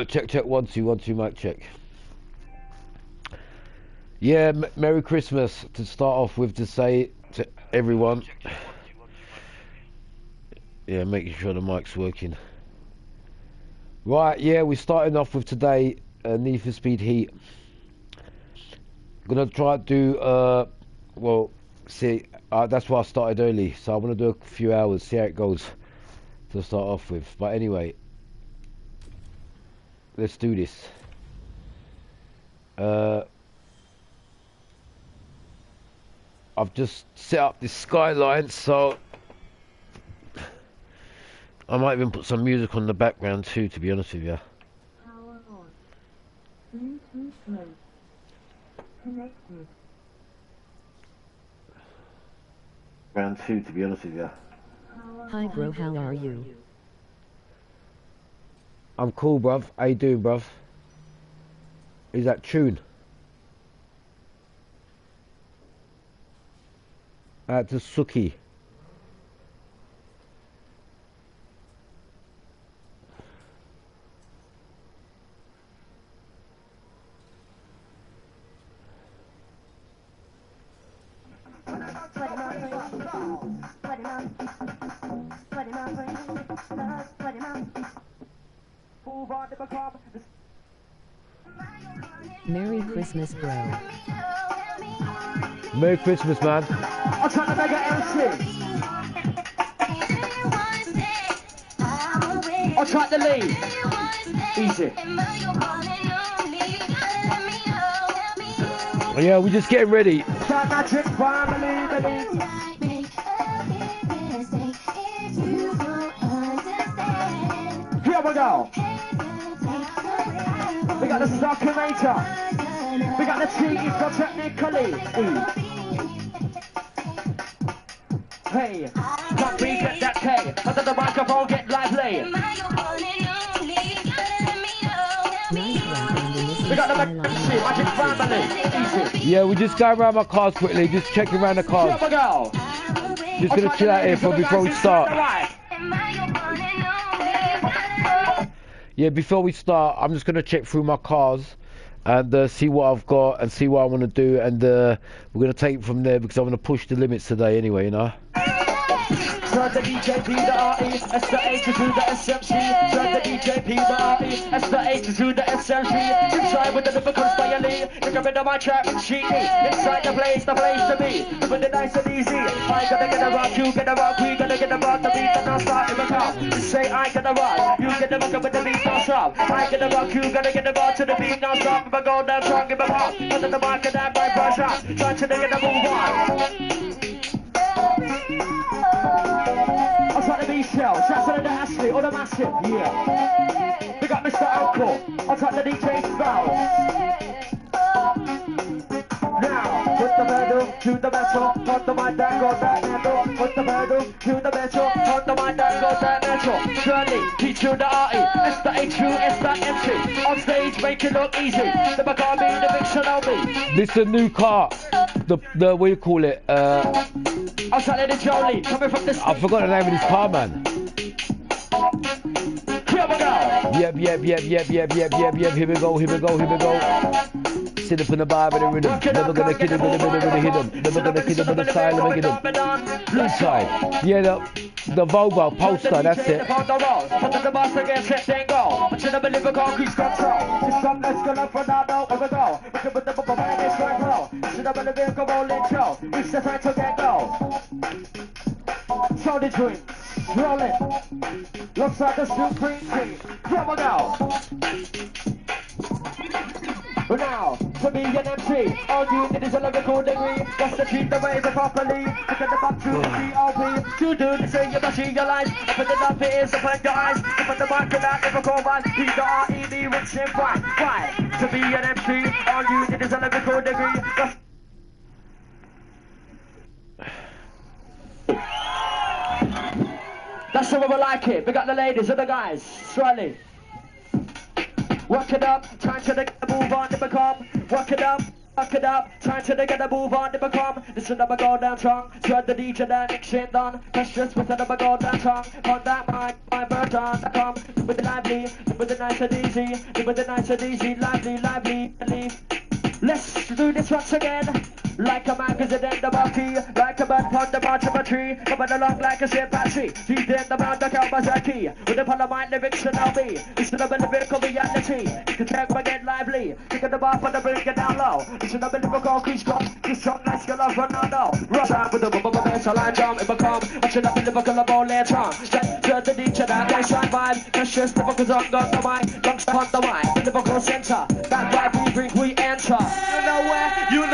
Check, check, 1 2 1 2, mic check. Yeah, Merry Christmas to start off with, to say to everyone. Yeah, making sure the mic's working. Right, yeah, we're starting off with today Need for Speed Heat. I'm gonna try to do well, see, that's why I started early, so I'm gonna do a few hours, see how it goes to start off with. But anyway, let's do this. I've just set up this skyline, so I might even put some music on the background too, to be honest with you. Power on. Bluetooth mode. Connected. Round 2, to be honest with you. Hi bro, how are you? I'm cool, bruv. How you doing, bruv? Is that tune? To Suki. Merry Christmas, bro. Merry Christmas, man. I'm trying to make an MC. I'll try the lead. Easy. Yeah, we're just getting ready. Magic family. Here we go. We got the Starkinator. We got the T for technically. Hey, can't we get that K? Under the microphone, get lively. We got the Magic family. Easy. Yeah, we just going around my cars quickly, just checking around the cars. Here we go. Just gonna chill out here before we start. Yeah, before we start, I'm just gonna check through my cars and see what I've got and see what I want to do, and we're gonna take it from there because I'm gonna push the limits today anyway, you know. Turn the DJ P the RE, S the H to the SMC. Turn the DJ P the RE, S the H to the SMC. Inside with the difficult spirally, look up into my trap and cheat me. Inside the place to be. Living it nice and easy. I gotta get around, you get around, we gotta get around the beat and I'll start in the car. You say I get around, you get around with the beat, I'll stop. I get around, you gotta get around to the beat, I'll stop. If I go down strong, give a pop. Under the market, I buy brush up. Try to get a move on. I'm trying to be shell, shouts to the Ashley or the Massive, yeah. We got Mr. Uncle, I'm trying to DJ Spells. Now, put the pedal to the metal, put the mic down, go that metal. Put the pedal to the metal, put the mic down, go that metal. Shirley, T to the RE, S the H U, S the MC. On stage, make it look easy. The Maccabi, the big Shinobi. This is a new car. The what do you call it? I'm trying to Jolie, coming from the I forgot the name of this car, man. Here we go. Yep. Here we go. Sit up in the bar with the rhythm. Never gonna kill him with the hidden. Never gonna kill him with the style of making him. Blue side. Yeah, the Volvo poster, that's it. Show the dream, rolling. Looks like the Supreme Team. Here we go. Now, to be an MC, all you need is a lyrical degree. What's the treat the way to properly? Look at the back to the GOP. To do the same, you must realize. If it enough, it is upon your eyes. If at the market, I never call man. He the R-E-D, rich and fine. Why? To be an MC, all you need is a lyrical degree. That's the way we like it. We got the ladies and the guys. Swelly. Work it up, time to move on to become. Work it up, Fuck it up, time to get a move on to become. Listen up, I go down strong. Turn the DJ that mix shit done. Precious with another go down strong. On that mic, my bird on. I come with the lively, with the nice and easy, with the nice and easy, lively, lively, leave. Let's do this once again. Like a magazine in the monkey, like a bird on the branch of a tree, coming along like a chimpanzee. Feed in the mound, the Kawasaki, with the Palomite lyrics and LB. Listen up in the lyrical reality. You can check my get lively. Pick up the bar for the bring it down low. Listen up in the lyrical crease drop. This song like skill of Ronaldo. Rush out with the bubble bass, I line jump, it become. Watching up in the lyrical of all later on. Turn the DJ that baseline vibe. Precious, the vocals on the mic. Lungs on the mic, the lyrical center. That vibe we bring, we enter. You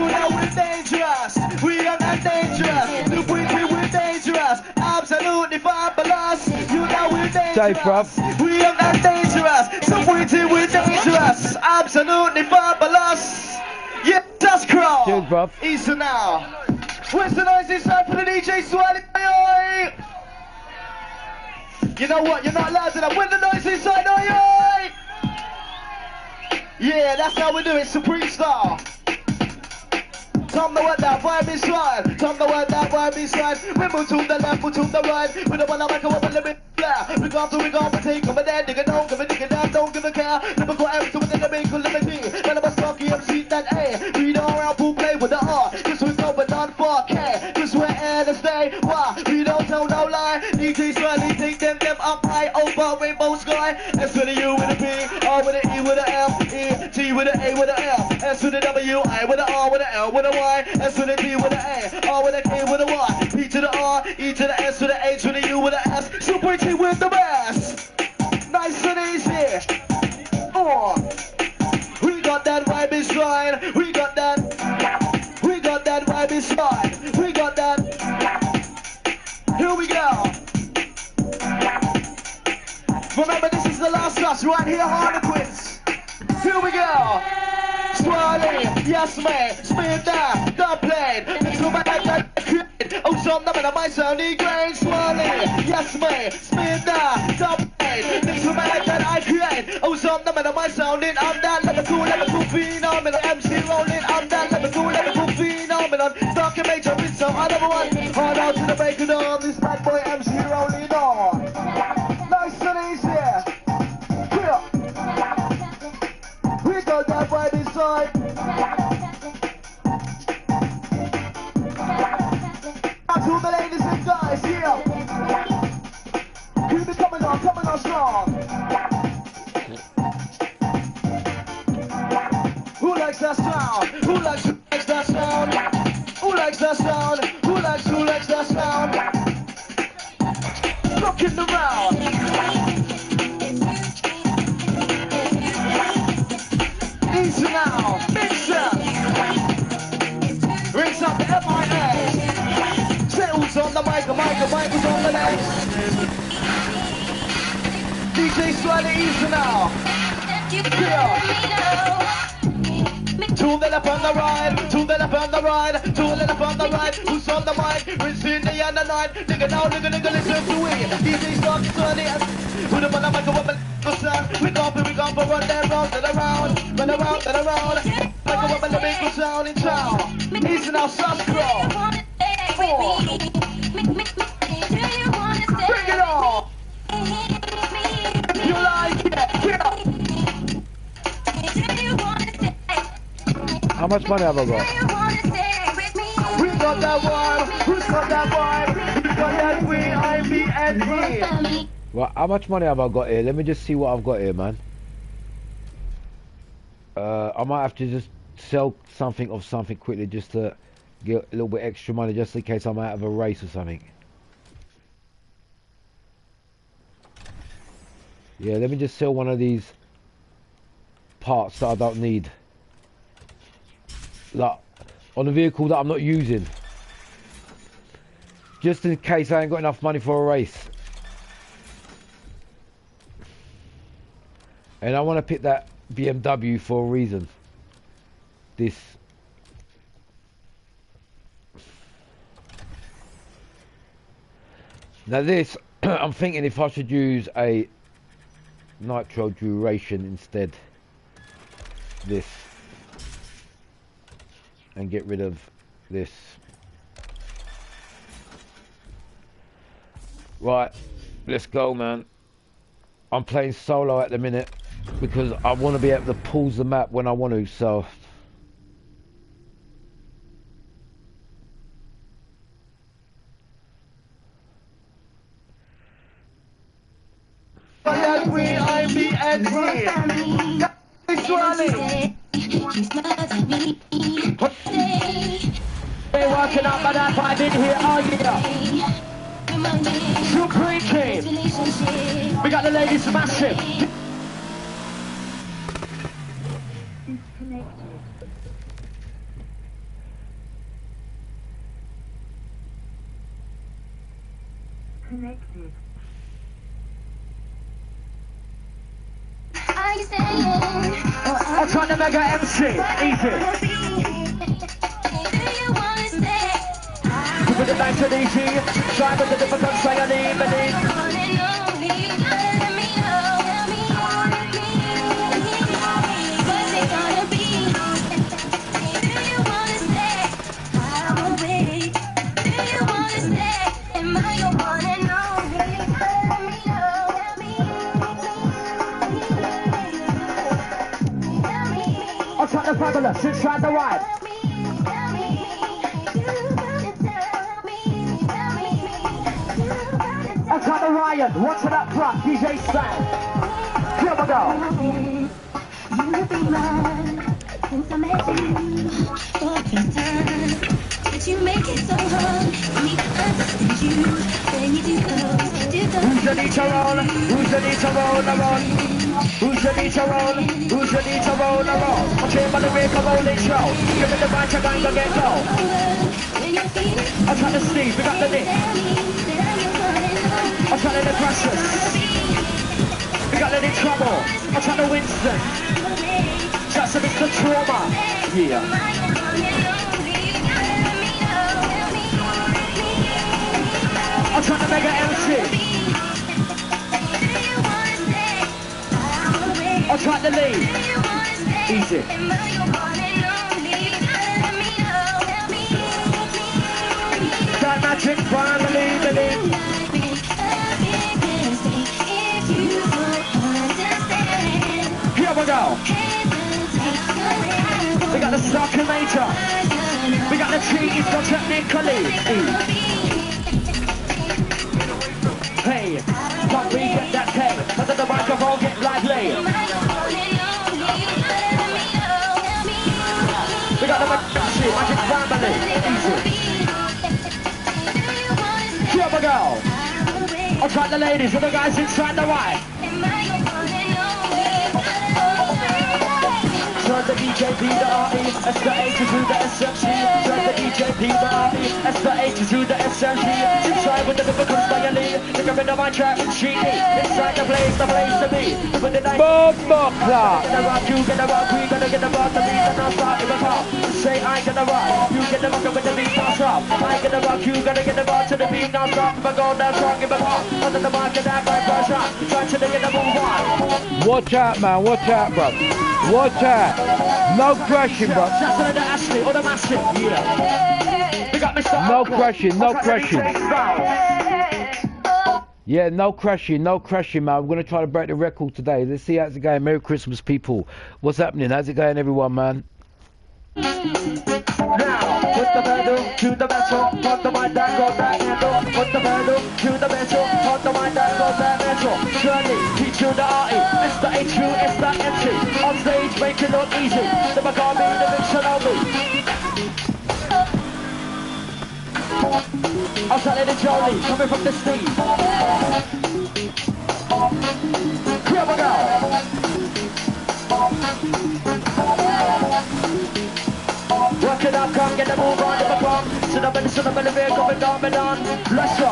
know we're dangerous. We are not dangerous. The we're dangerous. Absolutely fabulous. You know we're dangerous. We are not dangerous. So we're dangerous. Absolutely fabulous. Yeah, that's crowd. Cheers, bruv. Easter now. Where's the noise inside for the DJ Swiley? You know what? You're not loud enough. Where's the noise inside? Oi! Yeah, that's how we do it, Supreme Star. Tell me what that vibe is like. Tell me what that vibe is like. We move to the left, move to the right. We don't wanna make a woman a bit flat. We go for take over there. Nigga don't give a nigga down, don't give a care. Never go out to within the make a living thing. None of us talking MC that A. We don't around pool play with the R. Cause we go but not for K. Cause we're here to stay. Why? We don't tell no lie. DJs rarely take them up high over rainbow sky. S with a U with a B, R with a E with a M, E, T with a A with a L, S with a W, I with a R with a L with a Y, S with a D with a A, R with a K with a Y, P to the R, E to the S with a H with a U with a S, Super T with the best. Nice and easy. Oh, we got that vibe is right. We got that vibe is right. We got that. Here we go. Remember, this is the last class right here, Harlequins. Here we go. Swirly, yes man, spin that, don't play. So my head that create. Oh, some number of my sounding grain. Swirly, yes man, spin that, don't play. So my head that I create. Oh, some number of my sounding. I'm that level cool phenomenon. MC rolling, I'm that level cool phenomenon. Dark and major with some other one. Hard out to the bacon on this bad boy MC rolling on. Nice and easy. Yeah. We got that vibe inside. Out to the ladies and guys, yeah. Keep it coming on strong. Who likes that sound? Who likes that sound? Who likes that sound? Who likes that sound? Rocking around. Easy now, mix up. Rings up the MIA. Settles on the mic is on the legs. DJ Swiley, easy now. Yeah. To the left on the right, to the left on the right, to the left on the right. Who's on the mic? Rinsing the other night. Nigga now, nigga, listen to it. DJ Swiley, put him on the mic, we gon' run that round and around, run around and around. Like a woman, the big sound in town. Easy now, Subscroll. Bring it on. You like it? Yeah. How much money have I got? We got that vibe. Who's got that vibe? We got that V-I-B-N-E. Right, how much money have I got here? Let me just see what I've got here, man. I might have to just sell something of something quickly just to get a little bit extra money just in case I'm out of a race or something. Yeah, let me just sell one of these parts that I don't need. Like, on a vehicle that I'm not using. Just in case I ain't got enough money for a race. And I want to pick that BMW for a reason. This. Now this, I'm thinking if I should use a nitro duration instead. This. and get rid of this. Right, let's go, man. I'm playing solo at the minute because I want to be able to pause the map when I want to, so... They're working up by that vibe in here, oh yeah. Supreme Team. We got the ladies massive. Disconnected. Connected. I'm trying to mega MC. Easy. With the nice and easy. Try with the difficult say I need. I'm trying to fabulous inside the ride. I'm trying to Ryan. What's it up front? DJ Stan. Here we go. You'll be mine since I met you for the first time. But you make it so hard for me to understand you when you do those. Who's the need to roll? Who's the need to roll around? Who's the need to roll? Who's the need to roll around? I'm trying by the break of all this show. Give me the bunch of guys to get go. I'm trying to Steve, we got the Nick. I'm trying to the Precious. We got the Nick Trouble. I'm trying to Winston. Just a Mr. Trauma. Yeah. I'm trying to mega MC. I'll try the lead. Easy. That magic finally, the lead. Here we go. We got the Starkinator. We got the cheese, got technically. Hey, can't we get that tape? Under the microphone, get lively. We got the magic family. Easy. Here we go. I'll try the ladies and the guys inside the white. Turn the DJ P the R-E, S the A to the SMC. Turn the DJ P the R-E, S the A to the SMC. Inside with the difficult styling. Look up into my trap and cheat. Inside the place to be. With the night. Bomba clap. Get the rock, you get the rock, we gonna get the rock, the beat, and I'll start in the top. Say I get the rock, you get the rock with the beat, I'll stop. I get the rock, you gonna get the rock to the beat, I'll stop. If I go down strong, give a pop. Under the market, that by first shot. Try to get the move on. Watch out, man. Watch out, bro. Watch out. No crashing, bro. Shots of the Ashley or the Massive. Yeah. We got Mr. No Uncle. crashing, no I've got the crashing. DJ style. Yeah, no crashing, no crashing, man. We're going to try to break the record today. Let's see how's it going. Merry Christmas, people. What's happening? How's it going, everyone, man? Now, put the pedal to the metal, on the mic that goes that handle. Put the pedal to the metal, on the mic that goes that metal. Journey, T to the R-E, S the H-U, S the M-T. On stage, make it look easy. Never call me the mixer on me. I'll tell it to Jolie, coming from the Steve. Here we go. Work it up, come get the move on, never come. Sit up in the vehicle, coming down, let's go.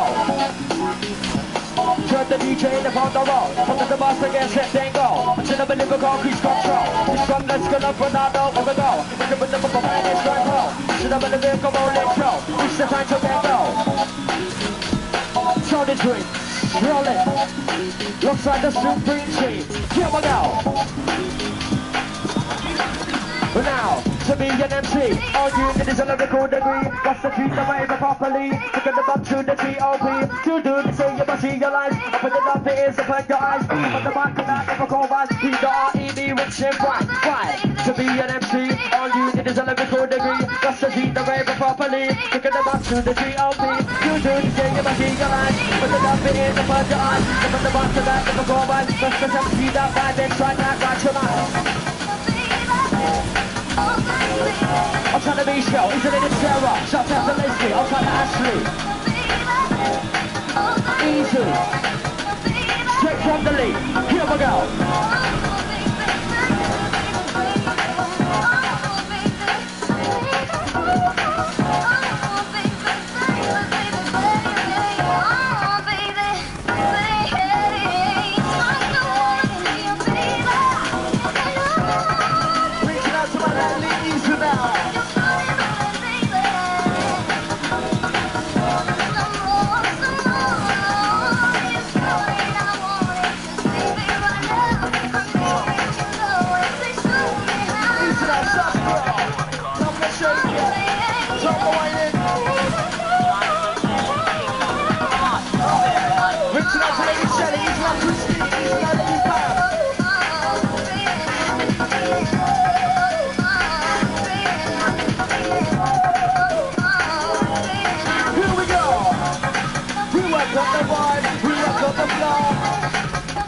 Turn the DJ in the front of roll. Come to the boss again, set, then go. Sit up in the vehicle, cruise control. This from let's go, Fernando, over go. Look up in the book of man, it's right roll. Sit up in the vehicle, roll, let's go. It's the time to get go. So the drink, roll it. Looks like the Supreme Team. Here we go. Now, to be an MC. All you need is a lyrical degree. What's the treat the way properly? Forget about to the T.O.P. To do the same, you must see your life. Open it up, it is upon your eyes. On the back of that, never call us. We the R.E.D. rich and bright. Why? To be an MC. All you need is a lyrical degree. What's the treat the way properly? Forget about to the T.O.P. To do the same, you must see your life. Open it up, it is upon your eyes. On the back of that, never call us. What's the MC that vibe, then try that right tonight. I'm trying to be Shell, isn't it Sarah? Shout out to Leslie, I'm trying to Ashley. Easy. Straight from the lead. Here we go. Reaching out to my ladies now.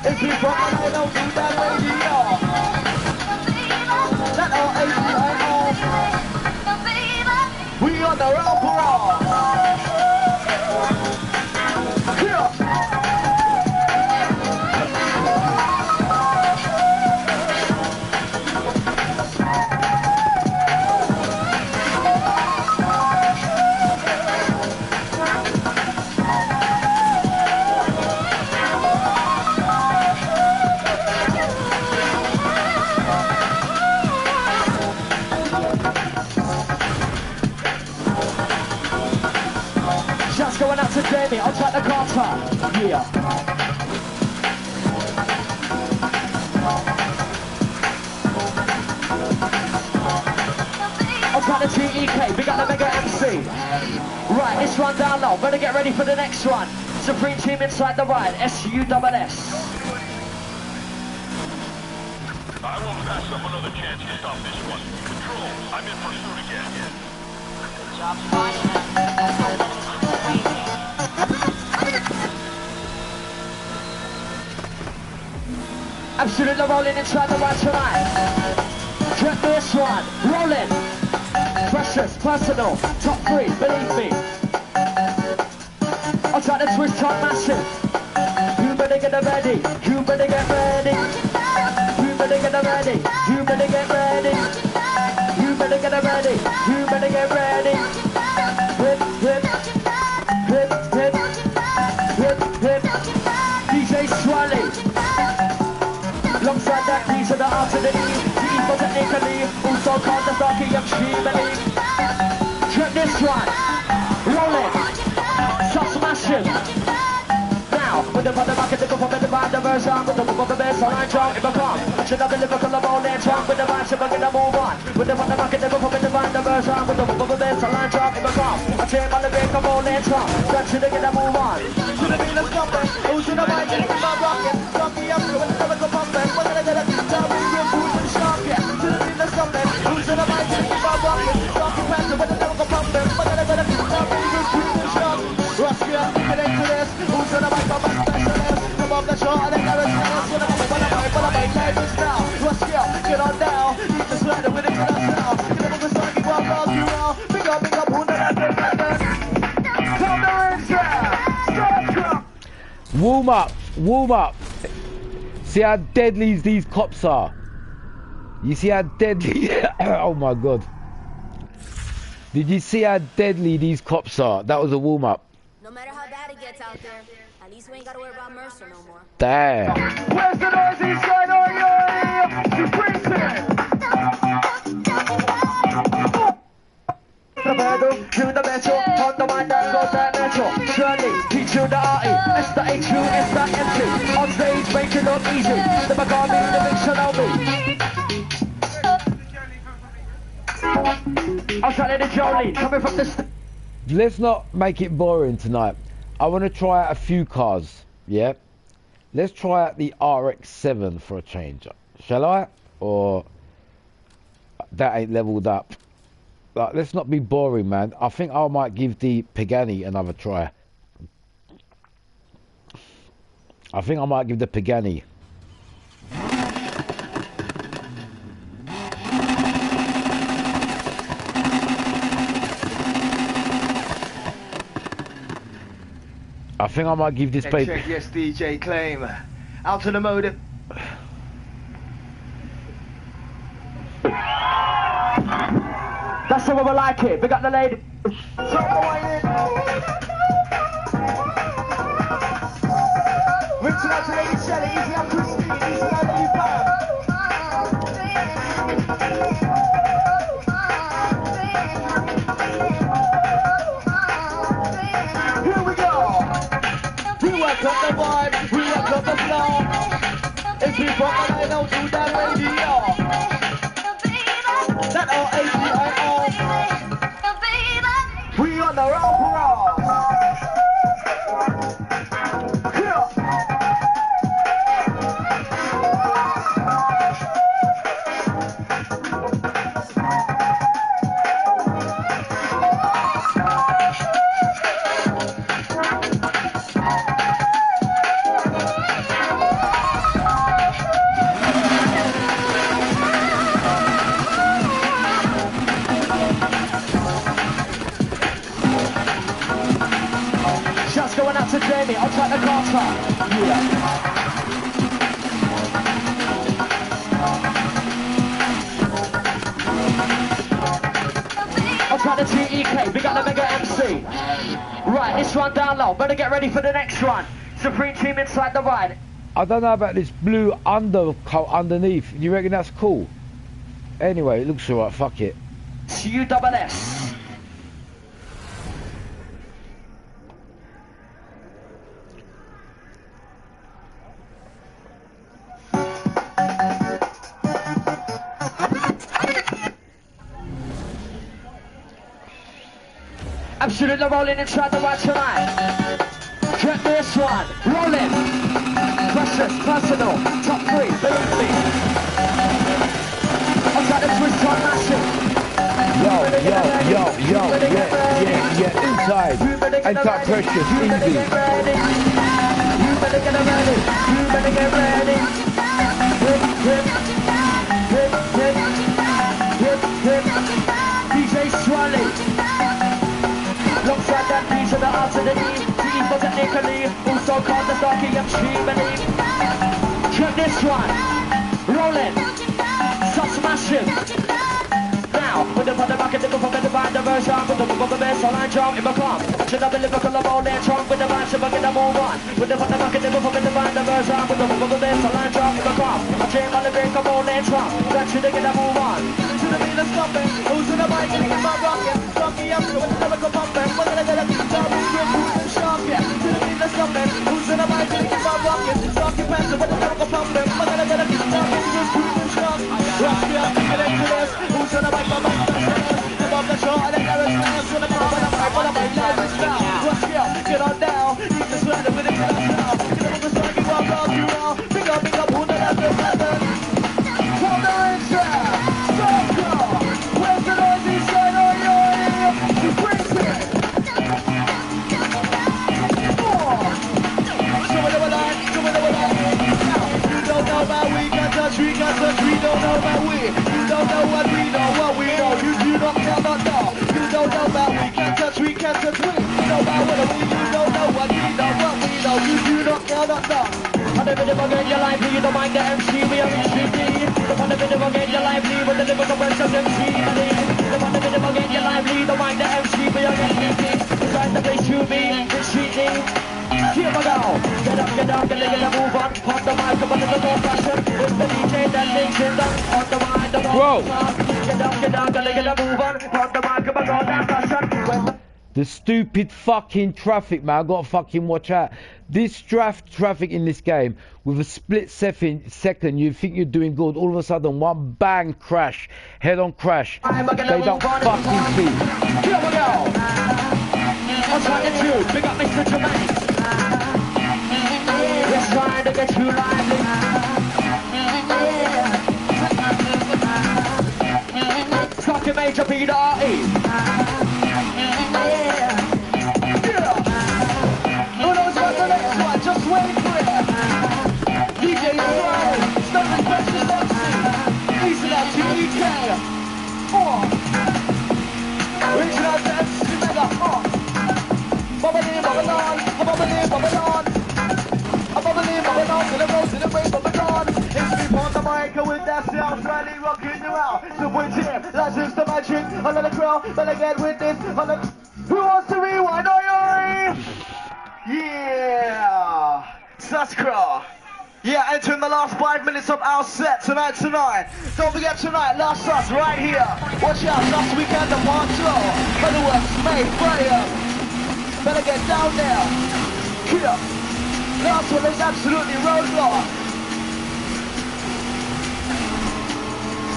If you from I don't do that radio. That R-A-D-I-O. We on the roll for going out to Jamie, I'll try the Carter. Yeah. I'll try the TEK, big up the mega MC. Right, this one down low, better get ready for the next one. Supreme team inside the ride, SUSS. I won't pass up another chance to stop this one. Control, I'm in pursuit again. Good job, Spider-Man. Absolutely rolling inside the ride tonight. Check this one, rolling. Precious, personal, top 3, believe me. I'll try to twist on massive. You better get ready, you better get ready. You better get ready, you better get ready. You better get ready, you better get ready. Hip, hip, hip, hip, hip, hip. DJ Swally. Alongside that, these are the arts of the E. These for technically, also called the Darky of Shimeli. Check this one. Roll it. Stop smashing. Now, with the mother market, the government divide the verse on. With the book of the best, all right, John, if I come. Should have been lyrical of all that trunk with the vibes, if I get a move on. With the mother market, the government divide the verse on. With the book of the best, all right, John, if I come. I take my lyric of all that trunk. Then should have get a move on. Should have been a stopper. Who's in the mind, getting my rocket. Rocky up, with the lyrical pumping. What did I get up? Tell me real food for the shark, yeah. Should have been a stopper. Who's in the mind, getting my rocket. Rocky passer, with the lyrical pumping. What did I get up? Tell me real food for the shark. Rusky up, get into this. Who's in the mind, I'm a specialist. Come up the shore, and then I was nice. What am I, neighbors now? Rusky up, get on down. You just let it with it to us now. Get up with the sun, keep on love you out. Big up, who did I get that? Tell the rings down. Warm up, warm up. See how deadly these cops are. You see how deadly? Oh my god. Did you see how deadly these cops are? That was a warm up. No matter how bad it gets out there, at least we ain't gotta worry about Mercer no more. Damn. Where's the noise inside on your Supreme team? The pedal to the metal, on the mind that goes that metal. Shirley, P to the R-E, S the H-U, S the M-T. On stage, make it look easy. Never got me, the mix shall me. I'll try to Jolie, coming from the... Let's not make it boring tonight. I want to try out a few cars, yeah? Let's try out the RX-7 for a change. Shall I? Or that ain't leveled up. Like, let's not be boring, man. I think I might give the Pagani another try. I think I might give the Pagani. I think I might give this baby. Check, yes, DJ Claim. Out to the motive. That's the way we like it. Big up the lady. Reaching out to Lady Shelly, easy on Christine, easy on Lady Pam. Here we go. We work up the vibe, we work up the flow. If we fuck the line out to that radio. That R-A-D-I-O. We on the roll for all. Going out to Jamie, I'll try the car top. Yeah. I'll try the TEK, we got the Mega MC. Right, this one down low, better get ready for the next one. Supreme Team inside the ride. I don't know about this blue undercoat underneath. You reckon that's cool? Anyway, it looks alright, fuck it. CUSS. Absolutely rolling inside the right tonight. Check this one. Rolling. Precious, personal. Top 3. Believe me. I'll try to twist on massive. Yo. Yeah. Inside. Inside precious. Easy. You better get ready. You better get ready. You better get ready. Hip. DJ Swally. Alongside that piece of the art of the knee, for technically, also called the Darky and Chimney. Check this one, rolling, stop smashing. Now, with the back of the book, I'm going to find the verse on, with the book of the best, I'll line jump, if I come. Should I be lyrical about that trunk with the vibes, if I get a move on. With the back of the book, I'm going to find the verse on, with the book of the best, I'll line jump, if I come. I change on the break, I'm on that trunk, that should get a move on. To the beat of stomping, who's in the bike, and get my rocket. Me up to a lyrical pumping, we're gonna get a guitar, we're sharp, yeah. To the beat of stomping, who's in the bike, and get my rocket. Talking past with a lyrical pumping, we're gonna get a guitar, we're sharp. Rock me up, get into this, who's in the bike, my bike, above the shore, and then there is man, with a pump, and I'm right, but I'm right, live is now. Rock me up, get on down, need to sweat it with it, get on down. Get up with the sun, you walk off, you all. Big up, who the left is heaven. Hold the ring down, stop, go. Where's the noisy side, oh, you bring it. Show me the line. You don't know about we got touch, we don't know about we. You don't know what we know. You don't know. You don't know about we can't touch, we. You know about what we, you don't know what we know. You don't know. On the video again, you're lively, you don't mind the MC, we are in 3D. On the video again, you're lively, with the lyrical verse of MC. On the video again, you're lively, don't mind the MC, we are in 3D. Inside the place to me, in 3D. Here we go. Get up, get a move on. On the mic, up a little more passion. It's the DJ that links in the on the mic, the more. Get up, get a move on. On the mic, up a little more passion. The stupid fucking traffic, man. I gotta fucking watch out. This traffic in this game, with a split second, you think you're doing good. All of a sudden, one bang crash, head-on crash. They don't fucking see. Here we go. I'm trying to do. Big up Mr. Jermaine. We're trying to get you lively. Fucking Major B.R.E. Who knows what the next one? Just wait for it. DJ Slow, Stomach Precious MC, Easy Out to EK. Original dance, mega. Bubbly, bubble on, bubbly, bubble on. A bubbly, bubble on, to the rose, to the way, bubble on. It's me on the mic with that sound, slightly rocking you out. So we're here, that's just the magic. Another crowd, better get with this. Who wants to rewind? Are you? Yeah! Saskra! Yeah, entering the last 5 minutes of our set tonight. Don't forget tonight, last us right here. Watch out, last weekend the part 2. Fireworks, May, fire. Better get down there. Here. Last one is absolutely roadblock.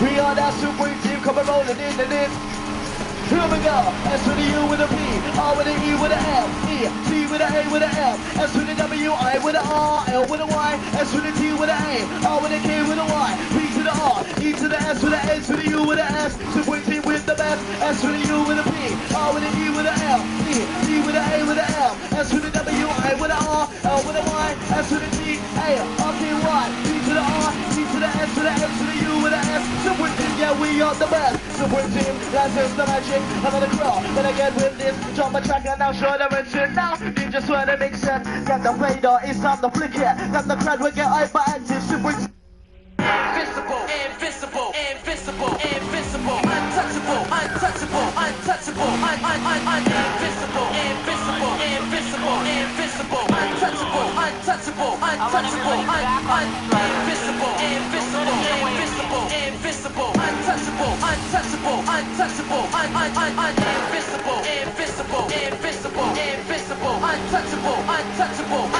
We are that supreme team coming rolling in and in. Here we go, S with a U with a P, R with a E with a L, E, T with a A with a L, S with a W, I with a R, L with a Y, S with a T with a A, R with a K with a Y, P to the R, E to the S with a S with a U with a S, Super team with the best, S with a U with a P, R with a E with a L, E, T with a A with a L, S with a W, I with a R, L with a Y, S with a T, A, R, K, Y, P to the R, T to the S with a S with a U with a S, Super team, yeah we are the best, Super team, that's just the magic. Another crawl, but I get with this. Drop my track and now show them it's in now. You just want to make sense. Get the radar, it's time to flick it. Got the crowd, we get hyperactive. Super invincible, invincible, invincible, invincible, untouchable, untouchable, untouchable, invincible, invincible, invincible, invincible, untouchable, untouchable, untouchable, invincible, invincible, invincible, invincible, untouchable, untouchable, untouchable, invincible, invincible, invincible, invincible, untouchable, untouchable,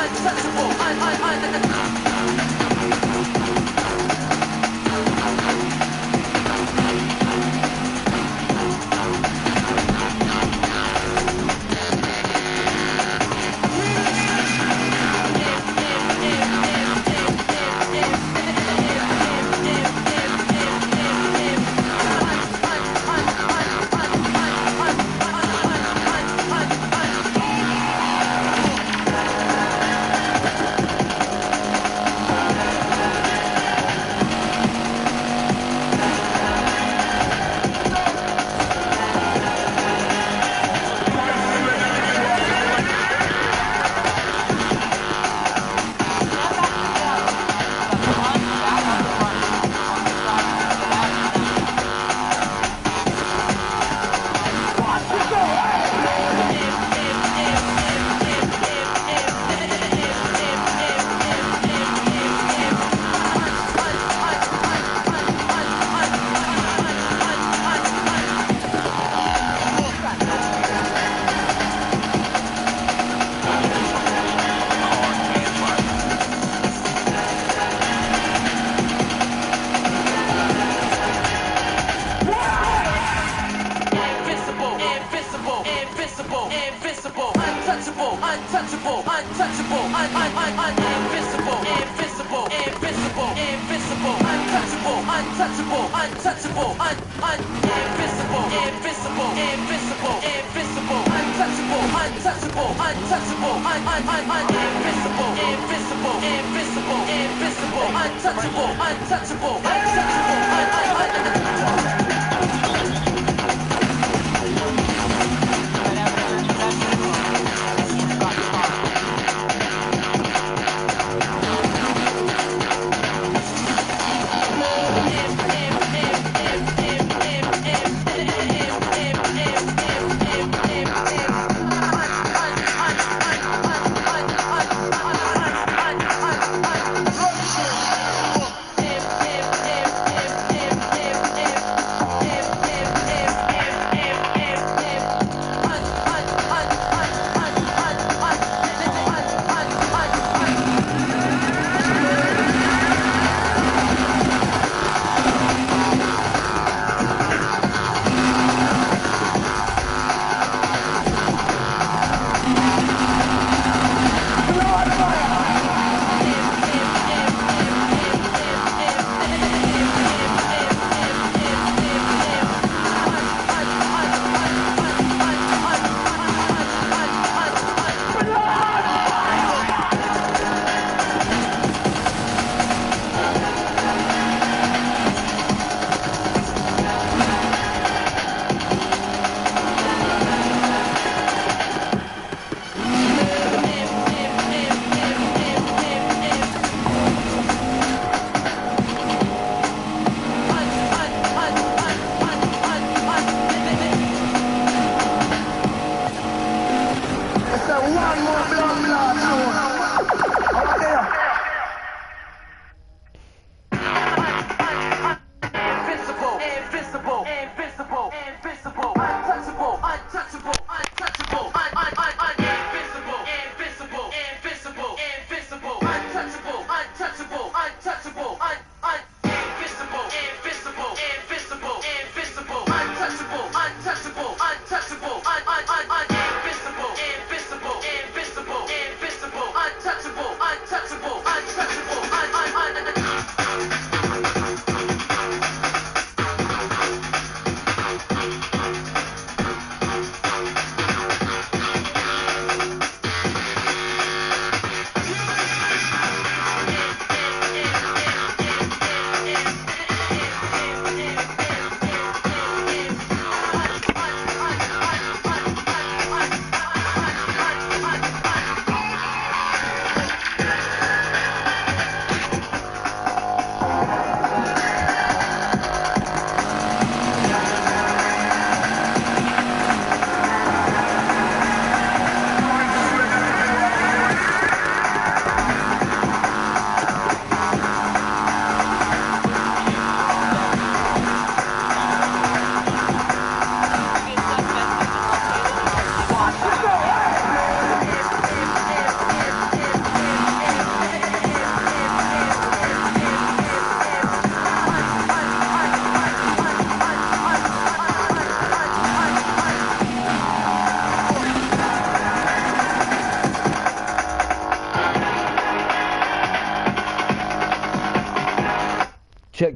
untouchable, one more blood clot tune. Over there. Invincible, invincible, invincible, invincible, untouchable, untouchable, untouchable, invincible, invincible, invincible, invincible, untouchable, untouchable, untouchable, invincible, invincible, invincible, invincible, untouchable, untouchable, untouchable, invincible, invincible, invincible, invincible, untouchable, untouchable, untouchable,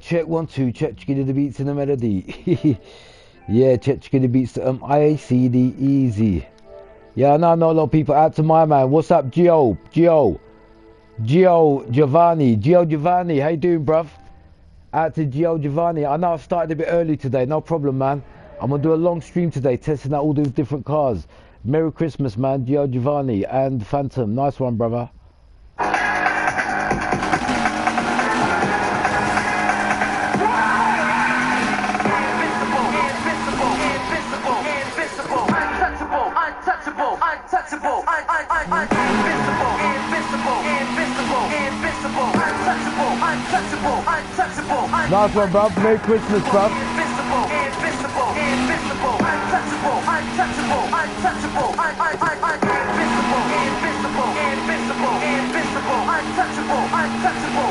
Check 1 2 check the beats and the melody. Yeah, check the beats to IACD easy. Yeah, I know a lot of people. Out to my man. What's up, Gio Giovanni, how you doing, bruv? Out to Gio Giovanni. I know I started a bit early today, no problem, man. I'm gonna do a long stream today, testing out all the different cars. Merry Christmas, man, Gio Giovanni and Phantom. Nice one, brother. Untouchable, invincible, invincible, invincible, invincible, untouchable, untouchable, untouchable, nice one, bruv. Merry Christmas, bruv. Invincible, invincible, invincible, untouchable, untouchable, untouchable, invincible, invincible, invincible, invincible, untouchable, untouchable,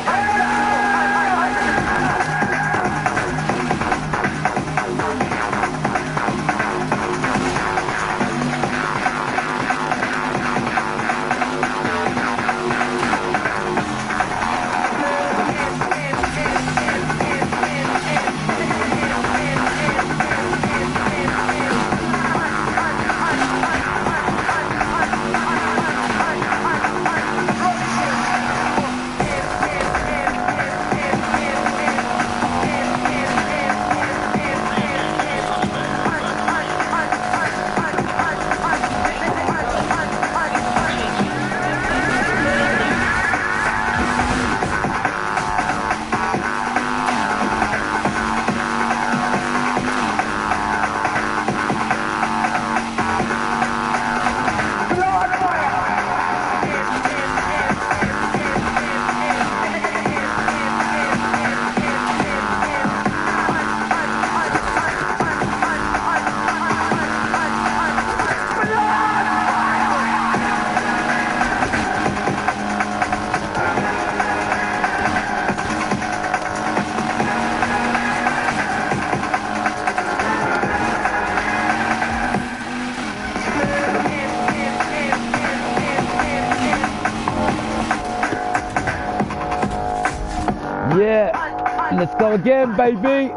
Yeah, let's go again, baby.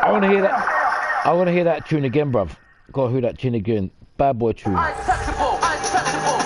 I want to hear that. I want to hear that tune again, bruv. Gotta hear that tune again. Bad boy tune. untouchable, untouchable,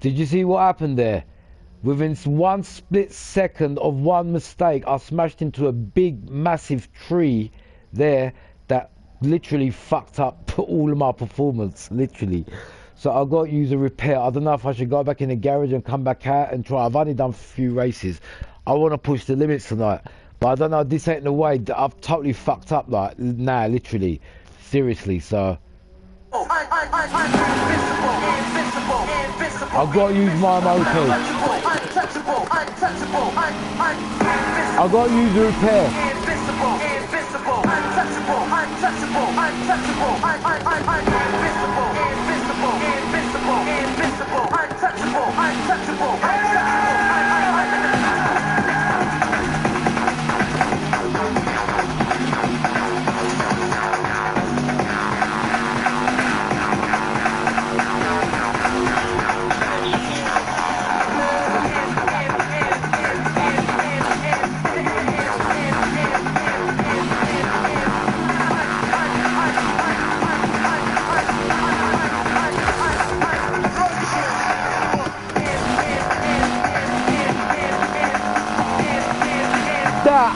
Did you see what happened there? Within one split second of one mistake, I smashed into a big, massive tree there that literally fucked up all of my performance, literally. So I've got to use a repair. I don't know if I should go back in the garage and come back out and try. I've only done a few races. I want to push the limits tonight. But I don't know, this ain't the way. I've totally fucked up, like, now, literally. Seriously, so... I've got to use my moped. I've got to use the repair.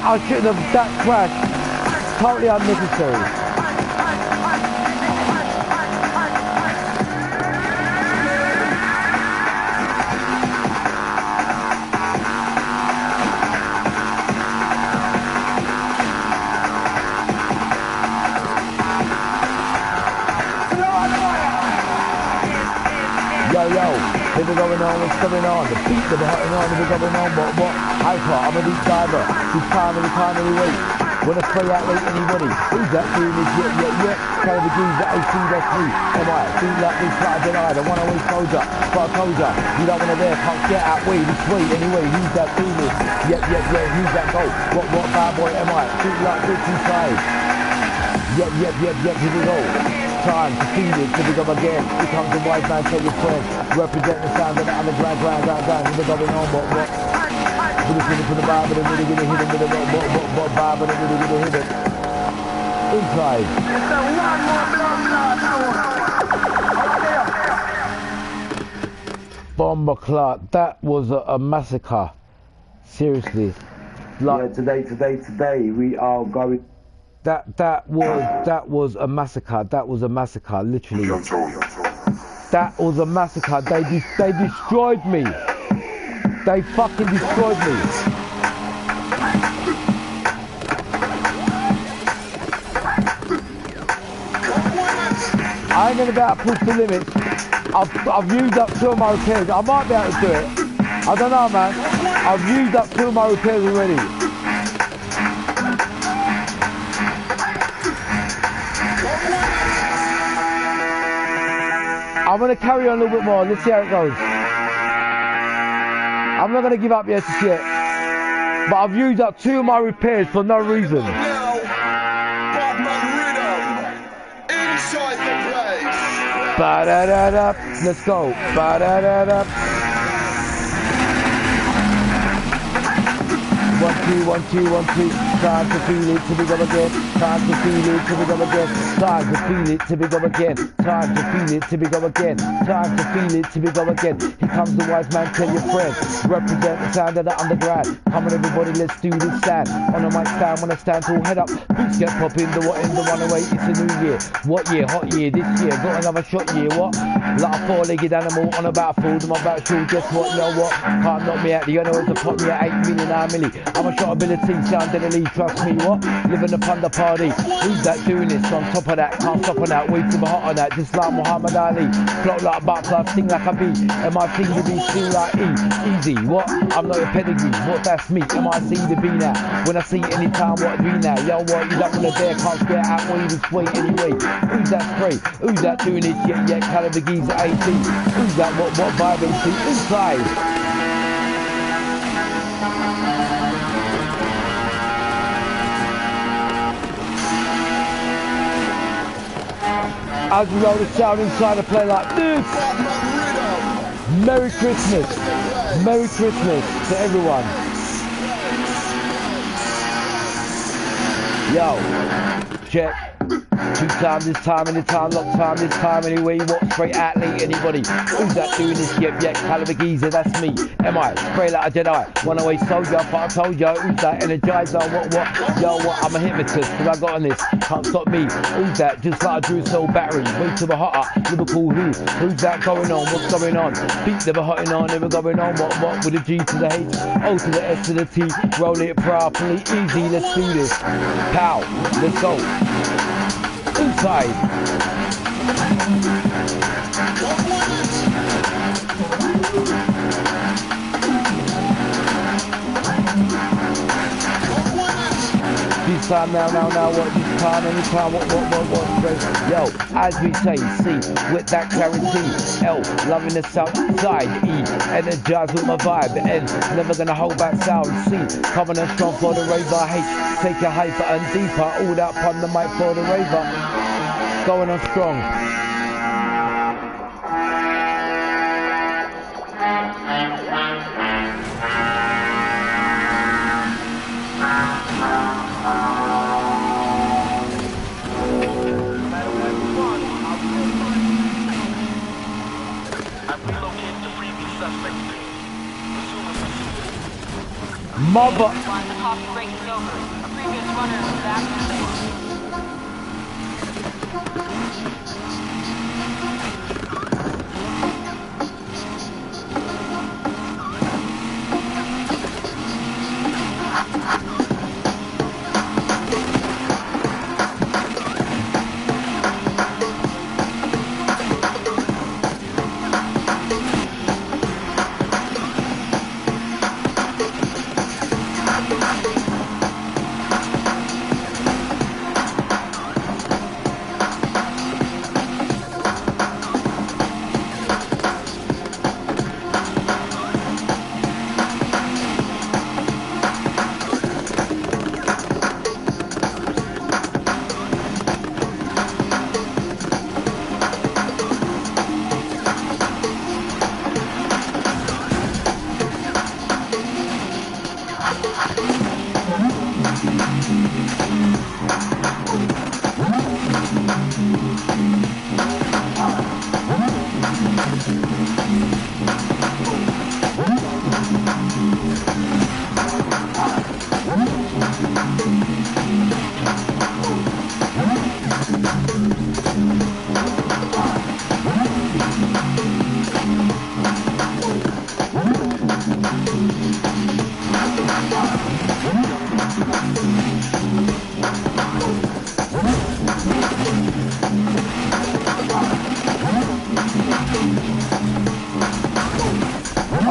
I shouldn't have, that crash, totally unnecessary. Yo, what's going on, what's going on? The beat that we're hitting on, what's going on, what? Hyper, I'm a deep diver, this time every week. Wanna spray out late anybody? Who's that doing this? Yeah. Kind of the dudes that AC, that's me. Am I? Feel like this, like I deny, the one away soldier. But I told ya, you don't wanna there, can't get out, way this way anyway. Who's that doing this? Yeah, who's that go? What bad boy am I? Feel like this inside. Yep, here we go. Time to feel it, to become again. Here comes the wise man, tell your friend. Represent the sound of the underground, ground. Here we going on, what? Put the vibe, but I'm really gonna hit him with a what vibe, but I'm really gonna hit him. Inside. Bomber Clark, that was a massacre. Seriously. Like, yeah, today we are going. That was a massacre. That was a massacre, literally. That was a massacre. They destroyed me. They fucking destroyed me. I ain't gonna be able to push the limits. I've used up 2 of my repairs. I might be able to do it. I don't know, man. I've used up 2 of my repairs already. I'm going to carry on a little bit more. Let's see how it goes. I'm not going to give up yet, but I've used up 2 of my repairs for no reason. Ba-da-da-da. Let's go. Ba-da-da-da. 1, 2. Time to feel it till we go again. Time to feel it till we go again. Time to feel it till we go again. Time to feel it till we go again. Time to feel it till we go again. Here comes the wise man, tell your friend. Represent the sound of the underground. Come on everybody, let's do this stand. On a mic stand, when I stand tall, head up. Boots get popping, the what in the 108, it's a new year. What year? Hot year, this year. Got another shot year, what? Like a 4-legged animal on a battlefield. I'm about to guess what, yo what? Can't knock me out, the only way to pop me at 8 million, 9 milli. I'm a shot ability, sound deadly, trust me, what? Living upon the party. Who's that doing this? On top of that, can't stop on that, way too hot on that, just like Muhammad Ali. Float like a butterfly, sing like a bee. M-I-C the B, sing like E. Easy, what? I'm not a pedigree, what? That's me. M-I-C the B now. When I see anytime, what do now? Yo, what? You don't wanna dare, can't get out way this way anyway. Who's that spray? Who's that doing this? Yeah, caliber geezer AT. Who's that? What vibe AC? Inside. As we roll the sound inside a play like this. Merry Christmas. Merry Christmas to everyone. Yo, check. Two time, this time, anytime, lock time, this time, anyway, you walk straight athlete, anybody. Who's that doing this? Yep, caliber geezer, that's me. Am I? Spray like a Jedi. One away soldier, but I told ya, who's that? Energizer, what? Yo, what? I'm a hypnotist, cause I got on this. Can't stop me. Who's that? Just like a Duracell battery. Way to the hotter. Liverpool who? Who's that going on? What's going on? Beat never hotting on, never going on. What? With a G to the H, O to the S to the T. Roll it properly, easy, let's do this. Pow, let's go. Inside. This time, now, what, this time, anytime, what, yo, as we say, C, with that guarantee, L, loving the south side, E, energize with my vibe, N, never gonna hold back sound, C, coming on strong for the raver, H, take it hyper and deeper, all that upon the mic for the raver, going on strong. Mother. The coffee break is over. A previous runner is back in the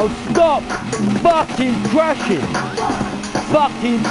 Oh, stop fucking crashing. Fucking.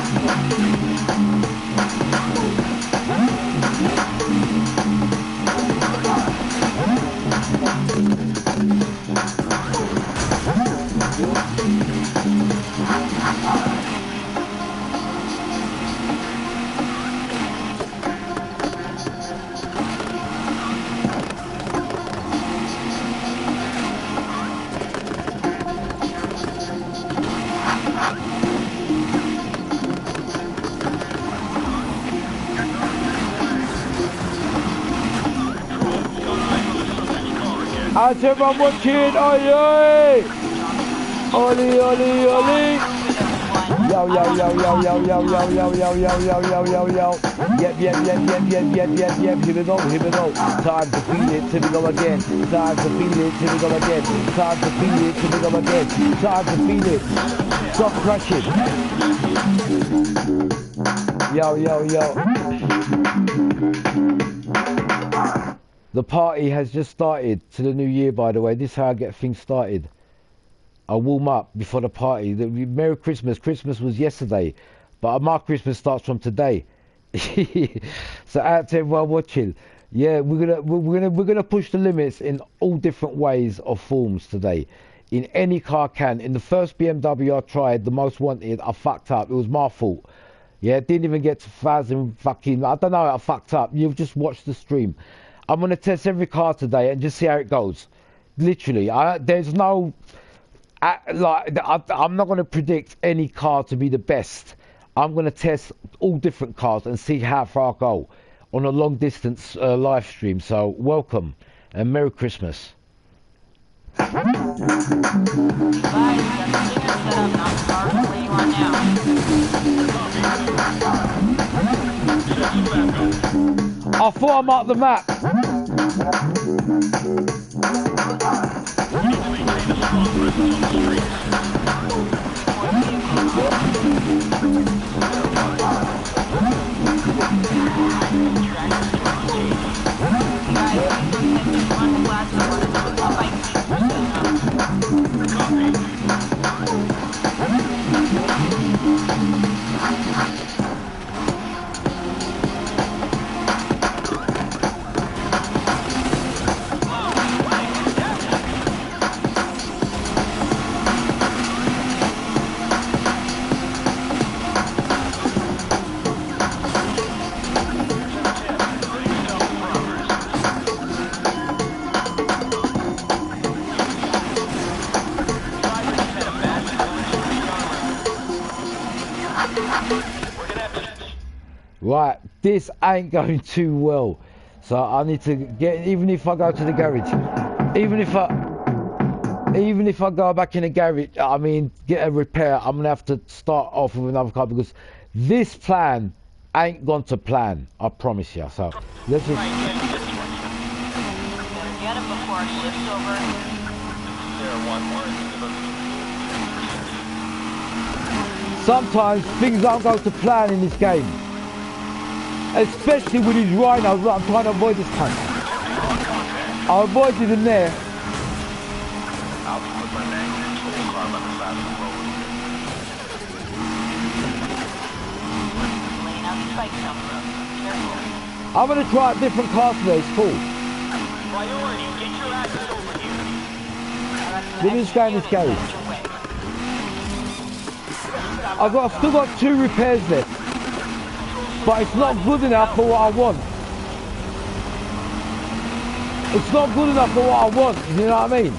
How's everyone watching? Oi! Oli, oli, oli! Yo, yo, yo, yo, yo, yo, yo, yo, yo, yo, yo, yo, yo, yo. Yep, here we go. Time to feel it, till we go again. Time to feel it, till we go again. Time to feel it, till we go again. Time to feel it. Stop crashing. Yo, yo, yo. The party has just started to the new year, by the way. This is how I get things started. I warm up before the party. Merry Christmas. Christmas was yesterday, but my Christmas starts from today. So out to everyone watching. Yeah, we're gonna push the limits in all different ways of forms today. In any car I can. In the first BMW I tried, the most wanted, I fucked up. It was my fault. Yeah, didn't even get to 1,000 fucking. I don't know. I fucked up. You've just watched the stream. I'm gonna test every car today and just see how it goes. Literally, there's no. I'm not going to predict any car to be the best. I'm going to test all different cars and see how far I go. on a long distance live stream. So welcome and Merry Christmas. Guys, we got the stinger set up, not far from where you are now. I thought I marked the map. Right, this ain't going too well. So I need to get, even if I go to the garage, even if I go back in the garage, I mean, get a repair, I'm gonna have to start off with another car because this plan ain't gone to plan, I promise you. So let's just... Get him before our shift's over. Sometimes things don't go to plan in this game. Especially with these rhinos, I'm trying to avoid this time. I avoided them there. I'll be with my man in a total car by the side of the road. Laying out the spike somewhere. Careful. I'm gonna try a different car today, it's cool. Priority, get your asses over here. Let me just go in this garage. I've still got 2 repairs left. But it's not good enough for what I want. It's not good enough for what I want, you know what I mean?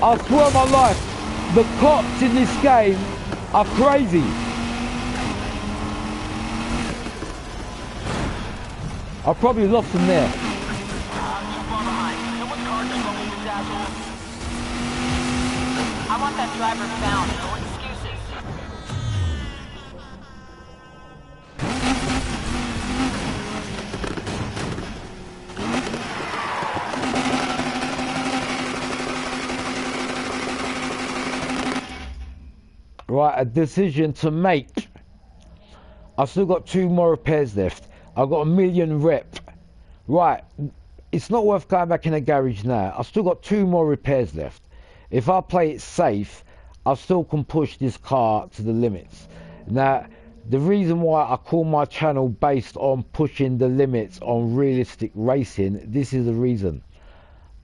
I swear on my life, the cops in this game are crazy. I probably lost them there. I want that driver found. No excuses. Right, a decision to make. I've still got 2 more repairs left. I've got 1 million rep. Right, it's not worth going back in the garage now. I've still got 2 more repairs left. If I play it safe, I still can push this car to the limits. Now, the reason why I call my channel based on pushing the limits on realistic racing, this is the reason.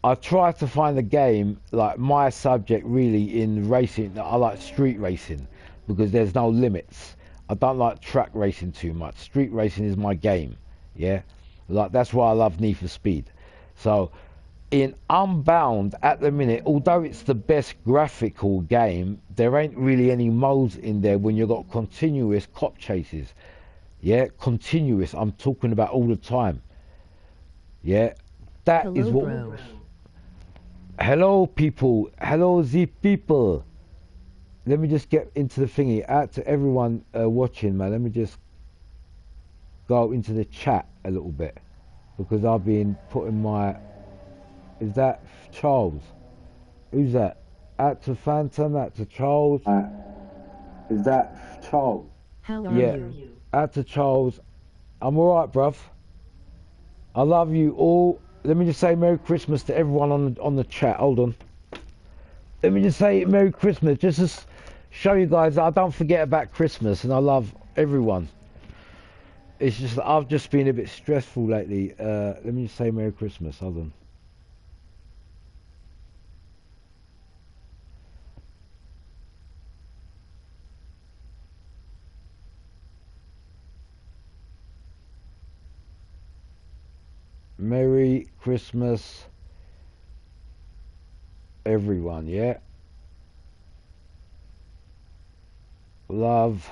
I try to find a game, like my subject really in racing, I like street racing because there's no limits. I don't like track racing too much. Street racing is my game, yeah? Like that's why I love Need for Speed. So, in Unbound at the minute, although it's the best graphical game, there ain't really any modes in there when you've got continuous cop chases. Yeah, continuous, I'm talking about all the time. Yeah, that is Hello, what... bro. Hello people, hello the people. Let me just get into the thingy. Out to everyone watching, man. Let me just go into the chat a little bit because I've been putting my... Is that Charles? Who's that? Out to Phantom, out to Charles. Is that Charles? How are Yeah. you? Out to Charles. I'm alright, bruv. I love you all. Let me just say Merry Christmas to everyone on the chat. Hold on. Let me just say Merry Christmas, just to show you guys that I don't forget about Christmas and I love everyone. It's just that I've just been a bit stressful lately. Let me just say Merry Christmas. Hold on. Merry Christmas, everyone, yeah? Love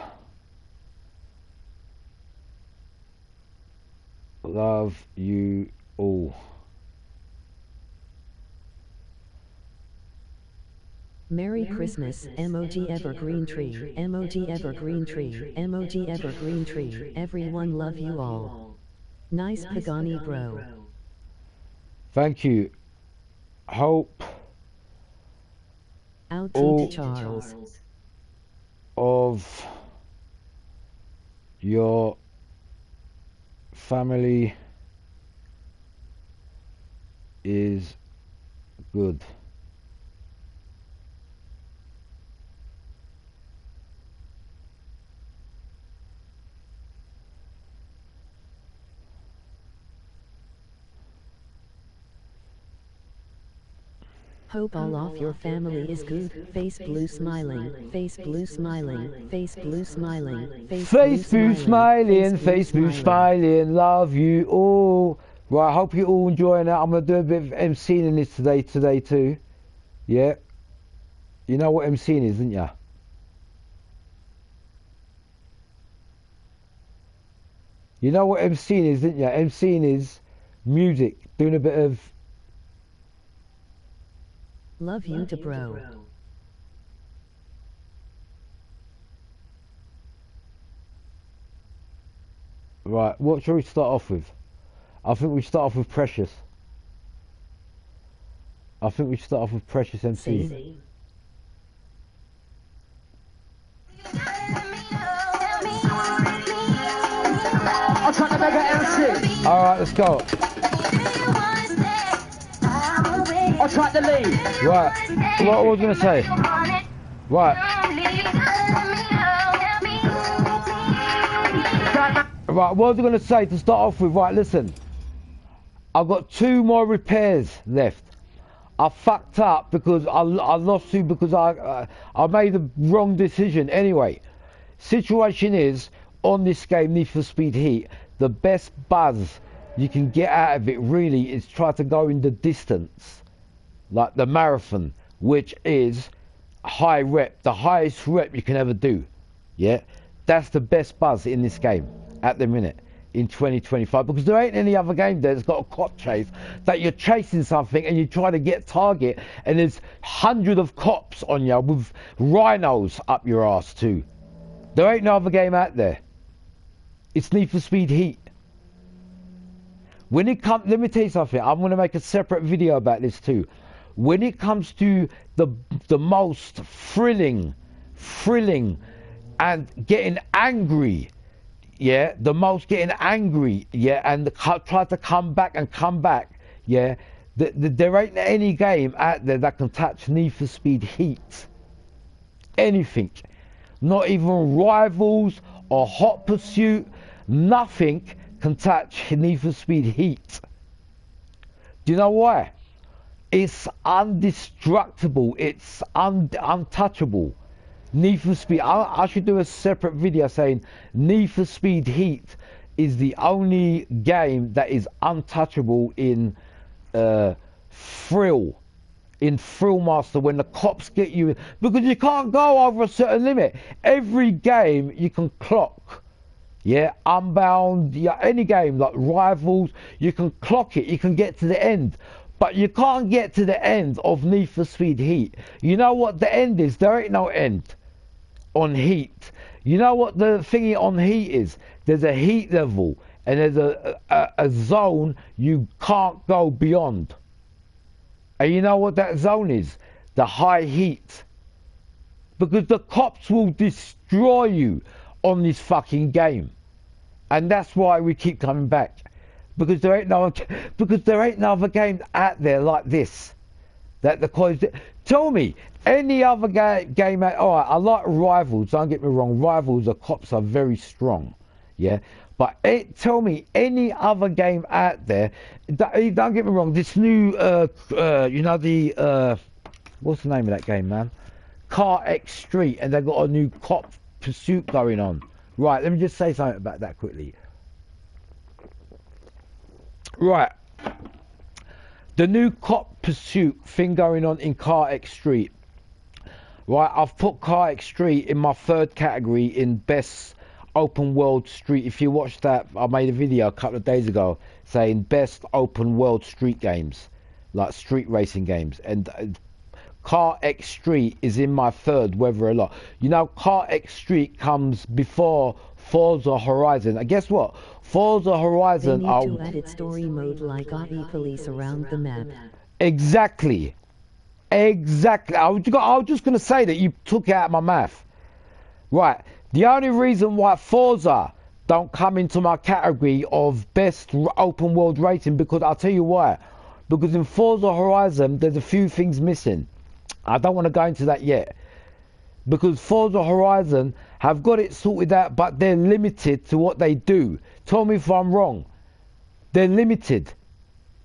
you all. Merry Christmas, emoji evergreen tree, emoji evergreen tree, emoji evergreen tree, everyone love you all. Nice Pagani bro. Thank you. Hope Out all to Charles. of your family is good. Hope all of your family is good. Face blue smiling, face blue smiling, face blue smiling, Face blue smiling, face blue smiling, love you all. Right, I hope you're all enjoying that. I'm going to do a bit of MCing in this today too. Yeah. You know what MCing is, didn't you? You know what MCing is, didn't you? MCing is music, doing a bit of... Love you to bro. Right, what shall we start off with? I think we start off with Precious. I think we start off with Precious MC. See? I'm trying to make an MC. Alright, let's go. I'm trying to leave. Right, what was I going to say? Right. Right, what was I going to say to start off with? Right, listen. I've got 2 more repairs left. I fucked up because I lost 2 because I made the wrong decision. Anyway, situation is, on this game, Need for Speed Heat, the best buzz you can get out of it really is try to go in the distance. Like the marathon, which is high rep, the highest rep you can ever do. Yeah, that's the best buzz in this game at the minute in 2025, because there ain't any other game there that's got a cop chase that you're chasing something and you try to get target and there's hundreds of cops on you with rhinos up your ass too. There ain't no other game out there. It's Need for Speed Heat. When it comes, let me tell you something, I'm going to make a separate video about this too. When it comes to the most thrilling and getting angry, yeah, the most getting angry, yeah, and try to come back, yeah, there ain't any game out there that can touch Need for Speed Heat. Anything. Not even Rivals or Hot Pursuit, nothing can touch Need for Speed Heat. Do you know why? It's indestructible, it's untouchable. Need for Speed, I should do a separate video saying Need for Speed Heat is the only game that is untouchable in thrill. In Thrill Master, when the cops get you, because you can't go over a certain limit. Every game you can clock, yeah, Unbound, yeah, any game like Rivals, you can clock it, you can get to the end, but you can't get to the end of Need for Speed Heat. You know what the end is? There ain't no end on Heat. You know what the thingy on Heat is? There's a heat level and there's a zone you can't go beyond. And you know what that zone is? The high heat. Because the cops will destroy you on this fucking game. And that's why we keep coming back. Because there ain't no other game out there like this. Tell me, any other game out, alright, I like Rivals, don't get me wrong, Rivals, the cops are very strong. Yeah. But tell me any other game out there. Don't get me wrong. This new, you know the what's the name of that game, man? Car X Street, and they've got a new cop pursuit going on. Right. Let me just say something about that quickly. Right. The new cop pursuit thing going on in Car X Street. Right, I've put Car X Street in my third category in best open world street. If you watched that, I made a video a couple of days ago saying best open world street games, like street racing games, and Car X Street is in my third, whether or not. You know, Car X Street comes before Forza Horizon. And guess what? Forza They Horizon need are to add it story mode like OE police around the map. exactly. Exactly. I was just going to say that you took it out of my mouth. Right. The only reason why Forza don't come into my category of best open world racing, because I'll tell you why. Because in Forza Horizon, there's a few things missing. I don't want to go into that yet. Because Forza Horizon have got it sorted out, but they're limited to what they do. Tell me if I'm wrong. They're limited.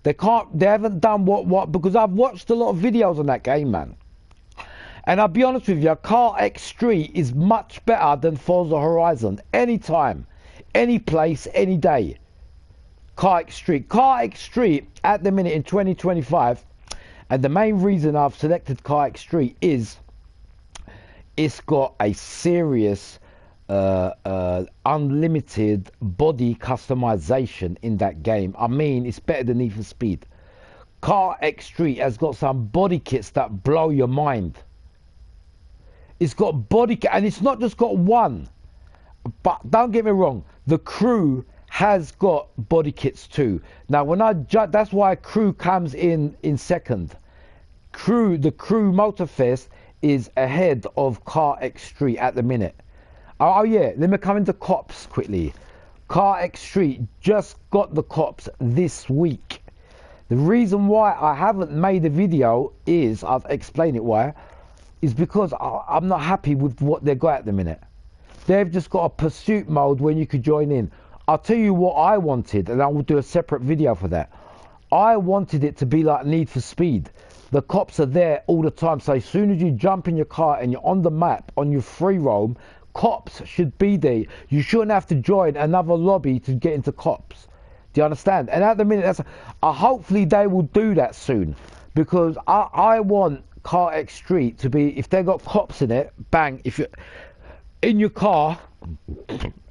They haven't done what, because I've watched a lot of videos on that game, man. And I'll be honest with you, Car X Street is much better than Forza Horizon. Anytime, any place, any day. Car X Street. Car X Street, at the minute in 2025, and the main reason I've selected Car X Street is it's got a serious unlimited body customization in that game. I mean, it's better than Need for Speed. Car X Street has got some body kits that blow your mind. It's got body kit, and it's not just got one. But don't get me wrong, the crew has got body kits too. Now, when I judge, that's why crew comes in second. The crew Motorfest is ahead of Car X Street at the minute. Oh yeah, let me come into cops quickly. Car X Street just got the cops this week. The reason why I haven't made a video is, I'll explain it why, is because I'm not happy with what they've got at the minute. They've just got a pursuit mode when you could join in. I'll tell you what I wanted, and I will do a separate video for that. I wanted it to be like Need for Speed. The cops are there all the time, so as soon as you jump in your car and you're on the map, on your free roam, cops should be there. You shouldn't have to join another lobby to get into cops. Do you understand? And at the minute, hopefully they will do that soon, because I want Car X Street to be, if they got cops in it, bang, if you're in your car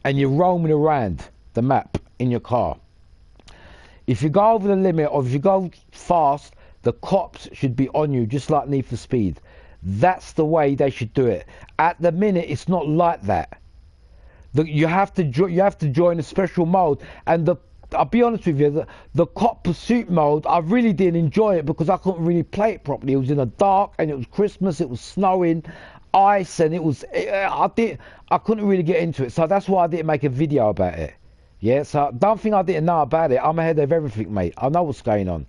and you're roaming around the map in your car, if you go over the limit or if you go fast, the cops should be on you, just like Need for Speed. That's the way they should do it. At the minute, it's not like that. You have to join a special mode, and I'll be honest with you, the cop pursuit mode, I really didn't enjoy it because I couldn't really play it properly. It was in the dark, and it was Christmas, it was snowing, ice, and I couldn't really get into it. So that's why I didn't make a video about it. Yeah, so don't think I didn't know about it. I'm ahead of everything, mate. I know what's going on.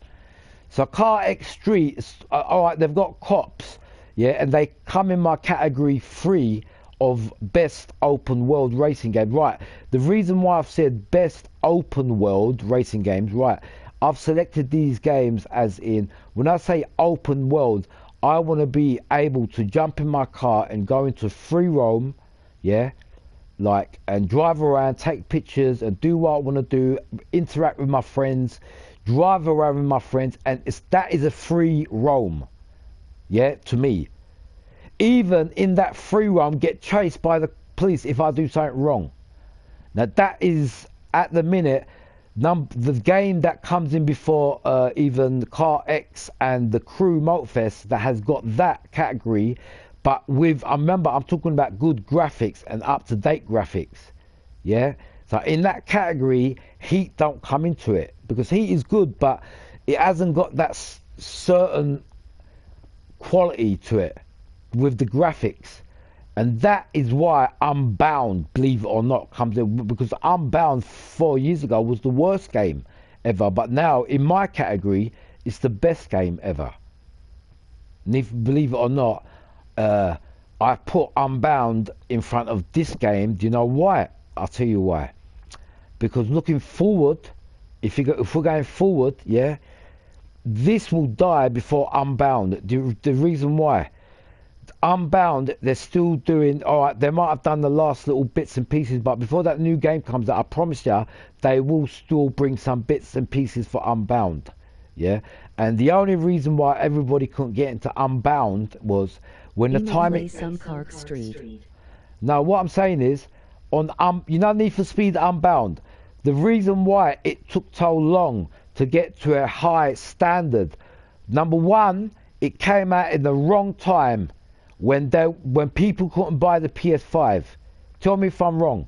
So Car X Street, all right, they've got cops, yeah, and they come in my category 3 of best open world racing game. Right, the reason why I've said best open world racing games, right, I've selected these games as in, when I say open world, I want to be able to jump in my car and go into free roam, yeah, like, and drive around, take pictures and do what I want to do, interact with my friends, drive around with my friends, and that is a free roam, yeah, to me. Even in that free roam, get chased by the police if I do something wrong. Now that is, at the minute, the game that comes in before even Car X and the Crew Motorfest that has got that category, but with, remember, I'm talking about good graphics and up-to-date graphics, yeah? So in that category, Heat don't come into it, because Heat is good, but it hasn't got that certain quality to it with the graphics. And that is why Unbound, believe it or not, comes in, because Unbound 4 years ago was the worst game ever, but now in my category, it's the best game ever. And if, believe it or not, I put Unbound in front of this game. Do you know why? I'll tell you why. Because looking forward, if we're going forward, yeah, this will die before Unbound. The reason why, Unbound, they're still doing, all right, they might have done the last little bits and pieces, but before that new game comes out, I promise you, they will still bring some bits and pieces for Unbound, yeah? And the only reason why everybody couldn't get into Unbound was when the Ima time play it, some Park Street. now what I'm saying is, on you know Need for Speed Unbound, the reason why it took so long to get to a high standard, number one, it came out in the wrong time when people couldn't buy the PS5. Tell me if I'm wrong.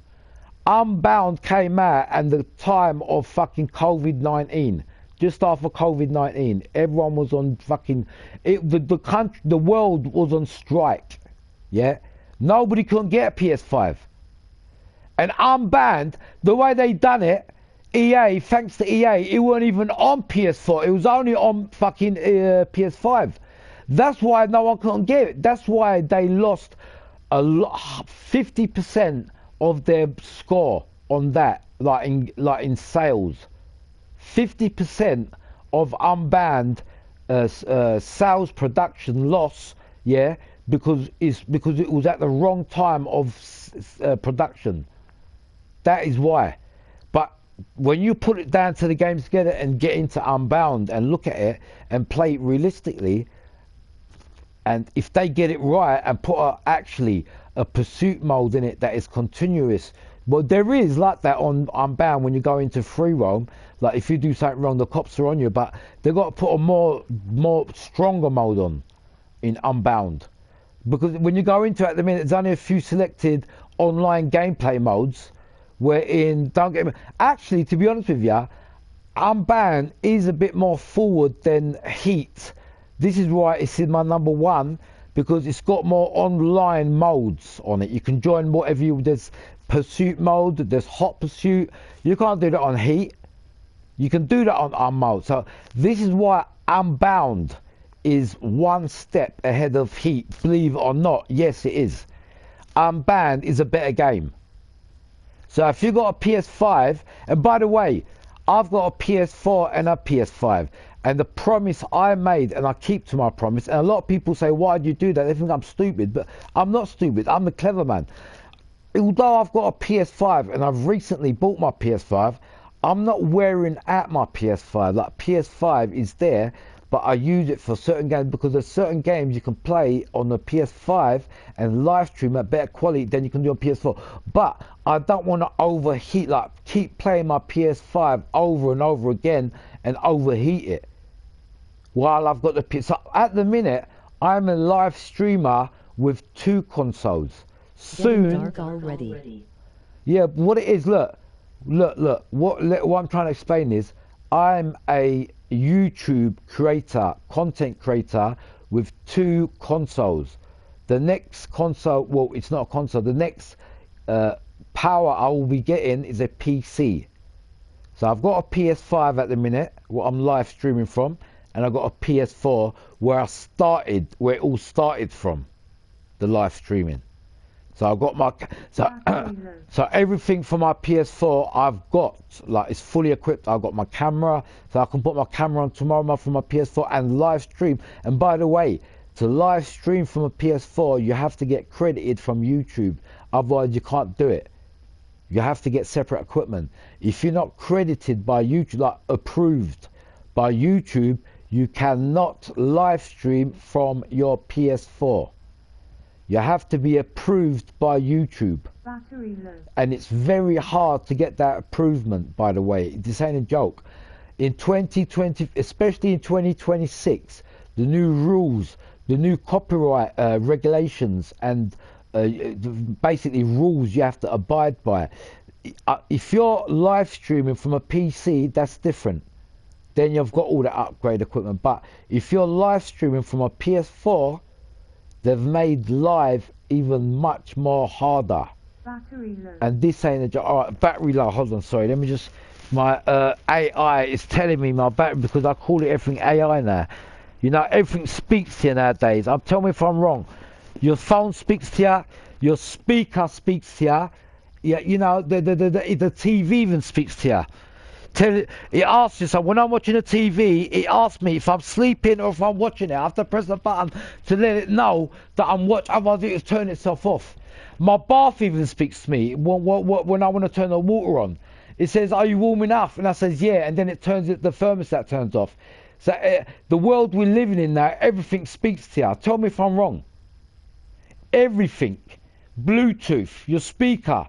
Unbound came out at the time of fucking COVID-19. Just after COVID-19, everyone was on fucking the country, the world was on strike. Yeah, nobody couldn't get a PS5. And Unbound, the way they done it, EA, thanks to EA, it weren't even on PS4. It was only on fucking PS5. That's why no one couldn't get it. That's why they lost 50% of their score on that, like in sales. 50% of Unbound sales production loss, yeah, because it was at the wrong time of production. That is why. But when you put it down to the games together and get into Unbound and look at it and play it realistically, and if they get it right and put actually a pursuit mode in it that is continuous, well, there is like that on Unbound when you go into free roam. Like if you do something wrong, the cops are on you, but they've got to put a more stronger mode on in Unbound, because when you go into it at the minute, there's only a few selected online gameplay modes. Wherein, don't get me, actually, to be honest with you, Unbound is a bit more forward than Heat. This is why it's in my number one, because it's got more online modes on it. You can join whatever there's pursuit mode, there's hot pursuit. You can't do that on Heat. You can do that on Unmode. So this is why Unbound is one step ahead of Heat. Believe it or not, yes it is. Unbound is a better game. So if you've got a PS5, and by the way, I've got a PS4 and a PS5, and the promise I made, and I keep to my promise, and a lot of people say, why do you do that? They think I'm stupid, but I'm not stupid, I'm the clever man. Although I've got a PS5, and I've recently bought my PS5, I'm not wearing out my PS5. Like, PS5 is there, but I use it for certain games, because there's certain games you can play on the PS5 and live stream at better quality than you can do on PS4. But I don't want to overheat, like keep playing my PS5 over and over again and overheat it while I've got the PS. So at the minute, I'm a live streamer with two consoles. Soon. Getting dark already. Yeah, what it is, look. What I'm trying to explain is, I'm a YouTube creator, content creator with two consoles. The next console, well, it's not a console. The next power I will be getting is a PC. So I've got a PS5 at the minute, what I'm live streaming from, and I've got a PS4 where it all started from, the live streaming. So I've got my, so everything for my PS4 I've got, like it's fully equipped. I've got my camera, so I can put my camera on tomorrow from my PS4 and live stream. And by the way, to live stream from a PS4, you have to get credited from YouTube. Otherwise you can't do it. You have to get separate equipment. If you're not credited by YouTube, like approved by YouTube, you cannot live stream from your PS4. You have to be approved by YouTube. Battery low. And it's very hard to get that approval, by the way. This ain't a joke. In 2020, especially in 2026, the new rules, the new copyright regulations and basically rules you have to abide by. If you're live streaming from a PC, that's different. Then you've got all the upgrade equipment. But if you're live streaming from a PS4, they've made live even much more harder. Battery low. And this ain't a joke. Alright, battery low. Hold on, sorry. Let me just. My AI is telling me my battery, because I call it everything AI now. You know, everything speaks to you nowadays. Tell me if I'm wrong. Your phone speaks to you. Your speaker speaks to you. Yeah, you know, the TV even speaks to you. It asks you, so when I'm watching the TV, it asks me if I'm sleeping or if I'm watching it. I have to press the button to let it know that I'm watching, otherwise it will turn itself off. My bath even speaks to me when I want to turn the water on. It says, are you warm enough? And I says, yeah, and then the thermostat turns off. So the world we're living in now, everything speaks to you. Tell me if I'm wrong. everything, Bluetooth, your speaker.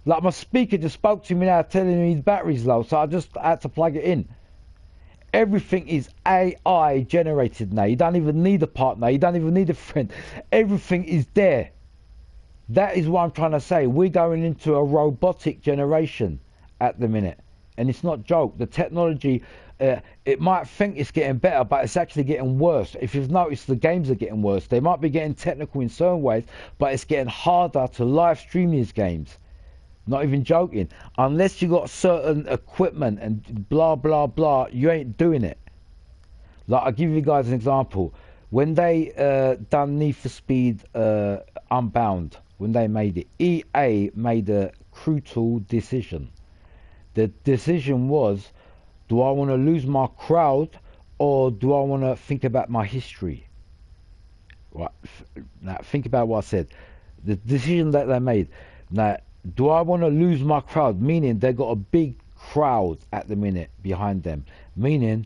Like my speaker just spoke to me now telling me the battery's low, so I just had to plug it in. Everything is AI generated now. You don't even need a partner, you don't even need a friend. Everything is there. That is what I'm trying to say. We're going into a robotic generation at the minute. And it's not a joke. The technology, it might think it's getting better, but it's actually getting worse. If you've noticed, the games are getting worse. They might be getting technical in certain ways, but it's getting harder to live stream these games. Not even joking. Unless you got certain equipment and blah, blah, blah, you ain't doing it. Like, I'll give you guys an example. When they done Need for Speed Unbound, when they made it, EA made a crucial decision. The decision was, do I want to lose my crowd or do I want to think about my history? Right. Now, think about what I said. The decision that they made. Now, do I want to lose my crowd? Meaning they got a big crowd at the minute behind them. Meaning,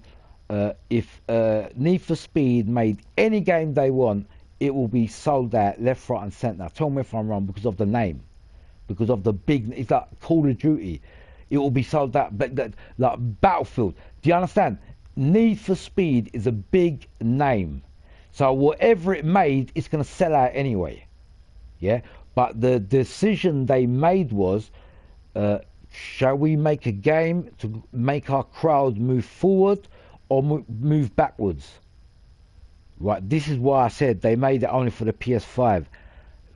if Need for Speed made any game they want, it will be sold out left, right, and centre. Tell me if I'm wrong, because of the name, because of the big. It's like Call of Duty. It will be sold out, but like Battlefield. Do you understand? Need for Speed is a big name, so whatever it made, it's going to sell out anyway. Yeah. But the decision they made was, shall we make a game to make our crowd move forward or move backwards? Right, this is why I said they made it only for the PS5.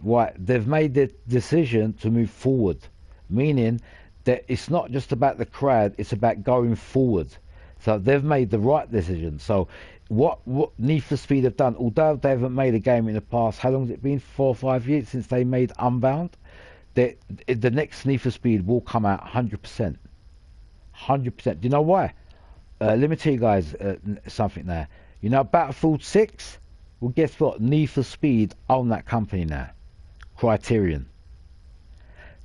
Right, they've made the decision to move forward, meaning that it's not just about the crowd, it's about going forward. So they've made the right decision. So what Need for Speed have done, although they haven't made a game in the past, how long has it been? 4 or 5 years since they made Unbound? The next Need for Speed will come out 100%. 100%. Do you know why? Let me tell you guys something now. You know Battlefield 6? Well, guess what? Need for Speed own that company now. Criterion.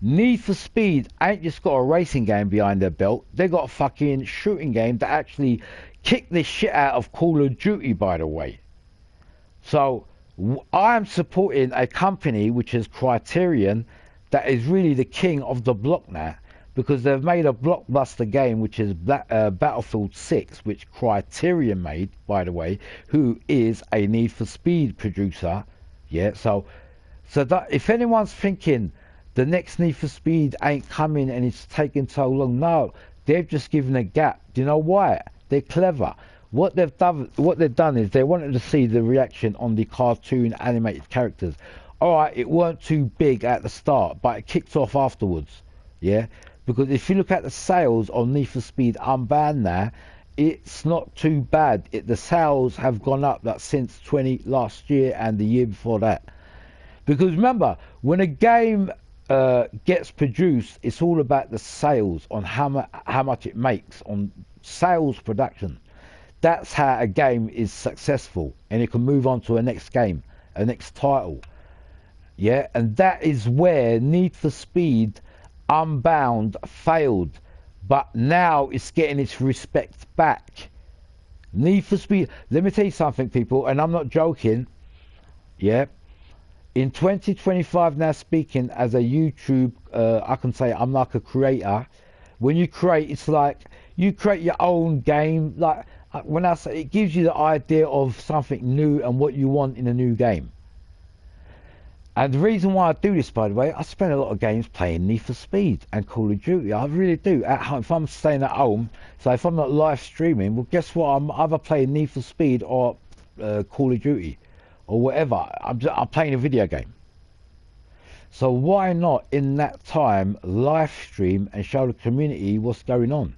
Need for Speed ain't just got a racing game behind their belt. They got a fucking shooting game that actually kicked the shit out of Call of Duty, by the way. So I'm supporting a company which is Criterion, that is really the king of the block now, because they've made a blockbuster game which is Battlefield 6, which Criterion made, by the way, who is a Need for Speed producer. Yeah, so that if anyone's thinking the next Need for Speed ain't coming and it's taking so long, no, they've just given a gap. Do you know why? They're clever. What they've done is they wanted to see the reaction on the cartoon animated characters. Alright, it weren't too big at the start, but it kicked off afterwards. Yeah? Because if you look at the sales on Need for Speed Unbound now, it's not too bad. The sales have gone up since last year and the year before that. Because remember, when a game gets produced, it's all about the sales, on how much it makes, on sales production. That's how a game is successful, and it can move on to a next game, a next title. Yeah, and that is where Need for Speed Unbound failed, but now it's getting its respect back. Need for Speed, let me tell you something, people, and I'm not joking. Yeah, in 2025 now, speaking as a YouTube, I can say I'm like a creator. When you create, it's like you create your own game. Like when I say, it gives you the idea of something new and what you want in a new game. And the reason why I do this, by the way, I spend a lot of games playing Need for Speed and Call of Duty. I really do. At home, if I'm staying at home, so if I'm not live streaming, well, guess what? I'm either playing Need for Speed or Call of Duty or whatever. I'm playing a video game. So why not in that time live stream and show the community what's going on?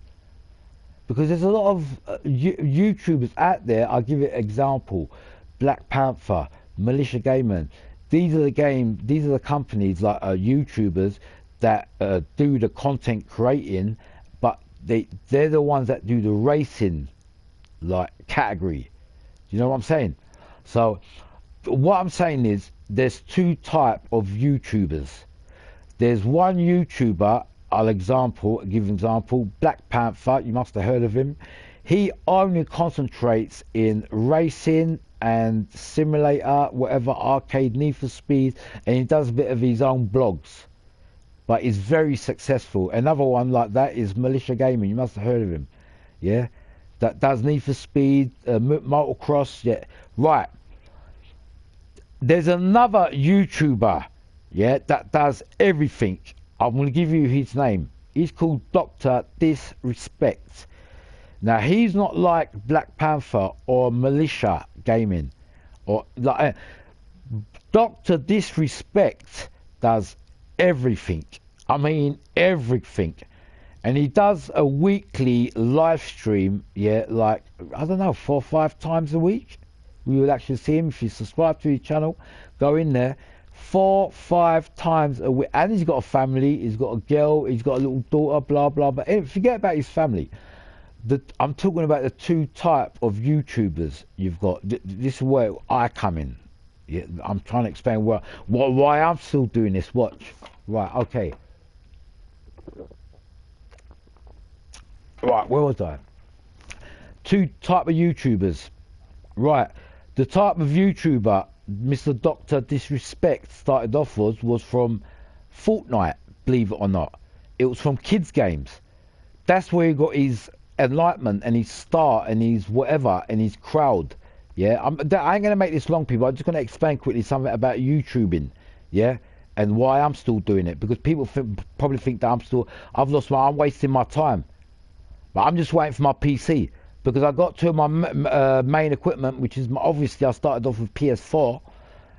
Because there's a lot of YouTubers out there. I'll give you an example: Black Panther, Militia Gaming. These are the companies like YouTubers that do the content creating, but they're the ones that do the racing like category. Do you know what I'm saying? So what I'm saying is there's two type of YouTubers. There's one YouTuber, give an example, Black Panther, you must have heard of him. He only concentrates in racing, and simulator, whatever, arcade, Need for Speed, and he does a bit of his own blogs. But he's very successful. Another one like that is Militia Gaming. You must have heard of him. Yeah? That does Need for Speed, motocross. Yeah. Right. There's another YouTuber, yeah, that does everything. I'm going to give you his name. He's called Dr. Disrespect. Now, he's not like Black Panther or Militia Gaming. Or like Dr. Disrespect does everything. I mean, everything. And he does a weekly live stream, yeah, like, I don't know, 4 or 5 times a week. We will actually see him. If you subscribe to his channel, go in there 4 or 5 times a week. And he's got a family, he's got a girl, he's got a little daughter, blah, blah, blah. Forget about his family. I'm talking about the 2 type of YouTubers you've got. This is where I come in. Yeah, I'm trying to explain why I'm still doing this. Watch. Right, okay. Right, where was I? 2 type of YouTubers. Right, the type of YouTuber Mr. Dr. Disrespect started off was from Fortnite, believe it or not. It was from kids games. That's where he got his enlightenment and his start and his whatever and his crowd. Yeah, I ain't going to make this long, people. I'm just going to explain quickly something about YouTubing. Yeah, and why I'm still doing it. Because people probably think that I'm wasting my time. But I'm just waiting for my PC. Because I got 2 of my main equipment, which is obviously I started off with PS4.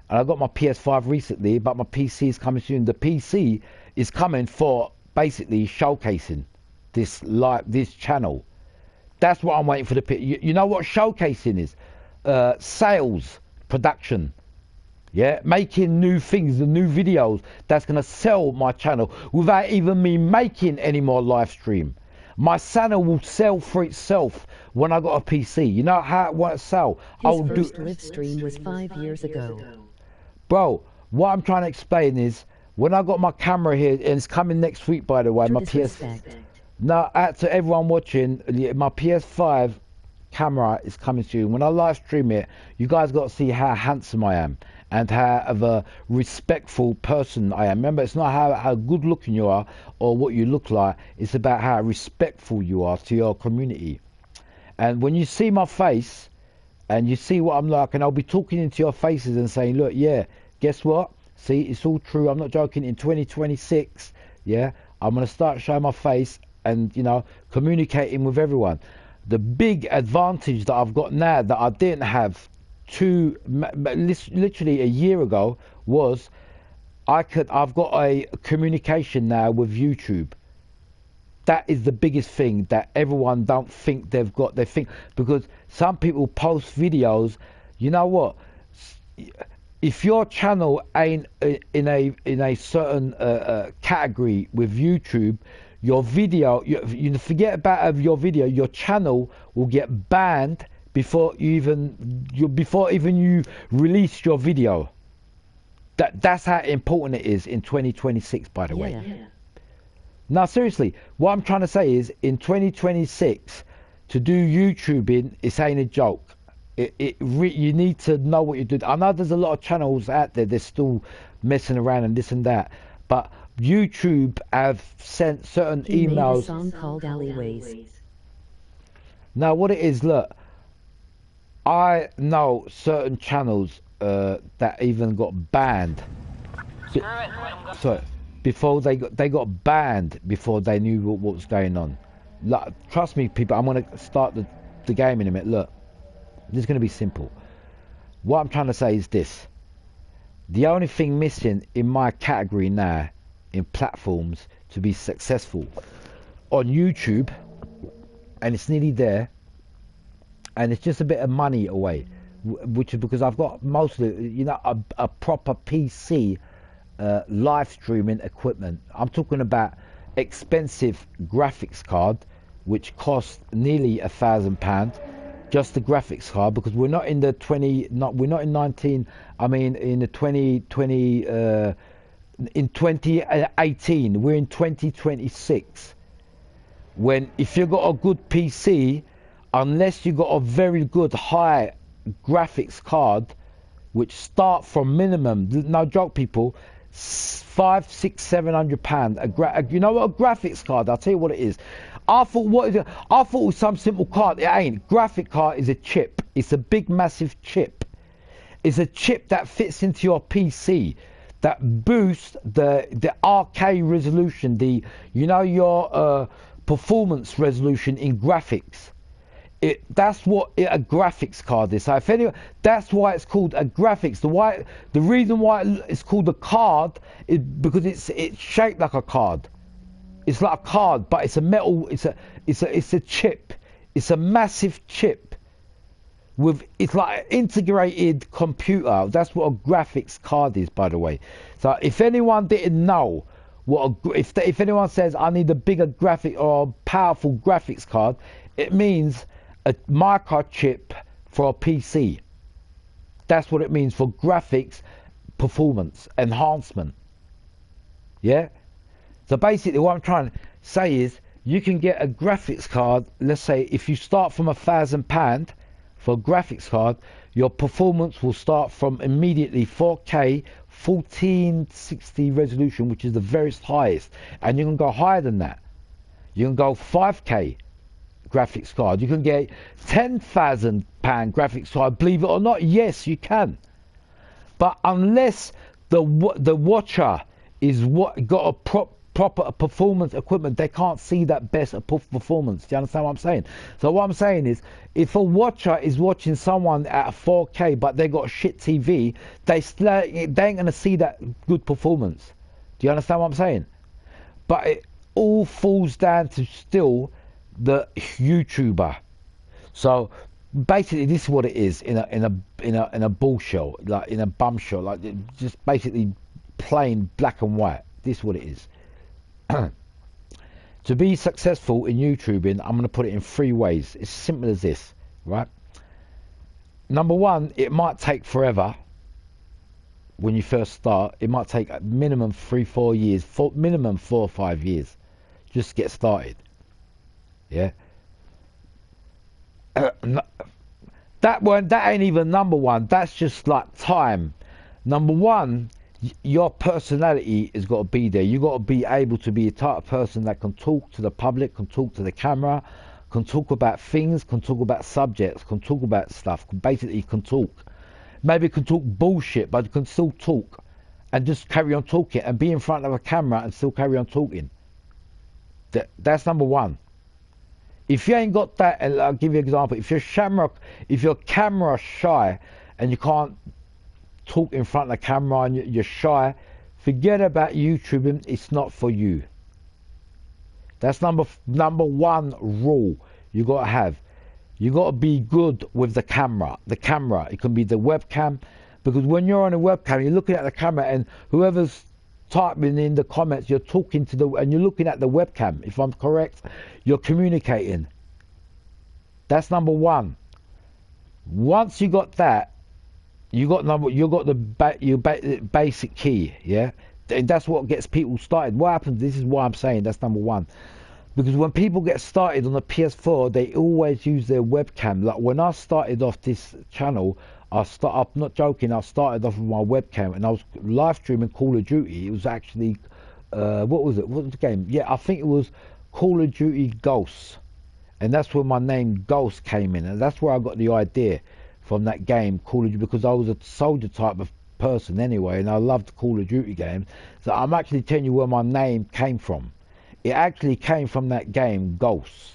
And I got my PS5 recently, but my PC is coming soon. The PC is coming for basically showcasing this channel. That's what I'm waiting for you know what showcasing is? Sales, production. Yeah, making new things and new videos that's going to sell my channel without even me making any more live stream. My channel will sell for itself when I got a PC. You know how it won't sell? His first live stream was 5 years ago. Bro, what I'm trying to explain is, when I got my camera here, and it's coming next week, by the way, my PS... Now, to everyone watching, my PS5 camera is coming soon. When I live stream it, you guys got to see how handsome I am and how of a respectful person I am. Remember, it's not how good looking you are or what you look like. It's about how respectful you are to your community. And when you see my face and you see what I'm like, and I'll be talking into your faces and saying, look, yeah, guess what? See, it's all true. I'm not joking. In 2026, yeah, I'm going to start showing my face and, you know, communicating with everyone. The big advantage that I've got now that I didn't have literally a year ago was I've got a communication now with YouTube. That is the biggest thing that everyone don't think they've got. They think, because some people post videos, you know what? If your channel ain't in a certain category with YouTube, your video, you forget about your video, your channel will get banned before you release your video. That's how important it is in 2026, by the way. Yeah. Now, seriously, what I'm trying to say is, in 2026, to do YouTubing, it ain't a joke. You need to know what you do. I know there's a lot of channels out there, they're still messing around and this and that, but YouTube have sent certain He emails. made a song called Alleyways. Now, what it is, look, I know certain channels that even got banned. Screw it, let 'em go. So before they got banned before they knew what was going on. Like, trust me, people, I'm gonna start the game in a minute. Look, this is gonna be simple. What I'm trying to say is this: the only thing missing in my category now, in platforms to be successful on YouTube, and it's nearly there, and it's just a bit of money away, which is because I've got mostly, you know, a proper PC live streaming equipment. I'm talking about expensive graphics card, which costs nearly £1,000, just the graphics card, because we're not in the in the 2020 in 2018, we're in 2026, when if you've got a good PC, unless you've got a very good high graphics card, which start from minimum, no joke, people, 500, 600, £700. You know what a graphics card? I'll tell you what it is. I thought, what is it? I thought it was some simple card. It ain't. Graphic card is a chip. It's a big, massive chip. It's a chip that fits into your PC that boosts the RK resolution, your performance resolution in graphics. That's what a graphics card is. So that's why it's called a graphics. The reason why it's called a card is because it's shaped like a card. It's like a card, but it's a metal. It's a chip. It's a massive chip. It's like an integrated computer. That's what a graphics card is, by the way. So if anyone didn't know if anyone says I need a bigger graphic or powerful graphics card, it means a microchip for a PC. That's what it means for graphics performance enhancement. Yeah. So basically, what I'm trying to say is, you can get a graphics card. Let's say if you start from £1,000 for a graphics card, your performance will start from immediately 4K 1460 resolution, which is the very highest, and you can go higher than that. You can go 5K graphics card. You can get £10,000 graphics card. Believe it or not, yes, you can. But unless the watcher is got a proper performance equipment, they can't see that best performance. Do you understand what I'm saying? So what I'm saying is, if a watcher is watching someone at 4K but they got a shit TV, they ain't gonna see that good performance. Do you understand what I'm saying? But it all falls down to still the YouTuber. So basically, this is what it is in a bullshit, like in a bum show, like just basically plain black and white. This is what it is. To be successful in YouTubing, I'm going to put it in 3 ways. It's simple as this, right? Number 1, it might take forever. When you first start, it might take a minimum 3-4 years, minimum 4 or 5 years, just to get started. Yeah. That ain't even number 1. That's just like time. Number 1, your personality has got to be there. You got to be able to be a type of person that can talk to the public, can talk to the camera, can talk about things, can talk about subjects, can talk about stuff. Basically, can talk. Maybe can talk bullshit, but can still talk and just carry on talking and be in front of a camera and still carry on talking. That's number 1. If you ain't got that, and I'll give you an example. If you're camera shy and you can't talk in front of the camera and you're shy, forget about YouTubing. It's not for you. That's number 1 rule you got to have. You got to be good with the camera. It can be the webcam, because when you're on a webcam, you're looking at the camera, and whoever's typing in the comments, you're talking to and you're looking at the webcam. If I'm correct, you're communicating. That's number 1. Once you got that, you got the basic key, yeah. And that's what gets people started. What happens? This is why I'm saying that's number 1, because when people get started on the PS4, they always use their webcam. Like when I started off this channel, I'm not joking. I started off with my webcam and I was live streaming Call of Duty. It was actually, what was it? What was the game? Yeah, I think it was Call of Duty Ghosts, and that's where my name Ghost came in, and that's where I got the idea from that game, Call of Duty, because I was a soldier type of person anyway, and I loved Call of Duty games. So I'm actually telling you where my name came from. It actually came from that game, Ghosts.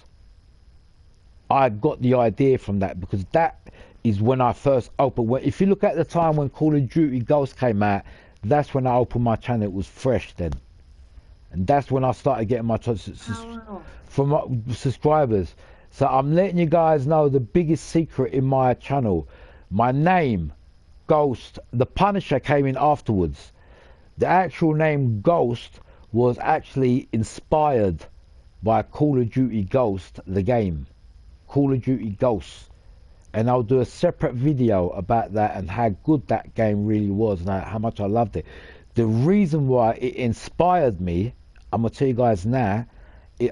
I got the idea from that, because that is when I first opened. If you look at the time when Call of Duty Ghosts came out, that's when I opened my channel. It was fresh then. And that's when I started getting my from my subscribers. So I'm letting you guys know the biggest secret in my channel. My name, Ghost, the Punisher came in afterwards. The actual name Ghost was actually inspired by Call of Duty Ghost, the game. Call of Duty Ghosts. And I'll do a separate video about that and how good that game really was and how much I loved it. The reason why it inspired me, I'm going to tell you guys now,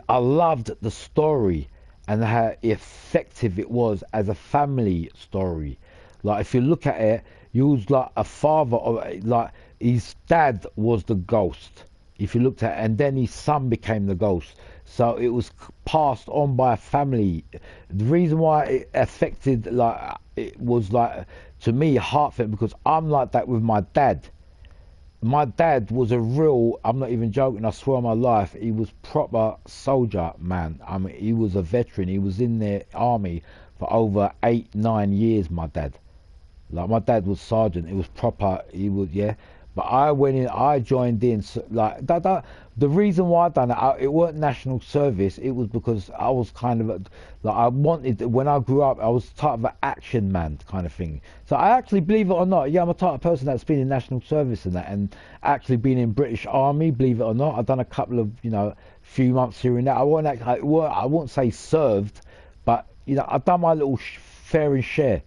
I loved the story and how effective it was as a family story. Like if you look at it, he was like a father, or like his dad was the ghost. If you looked at it, and then his son became the ghost. So it was passed on by a family. The reason why it affected, like, it was like, to me, heartfelt, because I'm like that with my dad. My dad was a real, I'm not even joking, I swear on my life, he was proper soldier, man. I mean, he was a veteran. He was in the army for over 8-9 years, my dad. Like, my dad was sergeant. It was proper, he was, yeah. But I went in, I joined in, so, like, the reason why I done it, it weren't national service. It was because I was kind of, like, I wanted, when I grew up, I was type of an action man kind of thing. So I actually, believe it or not, yeah, I'm a type of person that's been in national service and that, and actually been in British Army, believe it or not. I've done a couple of, few months here and there. I won't say served, but, I've done my little fair and share.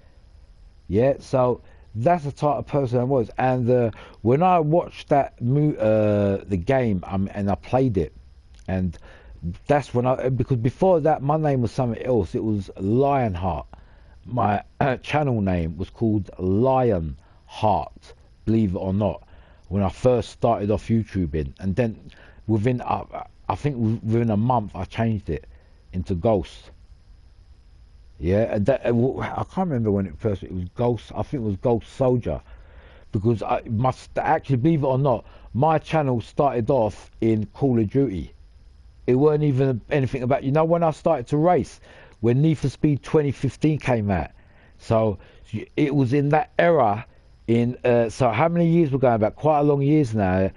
Yeah, so that's the type of person I was. And when I watched the game, and I played it, and that's when because before that, my name was something else. It was Lionheart. My channel name was called Lionheart, believe it or not, when I first started off YouTubing. And then within, I think within a month, I changed it into Ghost. Yeah, and that, I can't remember when it was Ghost. I think it was Ghost Soldier, because I must actually, believe it or not, my channel started off in Call of Duty. It weren't even anything about, when I started to race, when Need for Speed 2015 came out. So it was in that era. So how many years we're going back? Quite a long years now.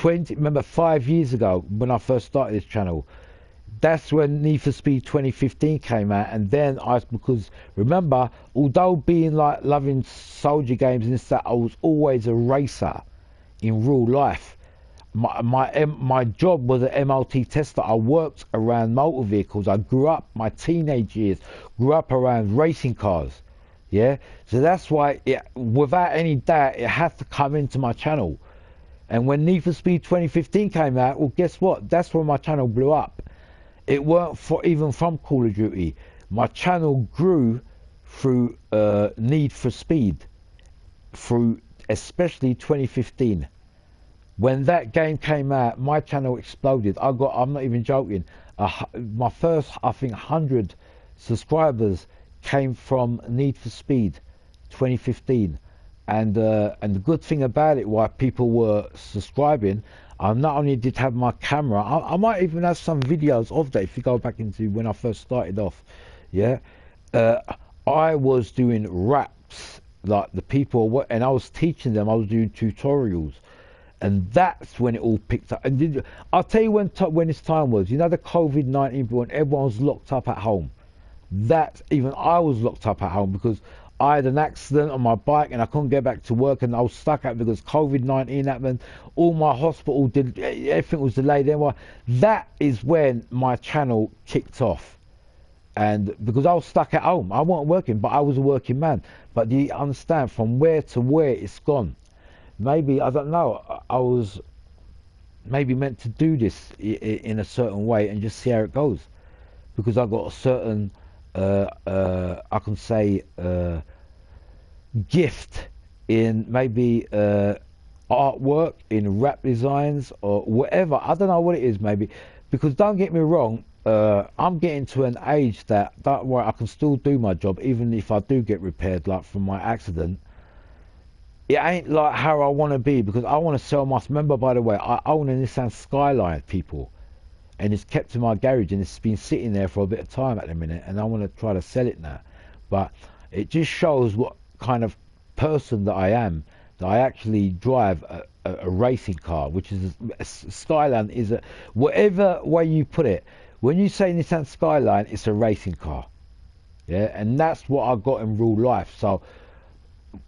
Remember 5 years ago when I first started this channel. That's when Need for Speed 2015 came out, and then because remember, although being like loving soldier games and this, that, I was always a racer in real life. My job was an MLT tester. I worked around motor vehicles. I grew up, my teenage years, grew up around racing cars. Yeah, so that's why, without any doubt, it had to come into my channel. And when Need for Speed 2015 came out, well, guess what? That's when my channel blew up. It weren't even from Call of Duty. My channel grew through Need for Speed, through especially 2015. When that game came out, my channel exploded. I'm not even joking. My first, I think, 100 subscribers came from Need for Speed 2015. And the good thing about it, why people were subscribing, I not only did have my camera, I might even have some videos of that if you go back into when I first started off. Yeah, I was doing raps, like the people, and I was teaching them. I was doing tutorials, and that's when it all picked up. And I'll tell you when this time was. The COVID-19, when everyone was locked up at home. That even I was locked up at home because I had an accident on my bike and I couldn't get back to work, and I was stuck out because COVID-19 happened. All my hospital everything was delayed. Then that is when my channel kicked off, and because I was stuck at home, I wasn't working, but I was a working man. But do you understand from where to where it's gone? Maybe, I don't know, I was maybe meant to do this in a certain way and just see how it goes, because I got a certain I can say gift in maybe artwork, in rap designs or whatever. I don't know what it is, maybe, because don't get me wrong, I'm getting to an age that don't worry, I can still do my job even if I do get repaired, like from my accident. It ain't like how I want to be, because I want to sell my, remember, by the way, I own a Nissan Skyline, people, and it's kept in my garage and it's been sitting there for a bit of time at the minute, and I want to try to sell it now. But it just shows what kind of person that I am, that I actually drive a racing car, which is a Skyline is a, whatever way you put it, when you say Nissan Skyline, it's a racing car. Yeah, and that's what I got in real life. So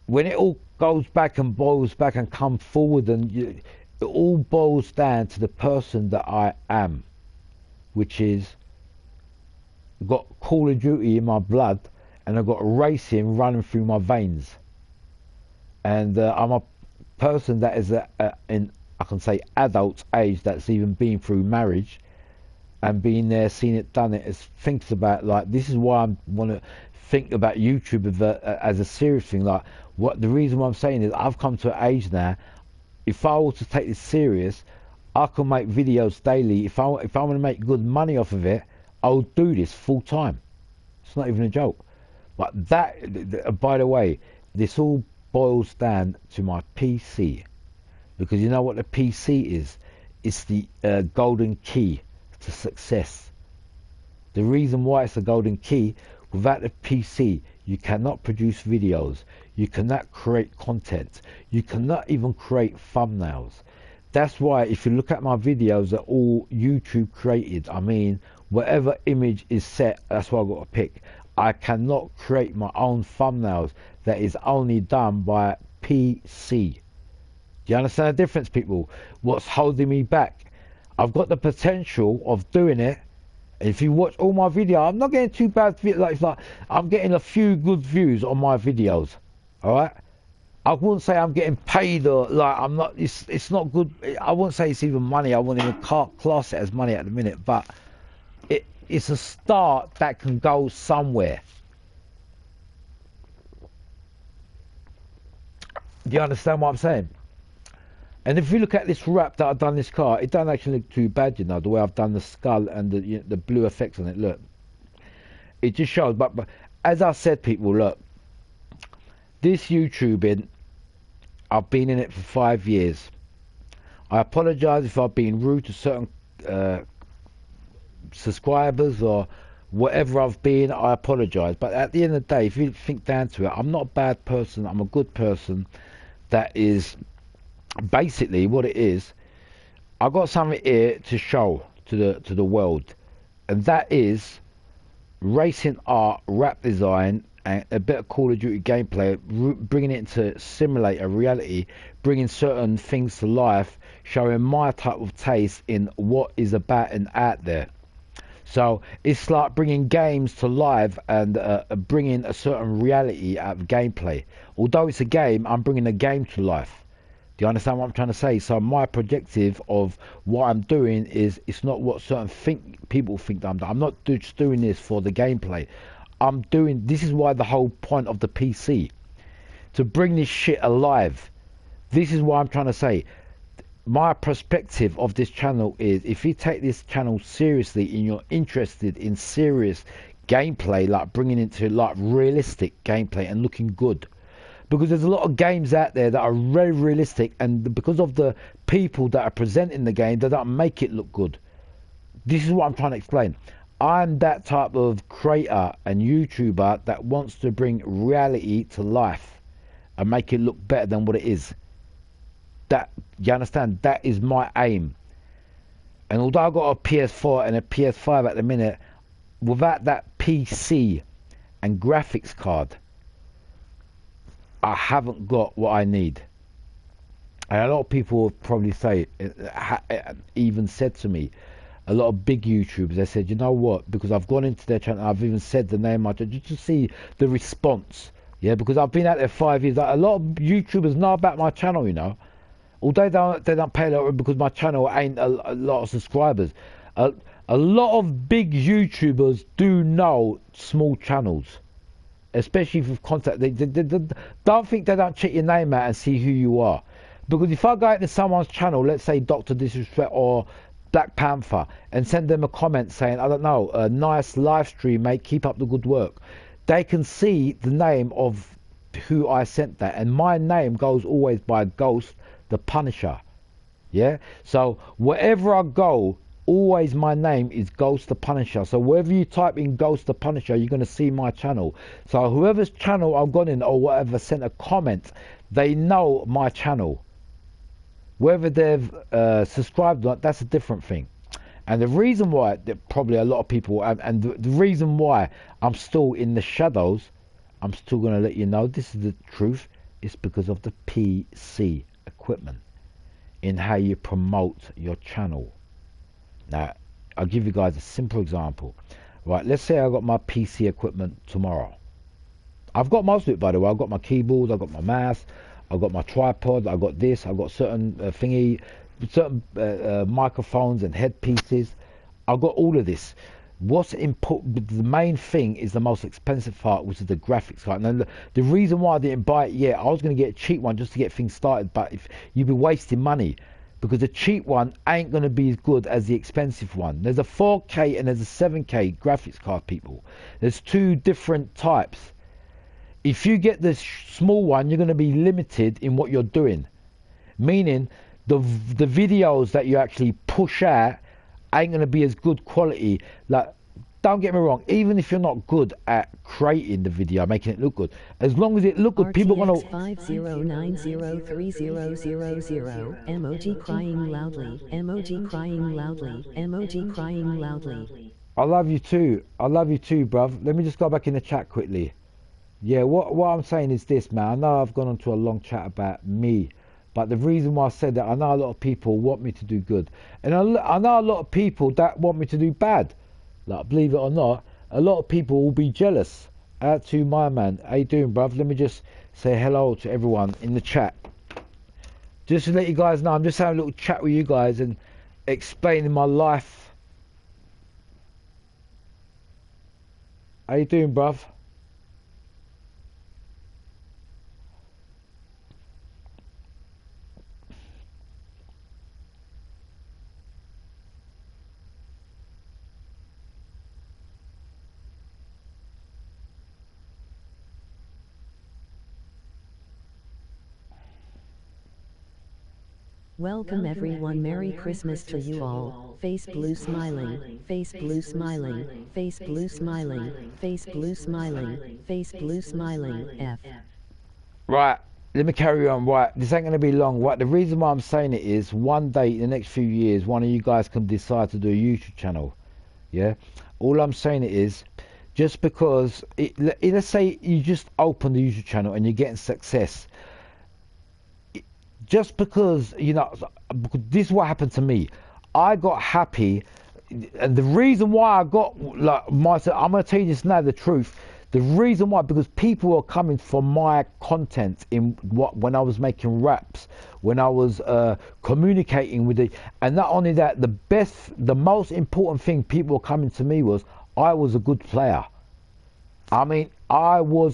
when it all goes back and boils back and come forward, and it all boils down to the person that I am, which is got Call of Duty in my blood, and I've got racing running through my veins. And I'm a person that is in, I can say, adult age, that's even been through marriage and been there, seen it, done it, as thinks about, like, this is why I want to think about YouTube as a serious thing. Like, what the reason why I'm saying is I've come to an age now. If I was to take this serious, I can make videos daily. If I want to make good money off of it, I'll do this full time. It's not even a joke. But by the way, this all boils down to my PC, because you know what the PC is? It's the golden key to success. The reason why it's a golden key, without the PC, you cannot produce videos, you cannot create content, you cannot even create thumbnails. That's why if you look at my videos, they're all YouTube created. I mean, whatever image is set, that's what I've got to pick. I cannot create my own thumbnails. That is only done by PC. Do you understand the difference, people? What's holding me back? I've got the potential of doing it. If you watch all my videos, I'm not getting too bad. Like I'm getting a few good views on my videos. All right. I wouldn't say I'm getting paid or like I'm not. It's not good. I wouldn't say it's even money. I wouldn't even class it as money at the minute. But it's a start that can go somewhere. Do you understand what I'm saying? And if you look at this wrap that I've done this car, it doesn't actually look too bad, you know, the way I've done the skull and the blue effects on it. Look, it just shows. But as I said, people, look, this YouTubing, I've been in it for 5 years. I apologise if I've been rude to certain subscribers or whatever I've been. I apologise. But at the end of the day, if you think down to it, I'm not a bad person. I'm a good person. That is basically what it is. I've got something here to show to the world, and that is racing art, rap design, and a bit of Call of Duty gameplay, bringing it into simulator reality, bringing certain things to life, showing my type of taste in what is about and out there. So it's like bringing games to life and bringing a certain reality out of gameplay. Although it's a game, I'm bringing a game to life. Do you understand what I'm trying to say? So my projective of what I'm doing is, it's not what certain people think that I'm doing. I'm not just doing this for the gameplay. This is why the whole point of the PC, to bring this shit alive. This is what I'm trying to say. My perspective of this channel is, if you take this channel seriously and you're interested in serious gameplay, like bringing it to like realistic gameplay and looking good, because there's a lot of games out there that are very realistic, and because of the people that are presenting the game, they don't make it look good. This is what I'm trying to explain. I'm that type of creator and YouTuber that wants to bring reality to life and make it look better than what it is. That, you understand? That is my aim. And although I've got a PS4 and a PS5 at the minute, without that PC and graphics card, I haven't got what I need. And a lot of people will probably say, even said to me, a lot of big YouTubers, they said, you know what, because I've gone into their channel, I've even said the name, just to see the response. Yeah, because I've been out there 5 years. Like, a lot of YouTubers know about my channel, you know. Although they don't pay a lot, because my channel ain't a lot of subscribers. A lot of big YouTubers do know small channels, especially with contact. They don't think they don't check your name out and see who you are. Because if I go into someone's channel, let's say Dr. Disrespect or Black Panther, and send them a comment saying, I don't know, a nice live stream, mate, keep up the good work, they can see the name of who I sent that. And my name goes always by Ghost the Punisher. Yeah, so wherever I go, always my name is Ghost the Punisher. So wherever you type in Ghost the Punisher, you're going to see my channel. So whoever's channel I've gone in or whatever sent a comment, they know my channel. Whether they've subscribed or not, that's a different thing. And the reason why, probably a lot of people, and the reason why I'm still in the shadows, I'm still going to let you know, this is the truth, it's because of the PC equipment in how you promote your channel. Now, I'll give you guys a simple example. Right, let's say I got my PC equipment tomorrow. I've got most of it, by the way. I've got my keyboard, I've got my mouse, I've got my tripod, I've got this, I've got certain certain microphones and headpieces. I've got all of this. What's important, the main thing is the most expensive part, which is the graphics card. And the reason why I didn't buy it yet, I was going to get a cheap one just to get things started, but if you'd be wasting money, because the cheap one ain't going to be as good as the expensive one. There's a 4K and there's a 7K graphics card, people. There's two different types. If you get the small one, you're going to be limited in what you're doing, meaning the videos that you actually push out ain't going to be as good quality. Like, don't get me wrong, even if you're not good at creating the video, making it look good, as long as it look good, people want to... 50903000, emoji crying loudly, emoji crying loudly, emoji crying loudly. I love you too, bruv. Let me just go back in the chat quickly. Yeah, what I'm saying is this, man. I know I've gone on to a long chat about me, but the reason why I said that, I know a lot of people want me to do good, and I know a lot of people that want me to do bad. Like, believe it or not, a lot of people will be jealous. Out to my man. How you doing, bruv? Let me just say hello to everyone in the chat. Just to let you guys know, I'm just having a little chat with you guys and explaining my life. How you doing, bruv? Welcome everyone, Merry Christmas to you all. Face blue smiling, face blue smiling, face blue smiling, face blue smiling, face blue smiling, F. Right, let me carry on. Right, this ain't going to be long. Right, the reason why I'm saying it is, one day in the next few years, one of you guys can decide to do a YouTube channel. Yeah, all I'm saying is, just because, let's say you just open the YouTube channel and you're getting success, just because, you know, this is what happened to me. I got happy, and the reason why I got, like, myself, I'm going to tell you this now, the truth. The reason why, because people are coming for my content when I was making raps, when I was communicating with and not only that, the most important thing people were coming to me was, I was a good player. I mean, I will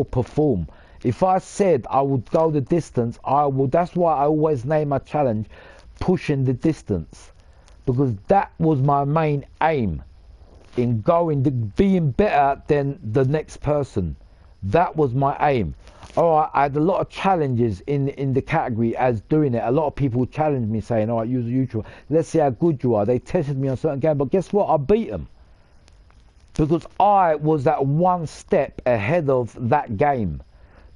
perform. If I said I would go the distance, I will. That's why I always name my challenge pushing the distance, because that was my main aim in being better than the next person. That was my aim. Alright, I had a lot of challenges in the category as doing it. A lot of people challenged me saying, alright, use a YouTuber. Let's see how good you are. They tested me on certain games, but guess what? I beat them. Because I was that one step ahead of that game.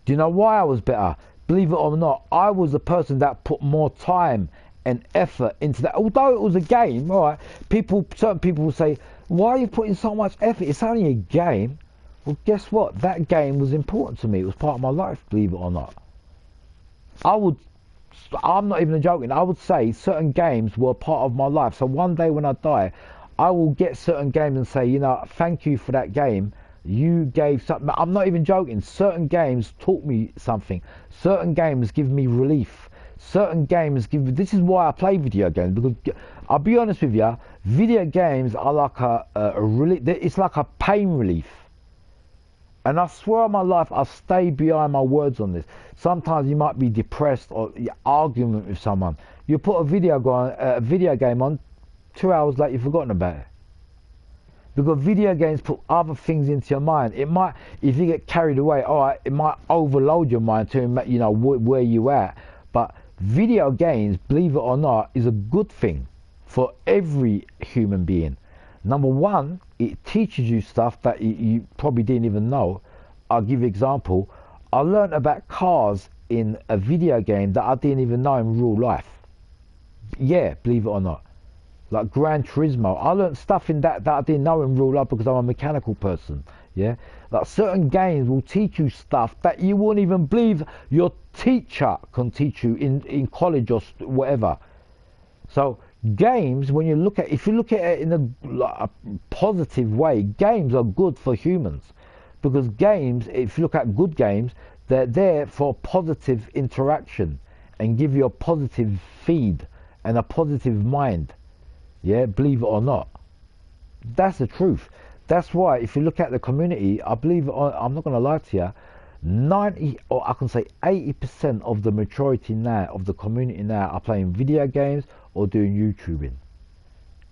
Do you know why I was better? Believe it or not, I was the person that put more time and effort into that. Although it was a game, alright, certain people will say, why are you putting so much effort? It's only a game. Well, guess what? That game was important to me. It was part of my life, believe it or not. I'm not even joking. I would say certain games were part of my life. So one day when I die, I will get certain games and say, you know, thank you for that game. You gave something. I'm not even joking. Certain games taught me something. Certain games give me relief. Certain games this is why I play video games, because I'll be honest with you, video games are like a relief. It's like a pain relief. And I swear on my life, I'll stay behind my words on this. Sometimes you might be depressed or you're arguing with someone. You put a video game on, 2 hours later you've forgotten about it. Because video games put other things into your mind. It might, if you get carried away, alright, it might overload your mind to, you know, where you at. But video games, believe it or not, is a good thing for every human being. Number one, it teaches you stuff that you probably didn't even know. I'll give you an example. I learned about cars in a video game that I didn't even know in real life. Yeah, believe it or not. Like Gran Turismo. I learned stuff in that I didn't know in real life because I'm a mechanical person. Yeah, like certain games will teach you stuff that you wouldn't even believe your teacher can teach you in college or whatever. So games, if you look at it in a positive way, games are good for humans, because games, if you look at good games, they're there for positive interaction and give you a positive feed and a positive mind. Yeah, believe it or not. That's the truth. That's why if you look at the community, I believe, I'm not going to lie to you, 90 or I can say 80% of the majority now of the community now are playing video games or doing YouTubing.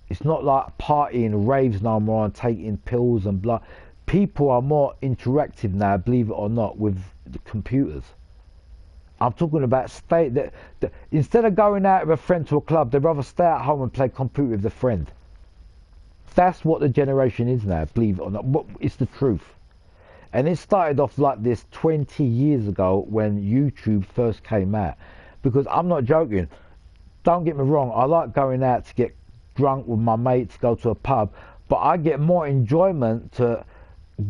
It's not like partying, raves no more and taking pills and blah. People are more interactive now, believe it or not, with the computers. I'm talking about instead of going out with a friend to a club, they'd rather stay at home and play computer with a friend. That's what the generation is now, believe it or not. But it's the truth. And it started off like this 20 years ago when YouTube first came out. Because I'm not joking. Don't get me wrong, I like going out to get drunk with my mates, go to a pub. But I get more enjoyment to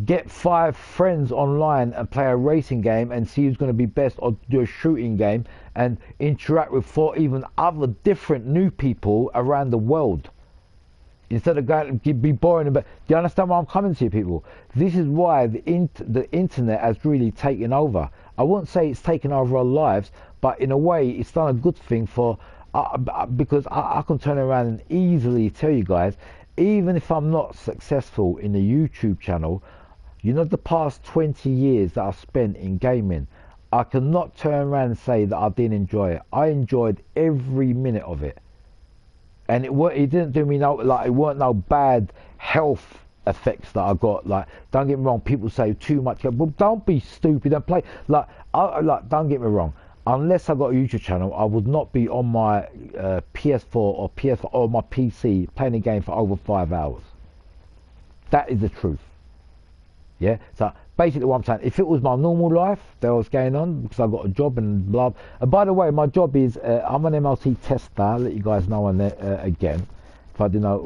get 5 friends online and play a racing game and see who's going to be best, or do a shooting game and interact with 4 even other different new people around the world. Instead of going to be boring. But do you understand why I'm coming to you, people? This is why the internet has really taken over. I wouldn't say it's taken over our lives, but in a way it's done a good thing for, because I can turn around and easily tell you guys, even if I'm not successful in the YouTube channel, you know, the past 20 years that I've spent in gaming, I cannot turn around and say that I didn't enjoy it. I enjoyed every minute of it. And it didn't do me it weren't no bad health effects that I got. Like, don't get me wrong, people say too much. Well, don't be stupid and play. Don't get me wrong. Unless I got a YouTube channel, I would not be on my PS4 or PS4 or my PC playing a game for over 5 hours. That is the truth. Yeah. So basically, what I'm saying, if it was my normal life that was going on, because I got a job and blah. And by the way, my job is I'm an MLT tester. I'll let you guys know on that again, if I didn't know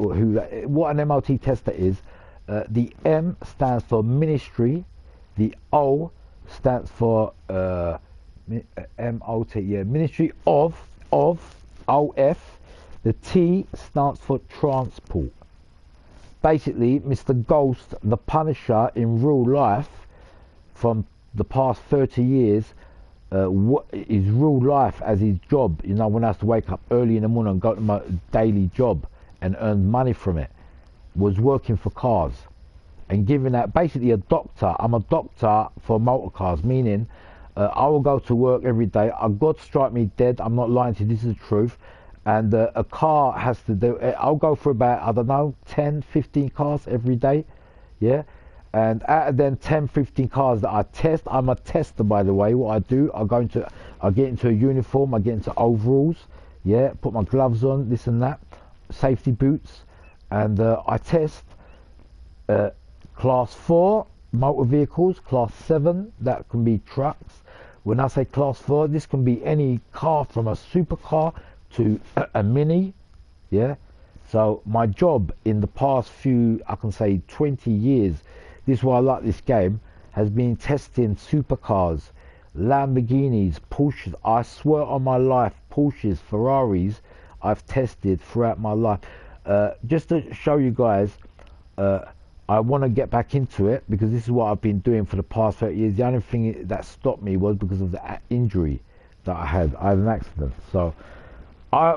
what an MLT tester is. The M stands for ministry, the O stands for MOT, ministry of OF. The T stands for transport. Basically, Mr. Ghost, the Punisher in real life, from the past 30 years, his real life as his job, you know, when I have to wake up early in the morning and go to my daily job and earn money from it, was working for cars and giving out, basically a doctor. I'm a doctor for motor cars, meaning I will go to work every day. God strike me dead, I'm not lying to you, this is the truth. And a car has to do, I'll go for about, I don't know, 10, 15 cars every day, yeah? And out of them 10, 15 cars that I test, I'm a tester, by the way. What I do, I get into a uniform, I get into overalls, yeah? Put my gloves on, this and that, safety boots, and I test class 4 motor vehicles, class 7, that can be trucks. When I say class 4, this can be any car from a supercar to a mini, yeah. So my job in the past few, I can say 20 years, this is why I like this game, has been testing supercars, Lamborghinis, Porsches. I swear on my life, Porsches, Ferraris, I've tested throughout my life. Just to show you guys, I want to get back into it because this is what I've been doing for the past 30 years. The only thing that stopped me was because of the injury that I had. I had an accident, so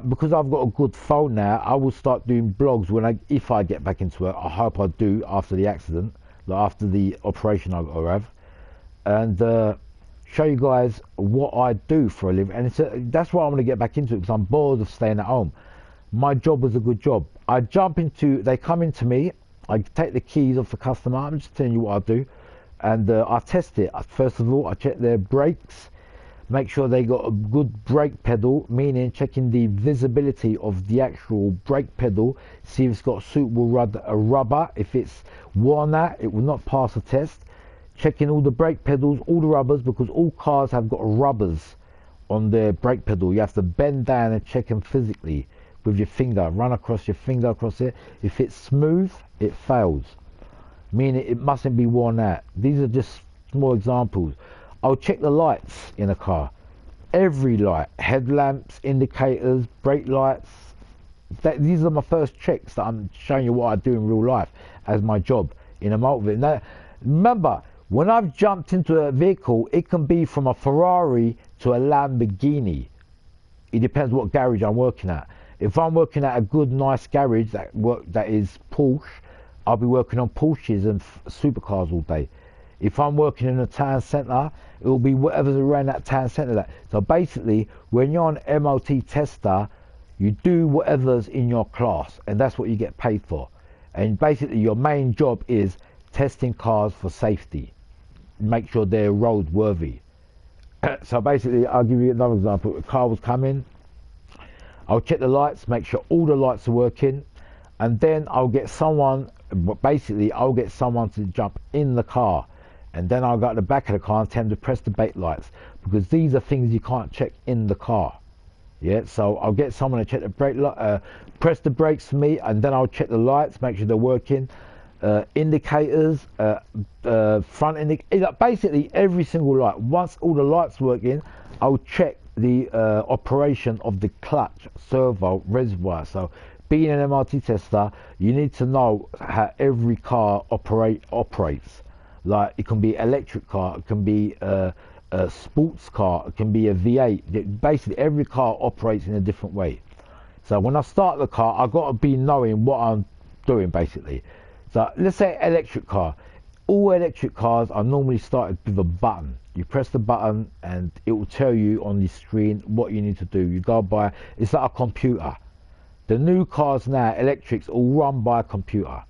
because I've got a good phone now, I will start doing blogs if I get back into it. I hope I do after the accident, like after the operation I have, and show you guys what I do for a living. And that's why I want to get back into it, because I'm bored of staying at home. My job was a good job. They come into me, I take the keys off the customer. I'm just telling you what I do, and I test it. First of all, I check their brakes. Make sure they got a good brake pedal, meaning checking the visibility of the actual brake pedal, see if it's got suitable rubber. If it's worn out, it will not pass the test. Checking all the brake pedals, all the rubbers, because all cars have got rubbers on their brake pedal. You have to bend down and check them physically with your finger. Run across your finger across it. If it's smooth, it fails, meaning it mustn't be worn out. These are just small examples. I'll check the lights in a car, every light, headlamps, indicators, brake lights. These are my first checks that I'm showing you what I do in real life as my job in a motor vehicle. Now, remember, when I've jumped into a vehicle, it can be from a Ferrari to a Lamborghini. It depends what garage I'm working at. If I'm working at a good, nice garage that is Porsche, I'll be working on Porsches and supercars all day. If I'm working in a town centre, it will be whatever's around that town centre. So basically, when you're an MOT tester, you do whatever's in your class, and that's what you get paid for. And basically, your main job is testing cars for safety. Make sure they're roadworthy. So basically, I'll give you another example. A car was coming, I'll check the lights, make sure all the lights are working, and then I'll get someone, I'll get someone to jump in the car, and then I'll go to the back of the car and tell them to press the brake lights, because these are things you can't check in the car. Yeah, so I'll get someone to check the brake light, press the brakes for me, and then I'll check the lights, make sure they're working, indicators, front indicator, basically every single light. Once all the lights working, I'll check the operation of the clutch, servo, reservoir. So being an MRT tester, you need to know how every car operates. Like, it can be electric car, it can be a sports car, it can be a V8. Basically every car operates in a different way. So when I start the car, I've got to be knowing what I'm doing, basically. So let's say electric car. All electric cars are normally started with a button. You press the button and it will tell you on the screen what you need to do. You go by, it's like a computer. The new cars now, electrics, all run by a computer.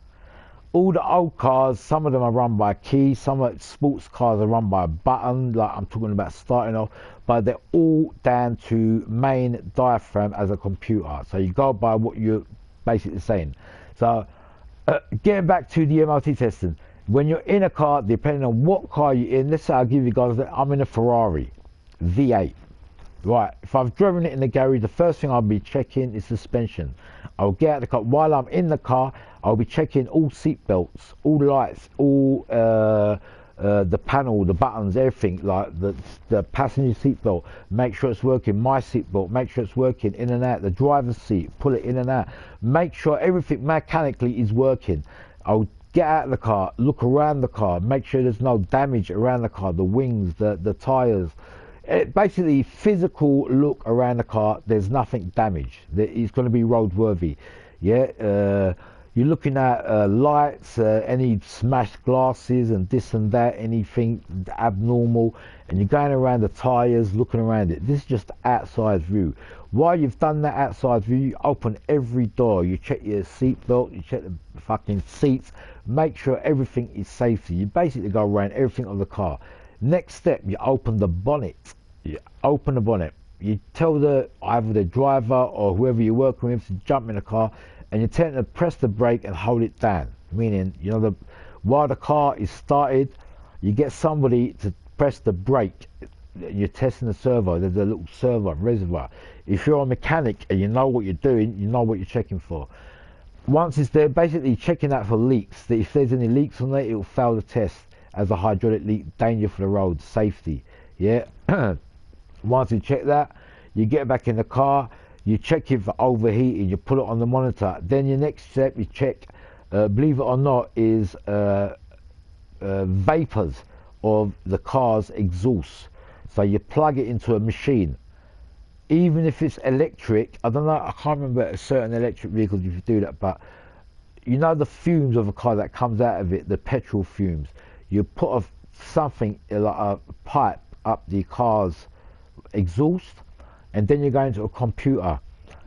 All the old cars, some of them are run by a key, some of the sports cars are run by a button, like I'm talking about starting off, but they're all down to main diaphragm as a computer. So you go by what you're basically saying. So getting back to the MOT testing, when you're in a car, depending on what car you're in, let's say I'll give you guys that I'm in a Ferrari V8. Right, if I've driven it in the garage, the first thing I'll be checking is suspension. I'll get out of the car. While I'm in the car, I'll be checking all seat belts, all lights, all the panel, the buttons, everything, like the passenger seat belt. Make sure it's working. My seat belt, make sure it's working in and out. The driver's seat, pull it in and out. Make sure everything mechanically is working. I'll get out of the car, look around the car, make sure there's no damage around the car, the wings, the tyres. Basically, physical look around the car, there's nothing damaged. It's going to be roadworthy. Yeah, you're looking at lights, any smashed glasses and this and that, anything abnormal, and you're going around the tyres, looking around it. This is just outside view. While you've done that outside view, you open every door, you check your seat belt, you check the fucking seats, make sure everything is safe. You basically go around everything of the car. Next step, you open the bonnet. You open the bonnet. You tell either the driver or whoever you're working with to jump in the car, and you tell them to press the brake and hold it down. Meaning, while the car is started, you get somebody to press the brake. You're testing the servo. There's a little servo reservoir. If you're a mechanic and you know what you're doing, you know what you're checking for. Once it's there, basically checking that for leaks. That if there's any leaks on it, it will fail the test as a hydraulic leak, danger for the road, safety. Yeah. Once you check that, you get back in the car, you check it for overheating, you put it on the monitor. Then your next step, you check, believe it or not, is vapors of the car's exhaust. So you plug it into a machine. Even if it's electric, I don't know, I can't remember certain electric vehicles if you do that, but you know the fumes of a car that comes out of it, the petrol fumes. You put something like a pipe up the car's exhaust, and then you go into a computer,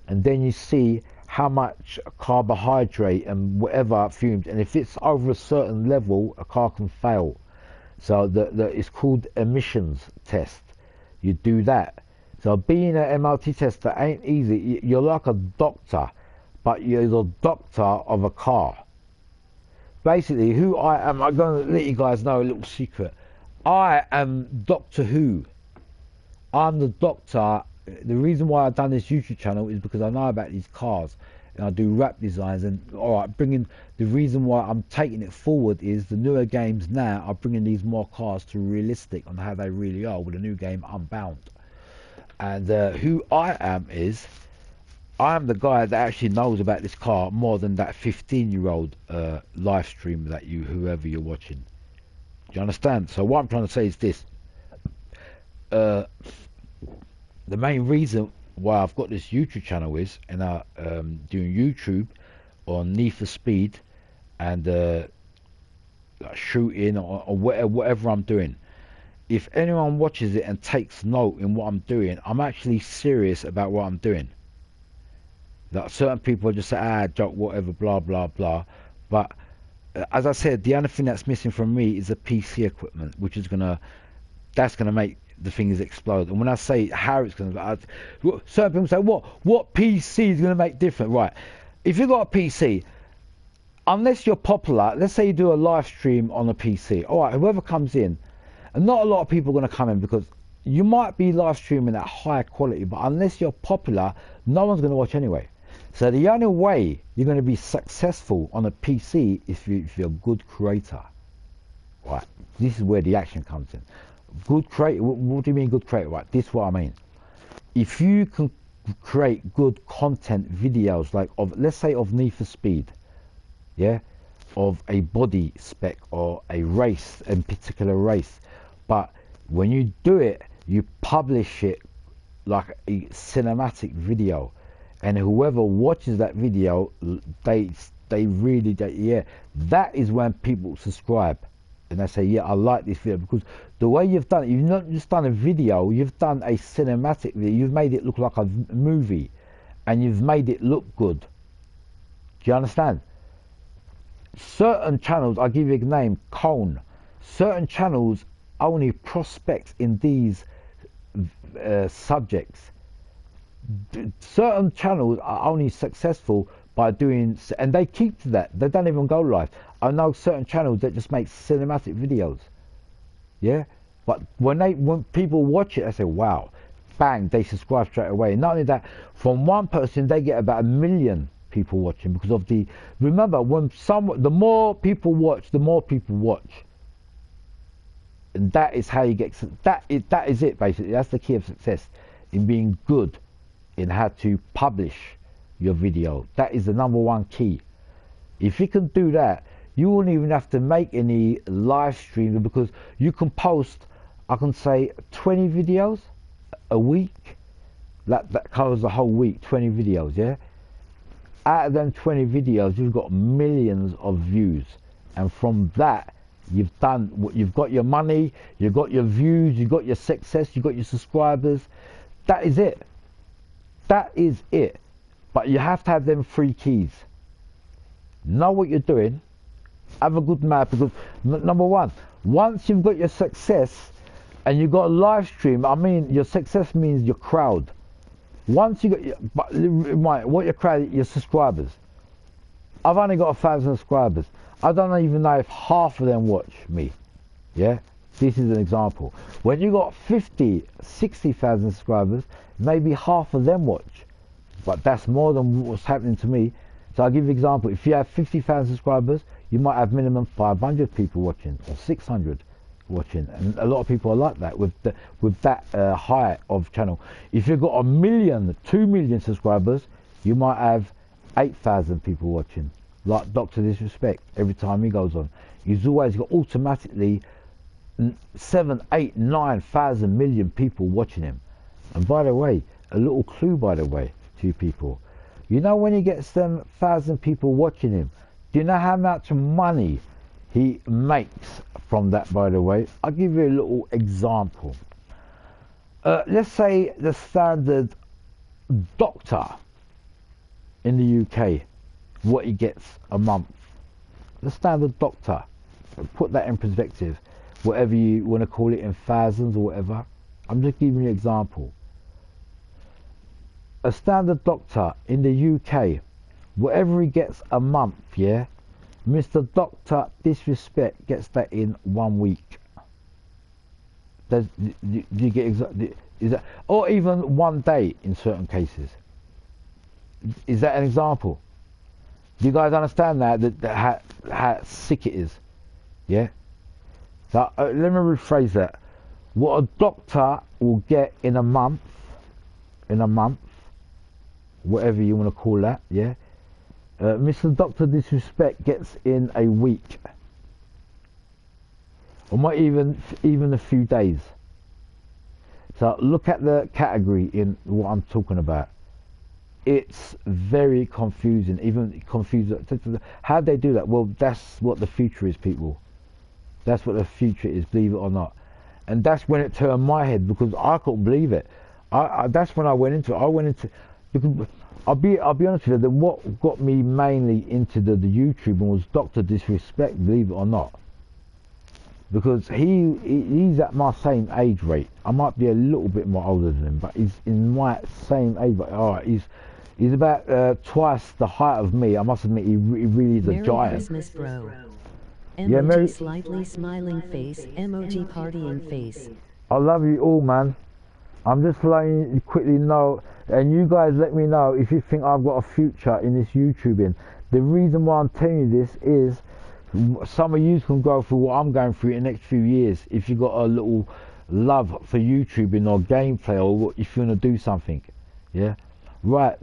and then you see how much carbohydrate and whatever fumes, and if it's over a certain level, a car can fail. So it's called emissions test. You do that. So being an MOT tester ain't easy. You're like a doctor, but you're the doctor of a car. Basically, who I am, I'm going to let you guys know a little secret. I am Doctor Who. I'm the doctor. The reason why I've done this YouTube channel is because I know about these cars, and I do rap designs. And the reason why I'm taking it forward is the newer games now are bringing these more cars to realistic on how they really are with the new game Unbound. And who I am is, I'm the guy that actually knows about this car more than that 15-year-old live stream that whoever you're watching. Do you understand? So what I'm trying to say is this. The main reason why I've got this YouTube channel is, and I'm doing YouTube on Need for Speed, and like shooting or whatever I'm doing. If anyone watches it and takes note in what I'm doing, I'm actually serious about what I'm doing. Like certain people just say, joke, whatever, blah, blah, blah. But as I said, the only thing that's missing from me is the PC equipment, which is that's gonna make the things explode. And when I say how it's gonna, certain people say, what PC is gonna make different? Right? If you've got a PC, unless you're popular, let's say you do a live stream on a PC. All right, whoever comes in, and not a lot of people are gonna come in because you might be live streaming at high quality, but unless you're popular, no one's gonna watch anyway. So the only way you're going to be successful on a PC is if you're a good creator. Right? This is where the action comes in. Good creator. What do you mean good creator? Right? This is what I mean. If you can create good content videos, like let's say of Need for Speed, yeah, of a body spec or a race, a particular race, but when you do it, you publish it like a cinematic video. And whoever watches that video, they really, yeah, that is when people subscribe. And they say, yeah, I like this video. Because the way you've done it, you've not just done a video, you've done a cinematic video. You've made it look like a movie. And you've made it look good. Do you understand? Certain channels, I'll give you a name, Cone. Certain channels only prospect in these subjects. Certain channels are only successful by doing, and they keep to that. They don't even go live. I know certain channels that just make cinematic videos. Yeah, but when people watch it, they say, "Wow!" Bang! They subscribe straight away. Not only that, from one person they get about 1 million people watching because of the. Remember, the more people watch, the more people watch. And that is how you get. That is it basically. That's the key of success in being good in how to publish your video. That is the #1 key. If you can do that, you won't even have to make any live streams because you can post, I can say 20 videos a week. That covers the whole week, 20 videos, yeah? Out of them 20 videos, you've got millions of views. And from that, you've got your money, you've got your views, you've got your success, you've got your subscribers. That is it. That is it. But you have to have them 3 keys. Know what you're doing. Have a good map because #1, once you've got your success and you've got a live stream, I mean your success means your crowd. Once you got what your crowd, your subscribers. I've only got 1,000 subscribers. I don't even know if half of them watch me. Yeah? This is an example. When you got 50, 60,000 subscribers, maybe half of them watch. But that's more than what's happening to me. So I'll give you an example. If you have 50,000 subscribers, you might have minimum 500 people watching or 600 watching. And a lot of people are like that with that high of channel. If you've got 1 million, 2 million subscribers, you might have 8,000 people watching. Like Dr. Disrespect, every time he goes on. He's always got automatically 7, 8, 9,000 million people watching him. And by the way, a little clue by the way to you people. You know when he gets them 1,000 people watching him, do you know how much money he makes from that, by the way? I'll give you a little example. Let's say the standard doctor in the UK, what he gets a month. The standard doctor, put that in perspective, whatever you want to call it in thousands or whatever. I'm just giving you an example. A standard doctor in the UK, whatever he gets a month, yeah, Mr. Doctor Disrespect gets that in 1 week. Do you get exactly? Is that, or even 1 day in certain cases? Is that an example? Do you guys understand that how sick it is? Yeah. So let me rephrase that. What a doctor will get in a month, whatever you want to call that, yeah. Mr. Doctor Disrespect gets in a week, or not even a few days. So look at the category in what I'm talking about. it's very confusing, even confused. How they do that? Well, that's what the future is, people. That's what the future is, believe it or not. And that's when it turned my head, because I couldn't believe it. That's when I went into it. I went into, because I'll be honest with you, that what got me mainly into the YouTube was Dr. Disrespect, believe it or not. Because he's at my same age rate. I might be a little bit more older than him, but he's in my same age rate. Alright, he's about twice the height of me. I must admit, he really is a Merry giant. Christmas, bro. Yeah, Emoji Merry- slightly smiling face, emoji partying face. I love you all, man. I'm just letting you quickly know, and you guys let me know if you think I've got a future in this YouTubing. The reason why I'm telling you this is some of you can go through what I'm going through in the next few years if you got a little love for YouTubing or gameplay, or if you want to do something. Yeah, right.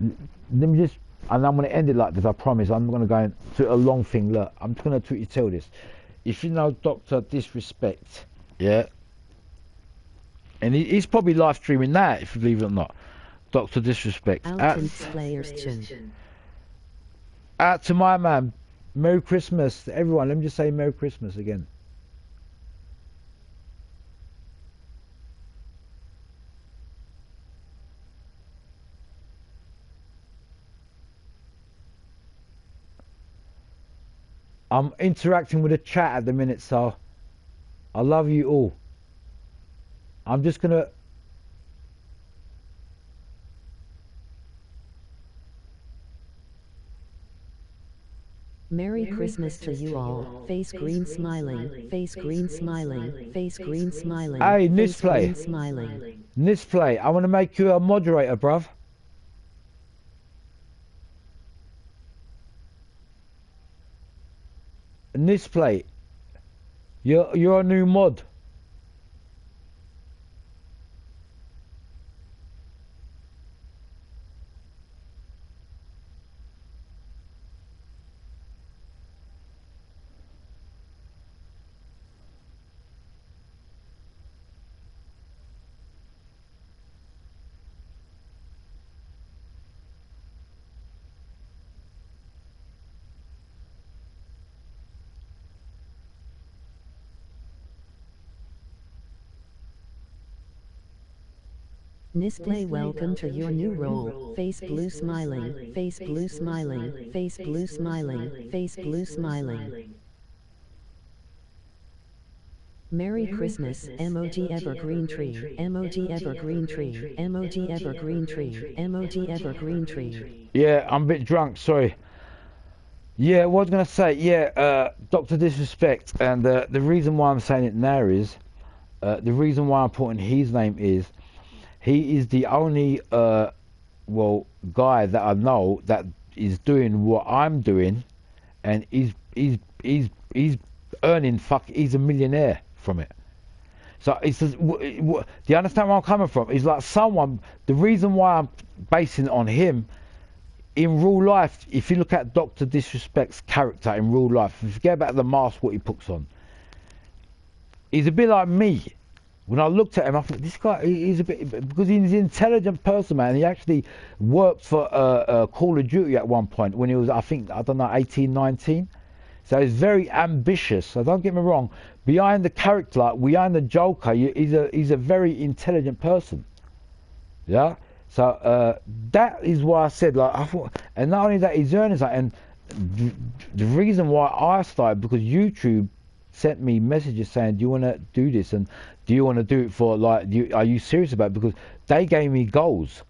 Let me just, and I'm going to end it like this. I promise. I'm going to go into a long thing. Look, I'm just going to tweet you tell this. If you know Dr. Disrespect, yeah, and he's probably live streaming that, if you believe it or not. Dr. Disrespect. Out to my man. Merry Christmas to everyone. Let me just say Merry Christmas again. I'm interacting with the chat at the minute, so I love you all. I'm just gonna... Merry Christmas to you all. Face green smiling, face green smiling, face green smiling. Hey, face Nisplay. green smiling. Nisplay, I want to make you a moderator, bruv. Nisplay, you're a new mod. Nisplay, welcome to your new role. Face blue smiling, face blue smiling, face blue smiling, face blue smiling. Merry Christmas, emoji evergreen tree, emoji evergreen tree, emoji evergreen tree, emoji evergreen tree. Yeah, I'm a bit drunk, sorry. Yeah, what I was going to say, yeah, Dr. Disrespect, and the reason why I'm saying it now is, the reason why I'm putting his name is, he is the only, guy that I know that is doing what I'm doing, and he's earning, he's a millionaire from it. So it's just, do you understand where I'm coming from? It's like someone, the reason why I'm basing it on him, in real life, if you look at Dr. Disrespect's character in real life, forget about the mask, what he puts on. He's a bit like me. When I looked at him, I thought, this guy, he's a bit, because he's an intelligent person, man. He actually worked for Call of Duty at one point when he was, I don't know, 18, 19. So he's very ambitious. So don't get me wrong. Behind the character, behind the Joker, he's a very intelligent person. Yeah? So that is why I said, like, I thought, and not only that, he's earning something. And the reason why I started, because YouTube sent me messages saying, do you want to do this, and do you want to do it for, like, are you serious about it? Because they gave me goals.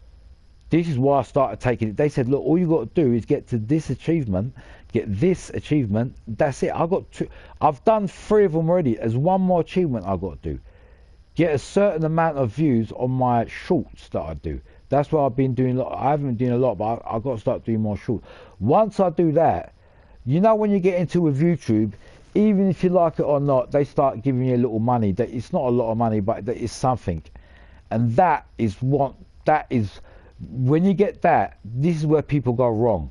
This is why I started taking it. They said, look, all you got to do is get to this achievement, get this achievement, that's it. I've done 3 of them already. There's one more achievement I've got to do. Get a certain amount of views on my shorts that I do. That's what I've been doing. I haven't been doing a lot, but I've got to start doing more shorts. Once I do that, you know, when you get into with YouTube, even if you like it or not, they start giving you a little money. That it's not a lot of money, but that is something. And that is when you get that, this is where people go wrong.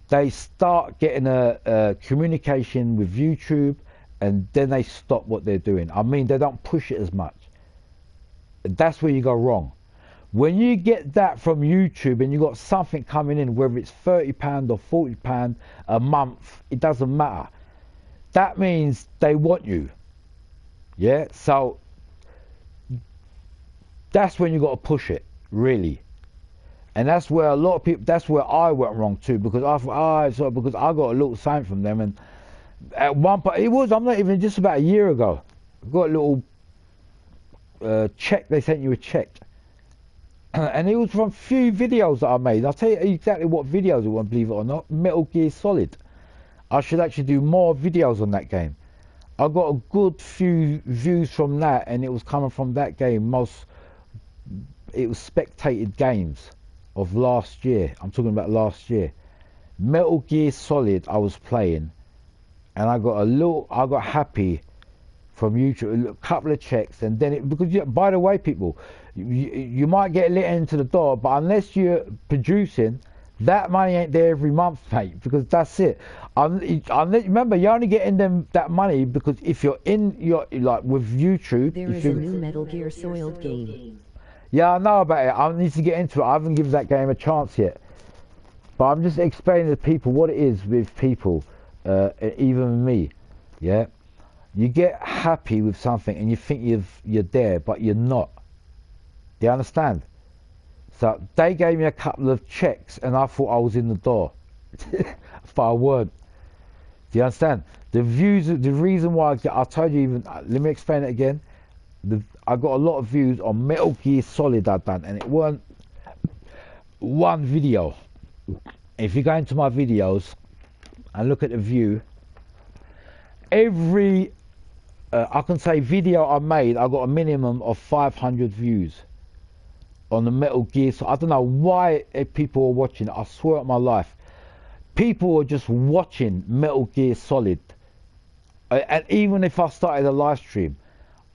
They start getting a communication with YouTube, and then they stop what they're doing. I mean, they don't push it as much. That's where you go wrong. When you get that from YouTube and you got something coming in, whether it's £30 or £40 a month, it doesn't matter. That means they want you. Yeah, so that's when you got to push it, really. And that's where a lot of people, that's where I went wrong too, because I thought, because I got a little sign from them, and at one point, I'm not even, just about a year ago, I got a little check, they sent you a check. And it was from few videos that I made. I'll tell you exactly what videos it was, believe it or not. Metal Gear Solid. I should actually do more videos on that game. I got a good few views from that, and it was coming from that game. It was spectated games of last year. I'm talking about last year. Metal Gear Solid I was playing, and I got happy from YouTube, a couple of checks, and then because by the way, people, you might get let into the door, but unless you're producing, that money ain't there every month, mate, because that's it. Remember, you're only getting that money because if you're like with YouTube. There is a new Metal Gear Soiled game. Yeah, I know about it. I need to get into it. I haven't given that game a chance yet. But I'm just explaining to people what it is with people, even me. Yeah, you get happy with something and you think you're there, but you're not. Do you understand? So they gave me a couple of checks and I thought I was in the door, but I weren't. Do you understand? The reason why I told you even. Let me explain it again. I got a lot of views on Metal Gear Solid I've done, and it weren't one video. If you go into my videos and look at the view, every I can say video I made, I got a minimum of 500 views on the Metal Gear. So I don't know why people are watching it. I swear on my life, people are just watching Metal Gear Solid. And even if I started a live stream,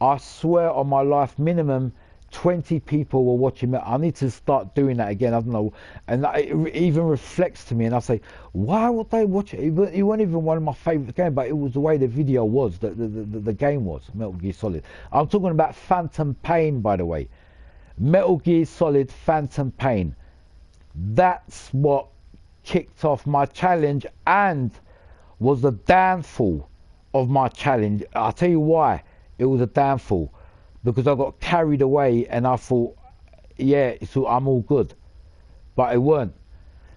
I swear on my life, minimum 20 people were watching it. I need to start doing that again. I don't know. And it even reflects to me, and I say, why would they watch it? It wasn't even one of my favourite games, but it was the way the video was, the game was, Metal Gear Solid. I'm talking about Phantom Pain, by the way. Metal Gear Solid Phantom Pain. That's what kicked off my challenge and was the downfall of my challenge. I'll tell you why it was a downfall. Because I got carried away and I thought, yeah, so I'm all good. But it weren't.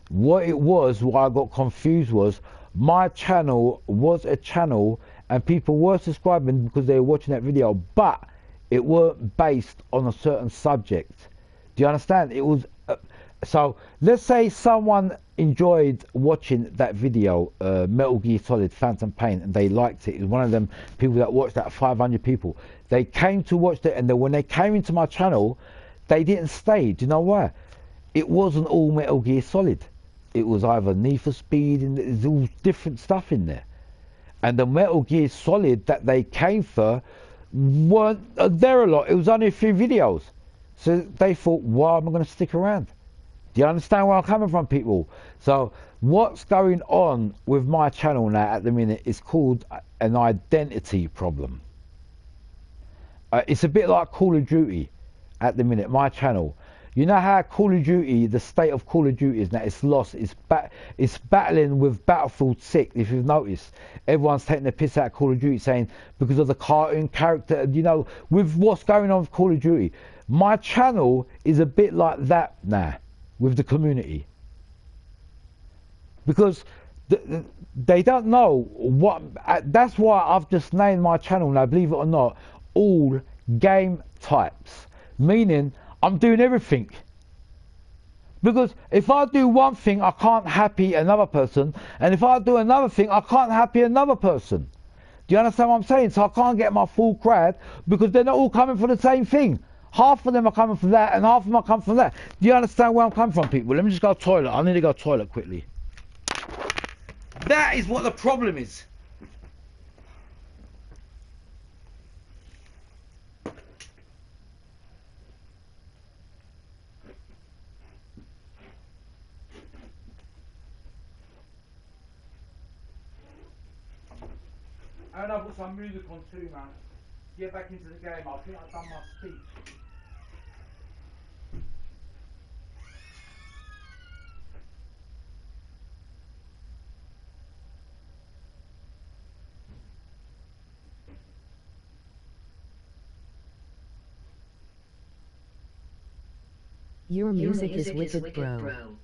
What it was, what I got confused was, my channel was a channel and people were subscribing because they were watching that video, but it weren't based on a certain subject. Do you understand? It was, so let's say someone enjoyed watching that video, Metal Gear Solid Phantom Pain, and they liked it. It was one of them people that watched that, 500 people. They came to watch it, and then when they came into my channel, they didn't stay. Do you know why? It wasn't all Metal Gear Solid. It was either Need for Speed, and there's all different stuff in there. And the Metal Gear Solid that they came for weren't there a lot. It was only a few videos. So they thought, why am I going to stick around? Do you understand where I'm coming from, people? So what's going on with my channel now at the minute is called an identity problem. It's a bit like Call of Duty at the minute, my channel. You know how Call of Duty, the state of Call of Duty is now, it's lost. It's battling with Battlefield 6, if you've noticed. Everyone's taking the piss out of Call of Duty, saying because of the cartoon character, you know, with what's going on with Call of Duty. My channel is a bit like that now with the community. Because they don't know what, that's why I've just named my channel now, believe it or not, all game types. Meaning, I'm doing everything. Because if I do one thing, I can't happy another person. And if I do another thing, I can't happy another person. Do you understand what I'm saying? So I can't get my full crowd because they're not all coming for the same thing. Half of them are coming from that and half of them are coming from that. Do you understand where I'm coming from, people? Let me just go to the toilet. I need to go to the toilet quickly. That is what the problem is. And I've got some music on too, man. Get back into the game. I think I've done my speech. Your music is wicked, bro.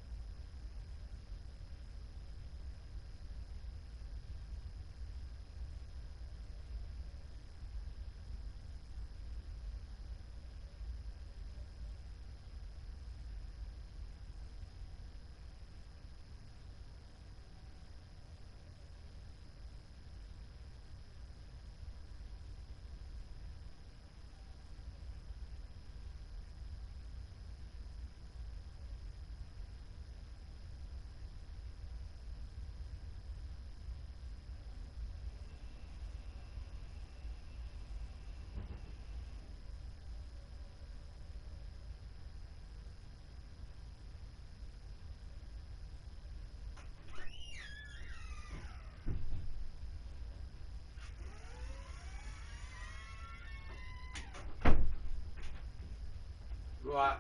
Right,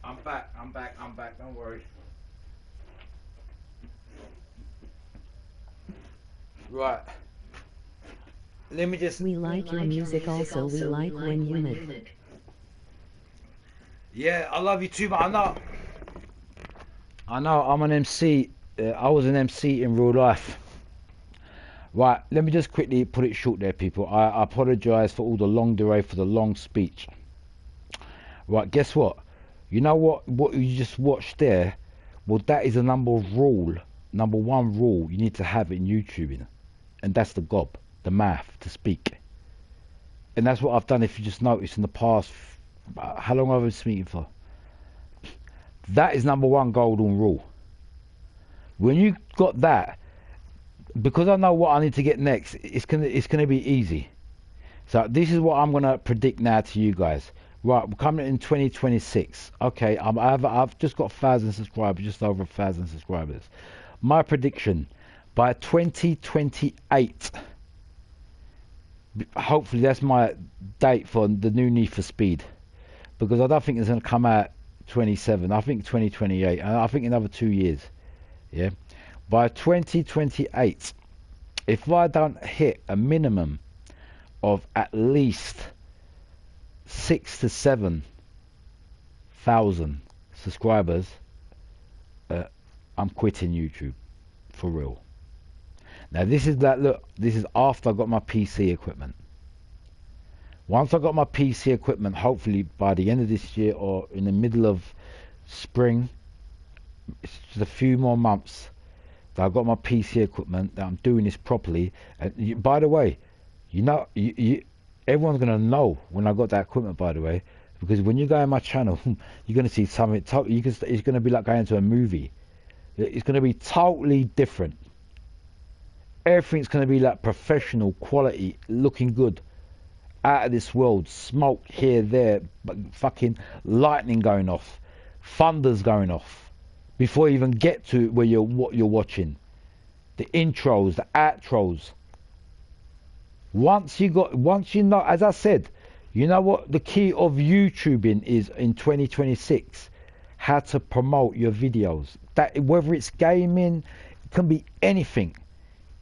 I'm back, don't worry. Right. Let me just... We like your music also, we like when you mid. Yeah, I love you too, but I know I'm an MC. I was an MC in real life. Right, let me just quickly put it short there, people. I apologise for all the long delay, for the long speech. Right, guess what? You know what you just watched there? Well, that is a number one rule you need to have in YouTubing. And that's the gob, the mouth, to speak. And that's what I've done, if you just noticed, in the past... How long have I been speaking for? That is number one golden rule. When you got that, because I know what I need to get next, it's gonna be easy. So this is what I'm gonna predict now to you guys. Right, we're coming in 2026. Okay, I've just got 1,000 subscribers, just over 1,000 subscribers. My prediction, by 2028, hopefully that's my date for the new Need for Speed, because I don't think it's gonna come out 27. I think 2028, and I think another 2 years. Yeah, by 2028, if I don't hit a minimum of at least 6,000 to 7,000 subscribers, I'm quitting YouTube for real. Now this is after I got my PC equipment. Once I got my PC equipment, hopefully by the end of this year or in the middle of spring, it's just a few more months that I've got my PC equipment, that I'm doing this properly. And by the way, you know, everyone's gonna know when I got that equipment, by the way, because when you go on my channel, you're gonna see something. It's gonna be like going to a movie. It's gonna be totally different. Everything's gonna be like professional quality, looking good, out of this world. Smoke here, there, but fucking lightning going off, thunders going off, before you even get to what you're watching. The intros, the outros. Once you know, as I said, you know what the key of YouTubing is in 2026? How to promote your videos. That, whether it's gaming, it can be anything.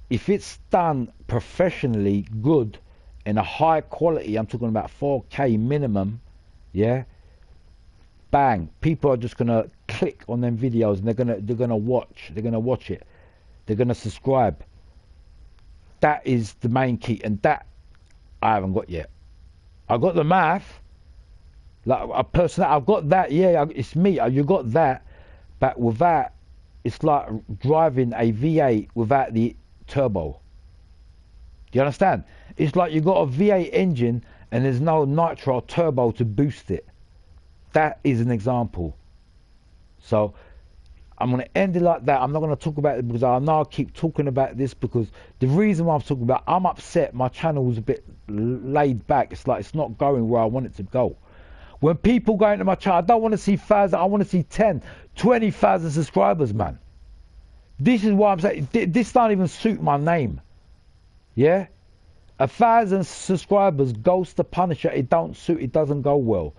If it's done professionally, good, in a high quality, I'm talking about 4K minimum, yeah, bang, people are just gonna click on them videos, and they're gonna watch it, they're gonna subscribe. That is the main key, and that I haven't got yet. I got the math, like a person, I've got that, yeah, it's me. You got that, but without, it's like driving a V8 without the turbo. Do you understand? It's like you got a V8 engine and there's no nitro turbo to boost it. That is an example. So I'm going to end it like that. I'm not going to talk about it because I know I keep talking about this, because the reason why I'm talking about, I'm upset. My channel was a bit laid back. It's like it's not going where I want it to go. When people go into my channel, I don't want to see 1,000. I want to see 10, 20,000 subscribers, man. This is why I'm saying this don't even suit my name. Yeah, 1,000 subscribers, Ghost the Punisher. It don't suit. It doesn't go well.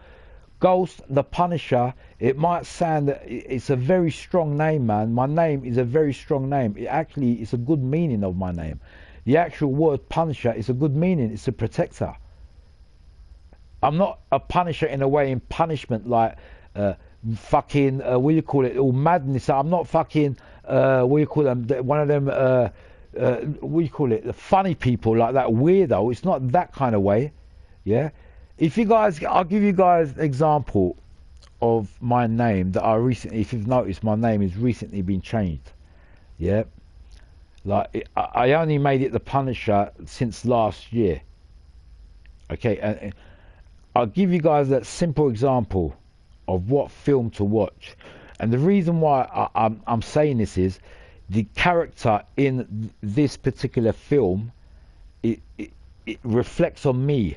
Ghost the Punisher. It might sound that it's a very strong name, man. My name is a very strong name. It actually, it's a good meaning of my name. The actual word Punisher is a good meaning. It's a protector. I'm not a punisher in a way, in punishment, like fucking what do you call it? All madness. I'm not fucking what do you call them? One of them what do you call it? The funny people like that weirdo. It's not that kind of way. Yeah. If you guys, I'll give you guys an example of my name that I recently. If you've noticed, my name has recently been changed. Yeah. Like I only made it the Punisher since last year. Okay, and I'll give you guys that simple example of what film to watch. And the reason why I'm saying this is the character in this particular film, it reflects on me.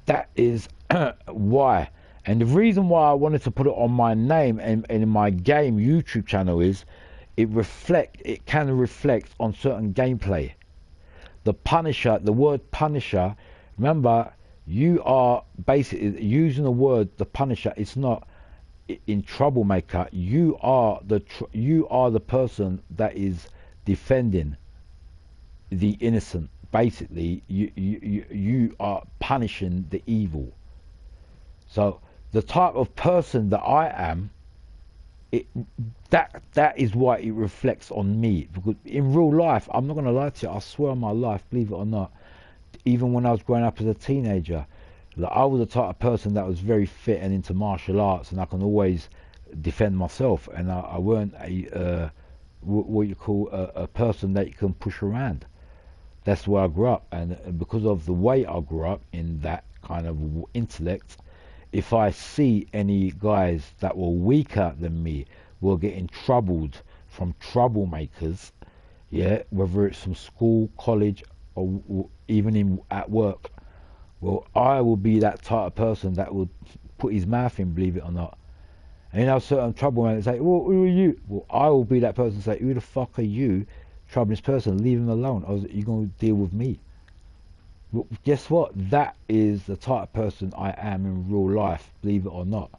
That is why. And the reason why I wanted to put it on my name and in my game YouTube channel is it can reflect on certain gameplay. The Punisher, the word Punisher, remember, you are basically using the word the Punisher. It's not in troublemaker. You are the person that is defending the innocent. Basically, you are punishing the evil. So the type of person that I am, that is why it reflects on me. Because in real life, I'm not going to lie to you, I swear on my life, believe it or not, even when I was growing up as a teenager, like, I was the type of person that was very fit and into martial arts, and I can always defend myself, and I weren't a what you call a person that you can push around. That's where I grew up, and because of the way I grew up in that kind of intellect, if I see any guys that were weaker than me were getting troubled from troublemakers, yeah, whether it's from school, college, or even at work, well, I will be that type of person that would put his mouth in, believe it or not. And you know, certain troublemakers say, well, who are you? Well, I will be that person say, who the fuck are you, troubling this person? Leave him alone. Or you're going to deal with me. Well, guess what? That is the type of person I am in real life, believe it or not.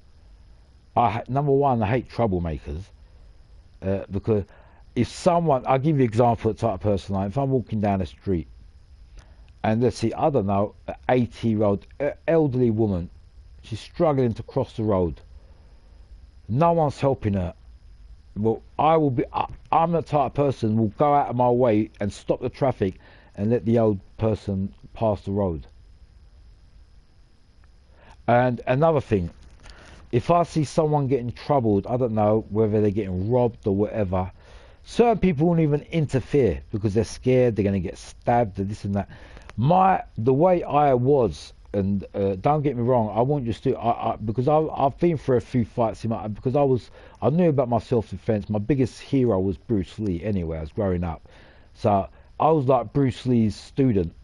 Number one, I hate troublemakers. Because if someone, I'll give you an example of the type of person I am. If I'm walking down the street, and let's see, I don't know, an 80-year-old elderly woman, she's struggling to cross the road. No one's helping her. Well, I'm the type of person who will go out of my way and stop the traffic and let the old person pass the road. And another thing, if I see someone getting troubled, I don't know whether they're getting robbed or whatever, certain people won't even interfere because they're scared they're going to get stabbed and this and that. The way I was, and don't get me wrong, I want you to because I've been through a few fights because I knew about my self-defense. My biggest hero was Bruce Lee anyway. I was growing up, so I was like Bruce Lee's student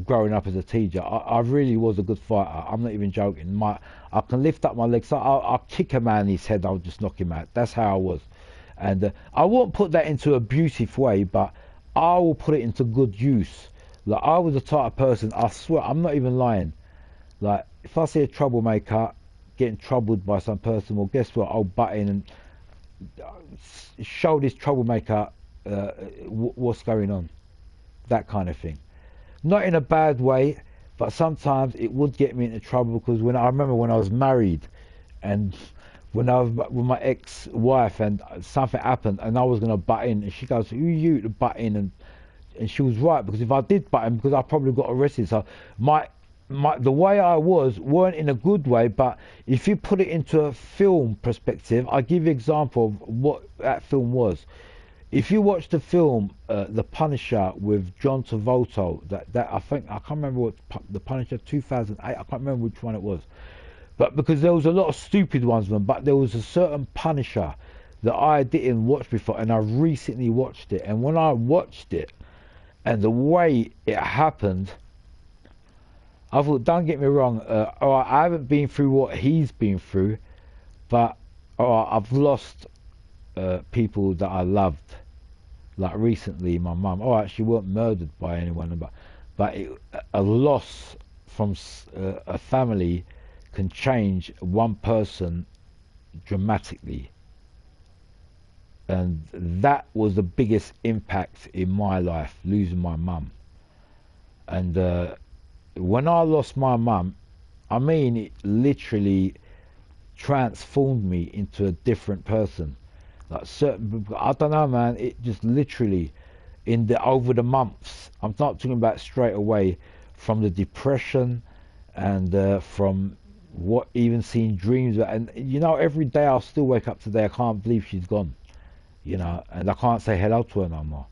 growing up as a teenager. I really was a good fighter. I'm not even joking. I can lift up my legs. So I'll kick a man in his head. I'll just knock him out. That's how I was, and I won't put that into a abusive way, but I will put it into good use. Like, I was the type of person, I swear, I'm not even lying. Like, if I see a troublemaker getting troubled by some person, well, guess what? I'll butt in and show this troublemaker what's going on. That kind of thing. Not in a bad way, but sometimes it would get me into trouble because I remember when I was married and when I was with my ex-wife and something happened and I was going to butt in and she goes, who are you to butt in? And she was right, because if I did butt in, because I probably got arrested. So the way I weren't in a good way, but if you put it into a film perspective, I'll give you an example of what that film was. If you watch the film The Punisher with John Travolta, that I can't remember what The Punisher 2008, I can't remember which one it was, but because there was a lot of stupid ones, but there was a certain Punisher that I didn't watch before, and I recently watched it, and when I watched it, and the way it happened, I thought, don't get me wrong, I haven't been through what he's been through, but I've lost people that I loved. Like recently, my mum. She weren't murdered by anyone, but a loss from a family can change one person dramatically. And that was the biggest impact in my life, losing my mum. And when I lost my mum, I mean, it literally transformed me into a different person. Like certain, I don't know, man. It just literally, over the months. I'm not talking about straight away, from the depression, and from what even seeing dreams. And you know, every day I'll still wake up today. I can't believe she's gone. You know, and I can't say hello to her no more.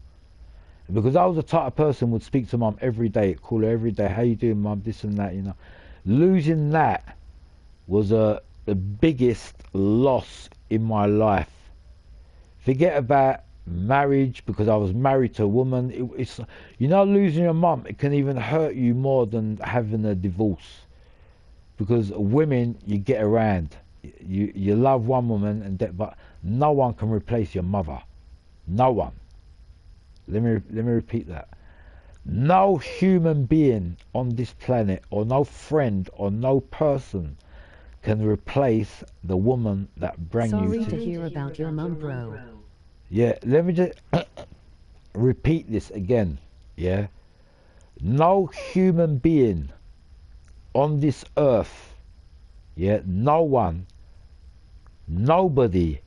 Because I was the type of person who would speak to mum every day, call her every day, how you doing, mum, this and that, you know. Losing that was the biggest loss in my life. Forget about marriage, because I was married to a woman. It's, you know, losing your mum, it can even hurt you more than having a divorce. Because women, you get around. You love one woman, but no one can replace your mother. No one. Let me repeat that. No human being on this planet, or no friend, or no person can replace the woman that bring you Sorry to... to hear about your mum, bro. Yeah, let me just repeat this again. Yeah, no human being on this earth, yeah, no one, nobody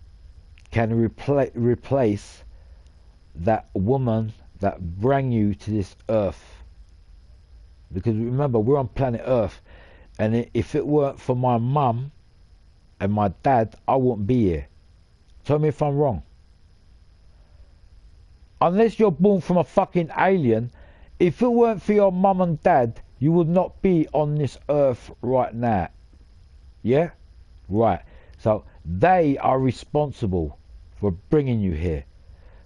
can replace that woman that bring you to this earth. Because remember, we're on planet Earth, and if it weren't for my mum and my dad, I wouldn't be here. Tell me if I'm wrong. Unless you're born from a fucking alien, if it weren't for your mum and dad, you would not be on this earth right now. Yeah? Right. So they are responsible for bringing you here.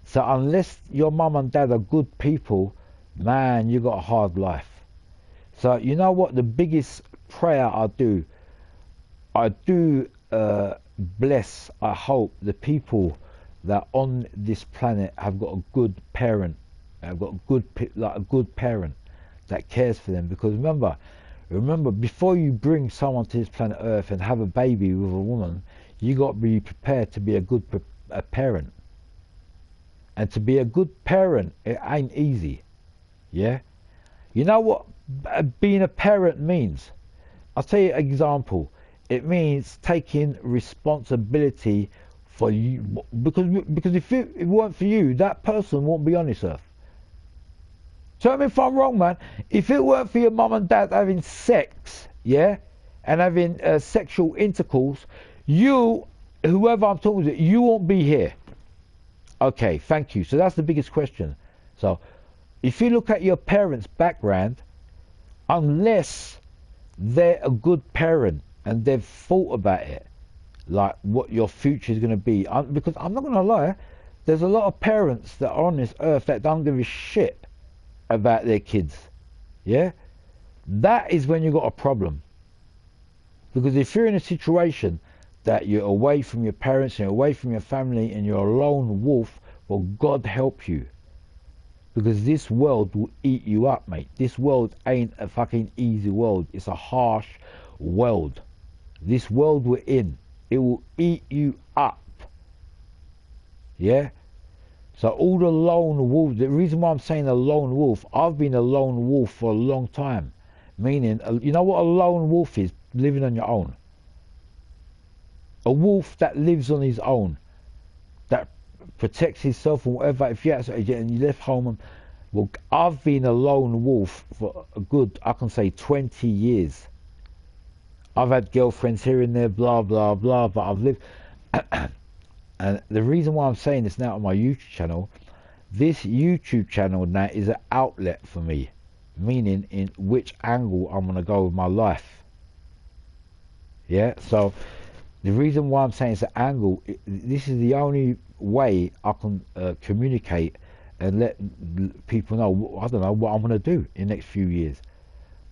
So unless your mum and dad are good people, man, you got a hard life. So you know what? The biggest prayer I do bless, I hope, the people that on this planet have got a good parent, have got a good parent that cares for them. Because remember, before you bring someone to this planet Earth and have a baby with a woman, you got to be prepared to be a good parent. And to be a good parent, it ain't easy. Yeah? You know what being a parent means? I'll tell you an example. It means taking responsibility for you, because if it weren't for you, that person won't be on this earth. Tell me if I'm wrong, man. If it weren't for your mum and dad having sex, yeah, and having sexual intercourse, whoever I'm talking to, you won't be here. Okay, thank you. So that's the biggest question. So if you look at your parents' background, unless they're a good parent and they've thought about it, like what your future is going to be, because I'm not going to lie, there's a lot of parents that are on this earth that don't give a shit about their kids. Yeah? That is when you've got a problem. Because if you're in a situation that you're away from your parents, you're away from your family, and you're a lone wolf, well, God help you. Because this world will eat you up, mate. This world ain't a fucking easy world. It's a harsh world. This world we're in, it will eat you up. Yeah? So all the lone wolves, the reason why I'm saying a lone wolf, I've been a lone wolf for a long time. Meaning, you know what a lone wolf is? Living on your own. A wolf that lives on his own, that protects himself and whatever. If you and you left home, well, I've been a lone wolf for a good, I can say, 20 years. I've had girlfriends here and there, blah blah blah, but I've lived. And the reason why I'm saying this now on my YouTube channel, this YouTube channel now is an outlet for me, meaning in which angle I'm gonna go with my life. Yeah, so the reason why I'm saying it's an angle, this is the only way I can communicate and let people know, I don't know, what I'm going to do in the next few years.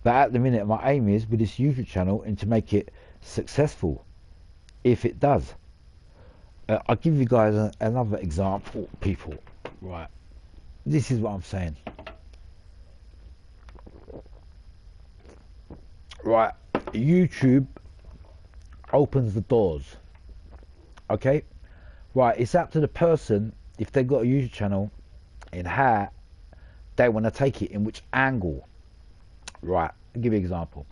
But at the minute, my aim is with this YouTube channel and to make it successful, if it does. I'll give you guys another example, people. Right, this is what I'm saying. Right, YouTube opens the doors. Okay, right, it's up to the person if they've got a YouTube channel and how they want to take it, in which angle. Right, I'll give you an example.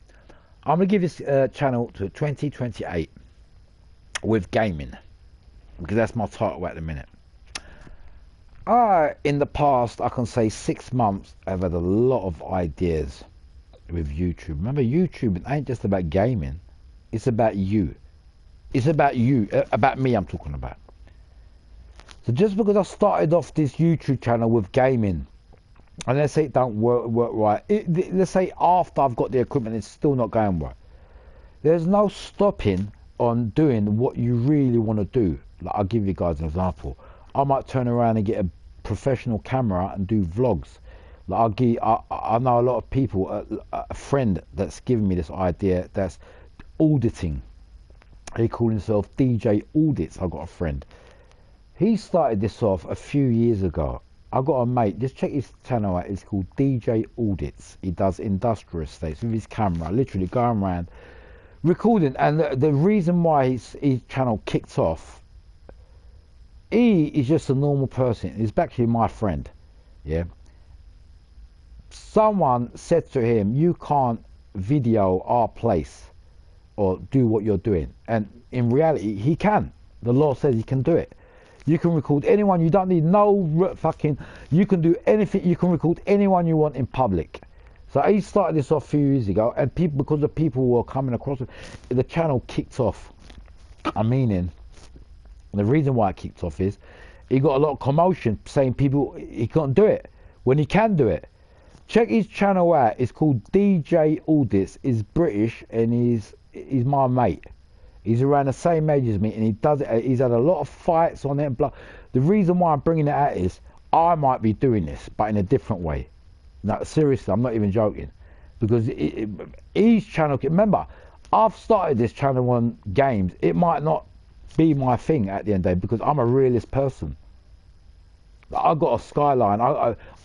I'm going to give this channel to 2028. with gaming, because that's my title at the minute. In the past, I can say 6 months, I've had a lot of ideas with YouTube. Remember, YouTube ain't just about gaming. It's about you. It's about you, about me I'm talking about. So just because I started off this YouTube channel with gaming, and let's say it don't work right, let's say after I've got the equipment, it's still not going right. There's no stopping on doing what you really want to do. Like, I'll give you guys an example. I might turn around and get a professional camera and do vlogs. Like, I know a lot of people, a friend that's given me this idea, that's auditing. He called himself DJ Audits. I got a friend. He started this off a few years ago. I got a mate, just check his channel out, it's called DJ Audits. He does industrial estates with his camera, literally going around recording. And the reason why his channel kicked off, he is just a normal person. He's actually my friend, yeah. Someone said to him, you can't video our place or do what you're doing. And in reality, he can. The law says he can do it. You can record anyone. You don't need no fucking... You can do anything. You can record anyone you want in public. So he started this off a few years ago, and people, because the people were coming across it, the channel kicked off. The reason why it kicked off is he got a lot of commotion saying people he can't do it when he can do it. Check his channel out. It's called DJ Audits. He's British and he's my mate. He's around the same age as me, and he does it. He's had a lot of fights on it. And blah. The reason why I'm bringing it out is I might be doing this, but in a different way. No, seriously, I'm not even joking, because his channel. Remember, I've started this channel on games. It might not be my thing at the end of the day, because I'm a realist person. I've got a skyline.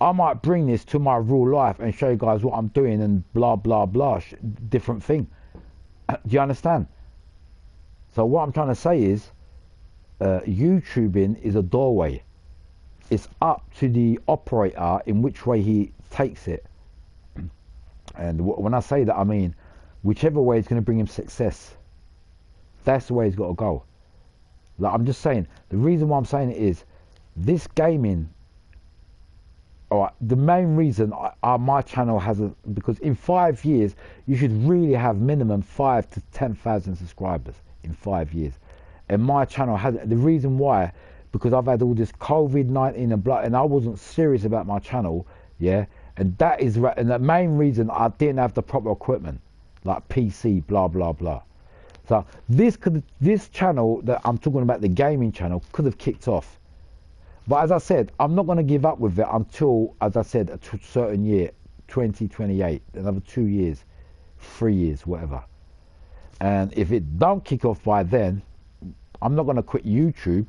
I might bring this to my real life and show you guys what I'm doing and blah blah blah, different thing. Do you understand? So what I'm trying to say is, YouTubing is a doorway. It's up to the operator in which way he takes it. And when I say that, I mean whichever way is going to bring him success. That's the way he's got to go. Like, I'm just saying, the reason why I'm saying it is, this gaming, alright, the main reason my channel hasn't, because in 5 years, you should really have minimum 5 to 10,000 subscribers in 5 years. And my channel has, the reason why, because I've had all this COVID-19 and I wasn't serious about my channel, yeah, and that is, and the main reason I didn't have the proper equipment, like PC, blah, blah, blah. So this channel that I'm talking about, the gaming channel, could have kicked off. But as I said, I'm not going to give up with it until, as I said, a certain year, 2028, another 2 years, 3 years, whatever. And if it don't kick off by then, I'm not going to quit YouTube.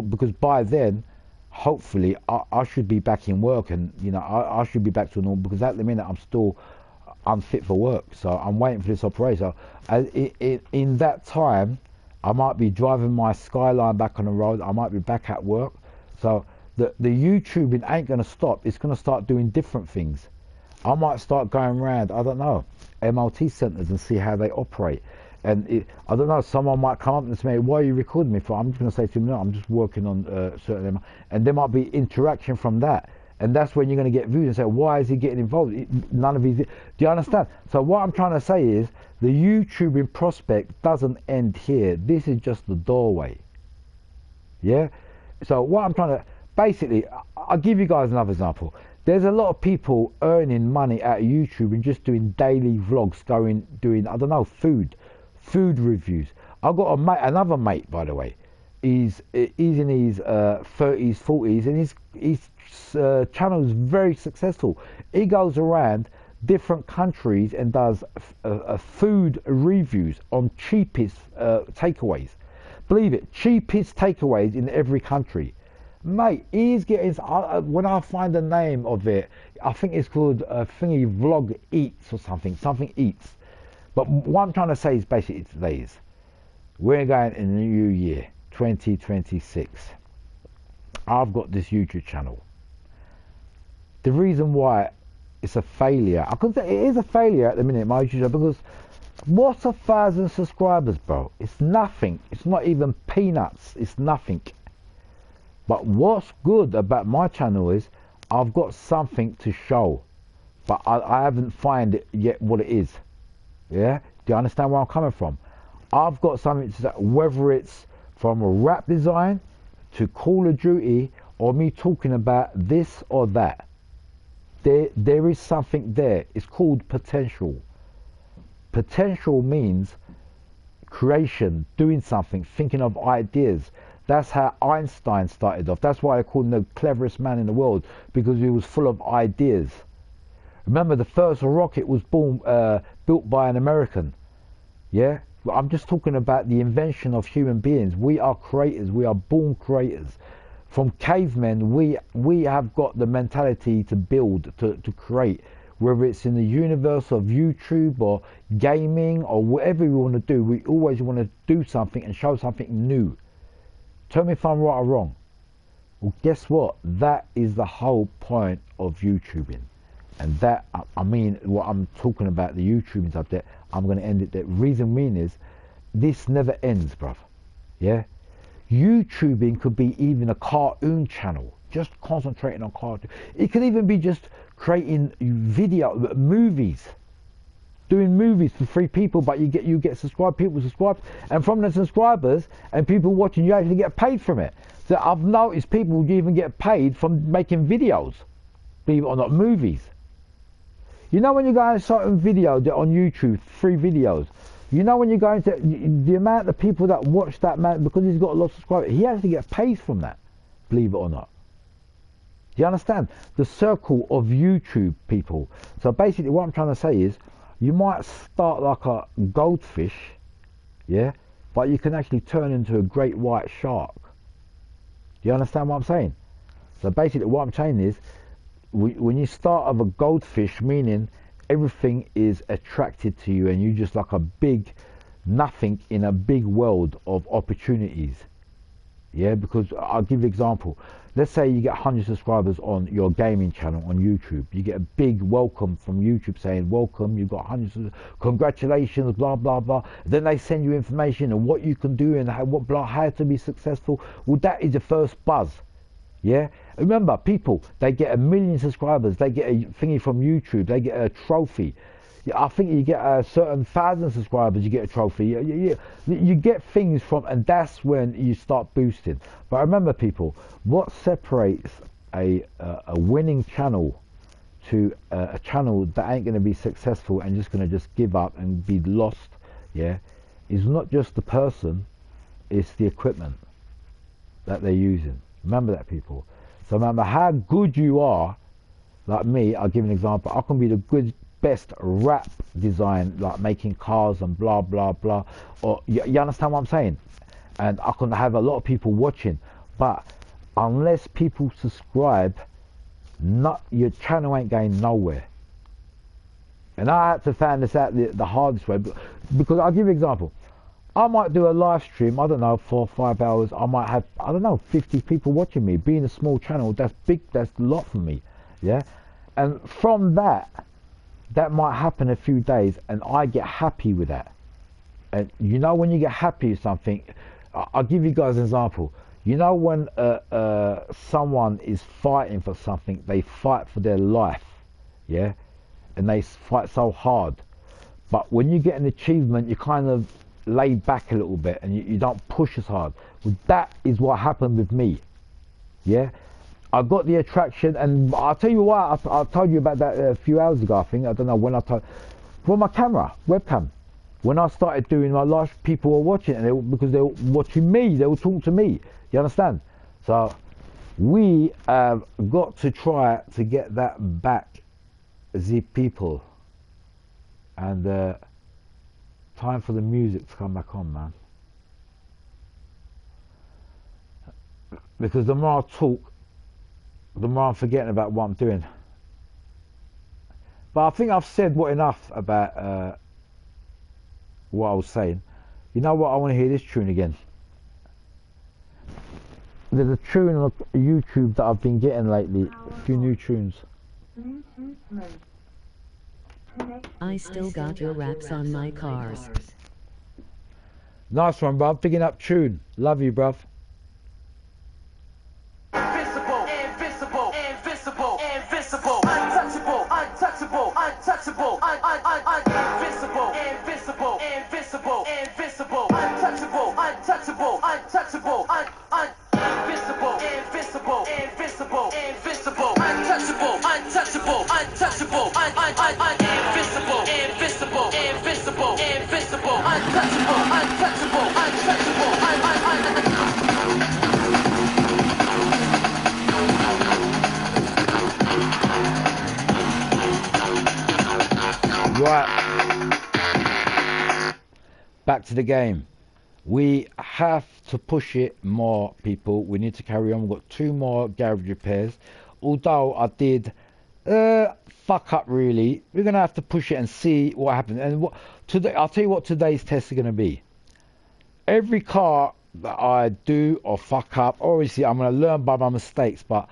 Because by then, hopefully, I should be back in work, and you know, I should be back to normal. Because at the minute, I'm still unfit for work, so I'm waiting for this operation. In that time, I might be driving my Skyline back on the road. I might be back at work. So the YouTubing ain't going to stop. It's going to start doing different things. I might start going around, I don't know, MLT centres and see how they operate. And I don't know, someone might come up and say, why are you recording me for? I'm just going to say to them, no, I'm just working on certain... And there might be interaction from that. And that's when you're going to get views and say, why is he getting involved? None of his... Do you understand? So what I'm trying to say is, the YouTubing prospect doesn't end here. This is just the doorway. Yeah? So what I'm trying to... Basically, I'll give you guys another example. There's a lot of people earning money out of YouTube and just doing daily vlogs, doing, I don't know, food reviews. I've got a mate, another mate, by the way. He's in his 30s, 40s, and his channel is very successful. He goes around different countries and does food reviews on cheapest takeaways. Believe it, cheapest takeaways in every country. Mate, he's getting, when I find the name of it, I think it's called Thingy Vlog Eats or something Eats. But what I'm trying to say is basically today is, we're going in the new year, 2026. I've got this YouTube channel. The reason why it's a failure, I couldn't say it is a failure at the minute, my YouTube channel, because What's 1,000 subscribers, bro? It's nothing. It's not even peanuts. It's nothing. But what's good about my channel is I've got something to show, but I haven't found it yet what it is. Yeah? Do you understand where I'm coming from? I've got something to say, whether it's from a rap design to Call of Duty or me talking about this or that. There is something there. It's called potential. Potential means creation, doing something, thinking of ideas. That's how Einstein started off. That's why I call him the cleverest man in the world, because he was full of ideas. Remember, the first rocket was built by an American. Yeah? I'm just talking about the invention of human beings. We are creators. We are born creators. From cavemen, we have got the mentality to build, to create. Whether it's in the universe of YouTube or gaming or whatever we want to do, we always want to do something and show something new. Tell me if I'm right or wrong. Well, guess what? That is the whole point of YouTubing. And that, I mean, what I'm talking about, the YouTubing subject, I'm going to end it there. Reason being is, this never ends, bruv. Yeah? YouTubing could be even a cartoon channel, just concentrating on cartoon. It could even be just creating movies, doing movies for free people, but you get subscribed, people subscribe, and from the subscribers and people watching, you actually get paid from it. So I've noticed people even get paid from making videos, believe it or not, movies. You know when you go on a certain video on YouTube, free videos, you know when you go into the amount of people that watch that man, because he's got a lot of subscribers, he actually gets paid from that, believe it or not. Do you understand? The circle of YouTube people. So basically what I'm trying to say is, you might start like a goldfish, yeah, but you can actually turn into a great white shark. Do you understand what I'm saying? So basically what I'm saying is, when you start of a goldfish, meaning everything is attracted to you and you just like a big nothing in a big world of opportunities. Yeah, because I'll give you an example. Let's say you get 100 subscribers on your gaming channel on YouTube. You get a big welcome from YouTube saying, welcome, you've got 100, congratulations, blah, blah, blah. Then they send you information on what you can do and how to be successful. Well, that is the first buzz. Yeah, remember, people, they get 1 million subscribers, they get a thingy from YouTube, they get a trophy. I think you get a certain 1,000 subscribers, you get a trophy. You get things from, and that's when you start boosting. But remember, people, what separates a winning channel to a channel that ain't going to be successful and just going to just give up and be lost, yeah, is not just the person, it's the equipment that they're using. Remember that, people. So no matter how good you are, like me, I'll give an example. I can be the best rap design, like making cars and blah, blah, blah. Or you understand what I'm saying? And I can have a lot of people watching. But unless people subscribe, your channel ain't going nowhere. And I had to find this out the hardest way. Because I'll give you an example. I might do a live stream, I don't know, 4 or 5 hours. I might have, I don't know, 50 people watching me. Being a small channel, that's big, that's a lot for me. Yeah? And from that might happen a few days and I get happy with that. And you know when you get happy with something, I'll give you guys an example. You know when someone is fighting for something, they fight for their life, yeah? And they fight so hard. But when you get an achievement, you kind of lay back a little bit and you don't push as hard. Well, that is what happened with me, yeah? I got the attraction, and I'll tell you why. I told you about that a few hours ago, I think. I don't know when I told. For my camera, webcam. When I started doing my live, people were watching, and because they were watching me, they were talking to me. You understand? So we have got to try to get that back, the people. And time for the music to come back on, man. Because the more I talk, the more I'm forgetting about what I'm doing. But I think I've said enough about what I was saying. You know what? I want to hear this tune again. There's a tune on YouTube that I've been getting lately. A few new tunes. I still got your raps on my cars. Nice one, bruv. Picking up tune. Love you, bruv. Invincible, invincible, invincible, invincible, untouchable, untouchable, untouchable, invincible, invincible, invincible, invincible, untouchable, untouchable, untouchable, invincible, invincible, invincible, invincible, untouchable, untouchable, untouchable, invincible, invincible, invincible, invincible, untouchable, untouchable, untouchable, Right. Back to the game. We have to push it more, people. We need to carry on. We've got 2 more garage repairs. Although I did fuck up, really. We're going to have to push it and see what happens. And what today, I'll tell you what today's test is going to be. Every car that I do or fuck up, obviously I'm going to learn by my mistakes, but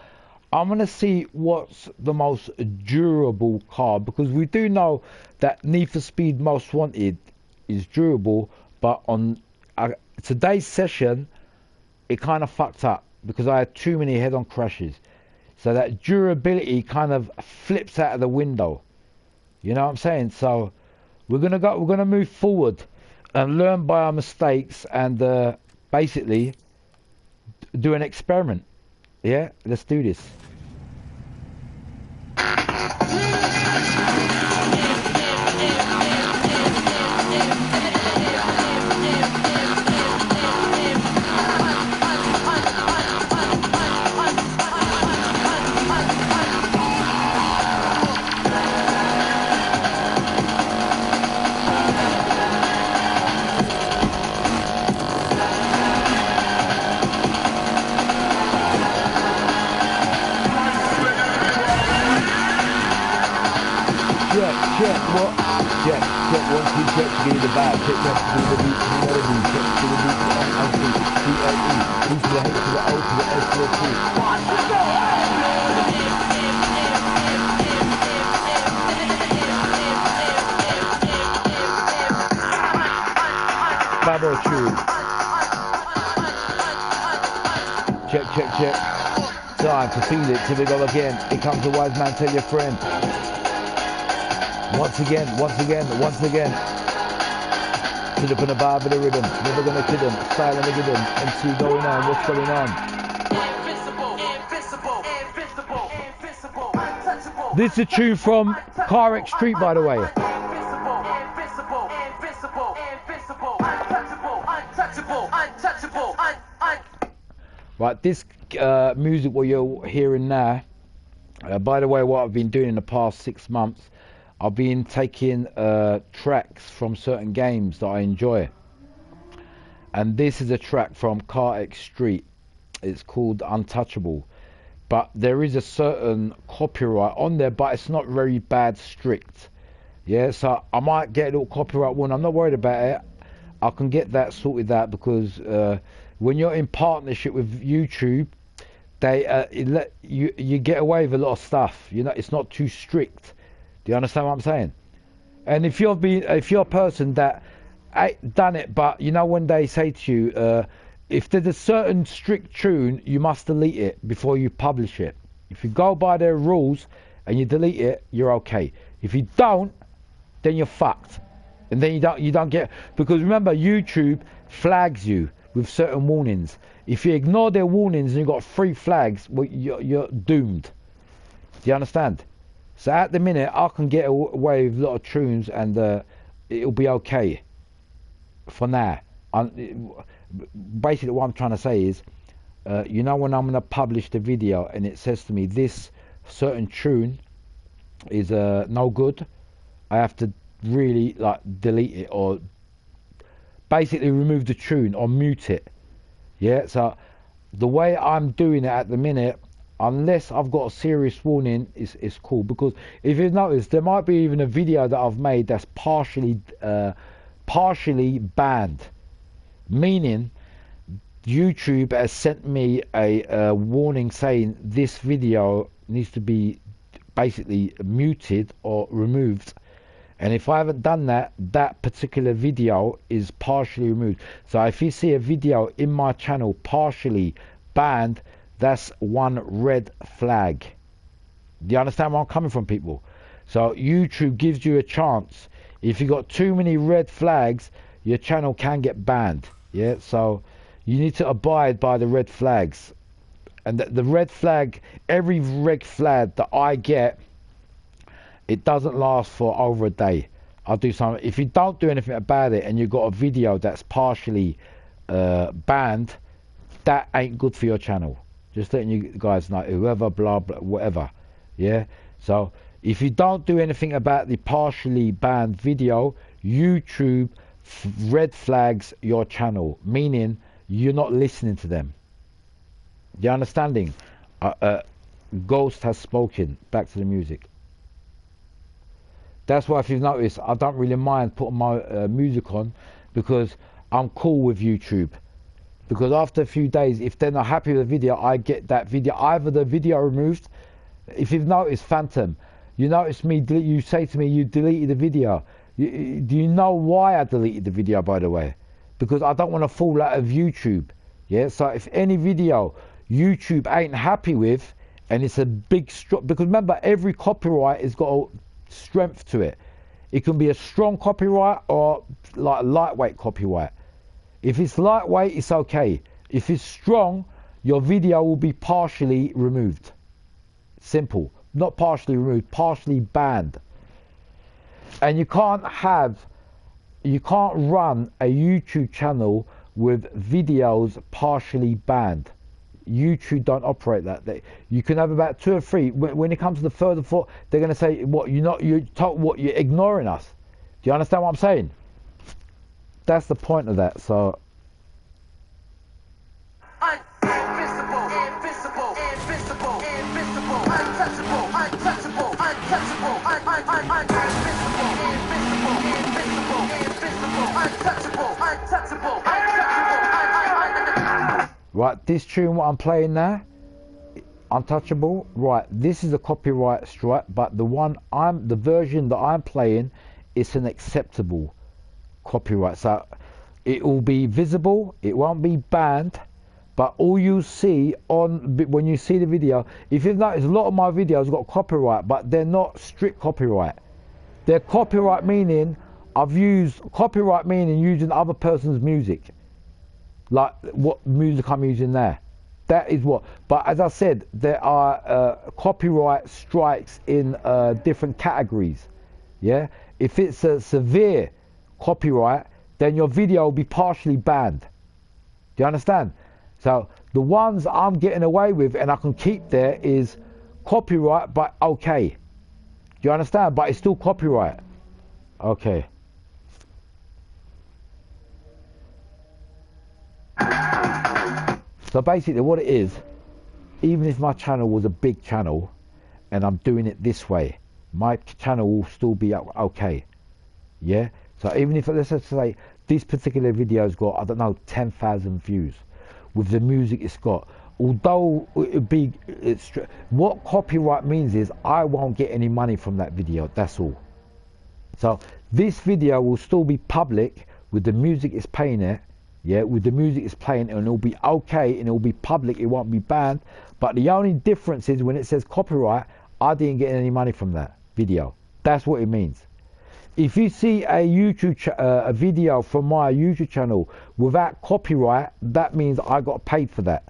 I'm going to see what's the most durable car, because we do know that Need for Speed Most Wanted is durable, but on today's session it kind of fucked up because I had too many head-on crashes, so that durability kind of flips out of the window, you know what I'm saying? So we're gonna move forward and learn by our mistakes and basically do an experiment. Yeah, let's do this. Check what? Check 1, 2, check to be the bad, check to be the beat to the melody, check to the beat to the NFS, B to the H to the O to the S to the T. Babo tune. Check. Time to feel it till we go again. Here comes a wise man, tell your friend. Once again. Sit up in the vibe of the rhythm. Never gonna kid him. Style and give him. MC going on. What's going on? This is a tune from Car X Street, by the way. Right, this music what you're hearing now, by the way, what I've been doing in the past 6 months, I've been taking tracks from certain games that I enjoy, and this is a track from Car X Street. It's called Untouchable, but there is a certain copyright on there, but it's not very bad strict. Yeah, so I might get a little copyright one. I'm not worried about it. I can get that sorted out, because when you're in partnership with YouTube, they you get away with a lot of stuff. You know, it's not too strict. Do you understand what I'm saying? And if you're a person that ain't done it, but you know when they say to you, if there's a certain strict tune, you must delete it before you publish it. If you go by their rules and you delete it, you're okay. If you don't, then you're fucked. And then you don't get, because remember, YouTube flags you with certain warnings. If you ignore their warnings and you've got 3 flags, well, you're doomed. Do you understand? So at the minute, I can get away with a lot of tunes, and it'll be okay for now. Basically, what I'm trying to say is, you know, when I'm going to publish the video and it says to me this certain tune is no good, I have to really like delete it or basically remove the tune or mute it. Yeah, so the way I'm doing it at the minute, unless I've got a serious warning, is cool. Because if you've noticed, there might be even a video that I've made that's partially banned, meaning YouTube has sent me a warning saying this video needs to be basically muted or removed, And if I haven't done that, that particular video is partially removed. So if you see a video in my channel partially banned, that's one red flag. Do you understand where I'm coming from, people? So YouTube gives you a chance. If you got too many red flags, your channel can get banned. Yeah, so you need to abide by the red flags. And the red flag, every red flag that I get, it doesn't last for over a day. I'll do something. If you don't do anything about it and you've got a video that's partially banned, that ain't good for your channel. Just letting you guys know, whoever, blah, blah, whatever. Yeah? So, if you don't do anything about the partially banned video, YouTube red flags your channel, meaning you're not listening to them. You understanding? Ghost has spoken. Back to the music. That's why, if you've noticed, I don't really mind putting my music on, because I'm cool with YouTube. Because after a few days, if they're not happy with the video, I get that video, either the video removed. If you've noticed, Phantom, you notice me, you say to me, you deleted the video. Do you know why I deleted the video, by the way? Because I don't want to fall out of YouTube. Yeah, so if any video YouTube ain't happy with, and it's a big because remember, every copyright has got a strength to it. It can be a strong copyright or like a lightweight copyright. If it's lightweight, it's okay. If it's strong, your video will be partially removed. Simple. Not partially removed, partially banned. And you can't run a YouTube channel with videos partially banned. YouTube don't operate that. You can have about 2 or 3. When it comes to the further 4, they're going to say, "What you're ignoring us." Do you understand what I'm saying? That's the point of that. So. Invincible, invincible, invincible, invincible, untouchable, untouchable, untouchable, invincible, invincible, invincible, invincible, untouchable, untouchable, untouchable. Right, this tune what I'm playing now, Untouchable. Right, this is a copyright strike, but the version that I'm playing is an acceptable copyright. So it will be visible, it won't be banned, but all you see when you see the video, if you've noticed, a lot of my videos got copyright, but they're not strict copyright. They're copyright meaning using other person's music. Like what music I'm using there. That is what. But as I said, there are copyright strikes in different categories. Yeah. If it's a severe copyright, then your video will be partially banned. Do you understand? So the ones I'm getting away with and I can keep there is copyright, but okay. Do you understand? But it's still copyright. Okay. So basically what it is, even if my channel was a big channel and I'm doing it this way, my channel will still be okay. Yeah? So even if, let's just say, this particular video's got, I don't know, 10,000 views. With the music it's got, although what copyright means is I won't get any money from that video, that's all. So this video will still be public with the music it's playing it. Yeah, with the music it's playing, and it'll be okay, and it'll be public, it won't be banned. But the only difference is when it says copyright, I didn't get any money from that video. That's what it means. If you see a a video from my YouTube channel without copyright, that means I got paid for that.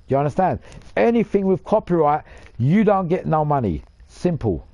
Do you understand? Anything with copyright, you don't get no money. Simple.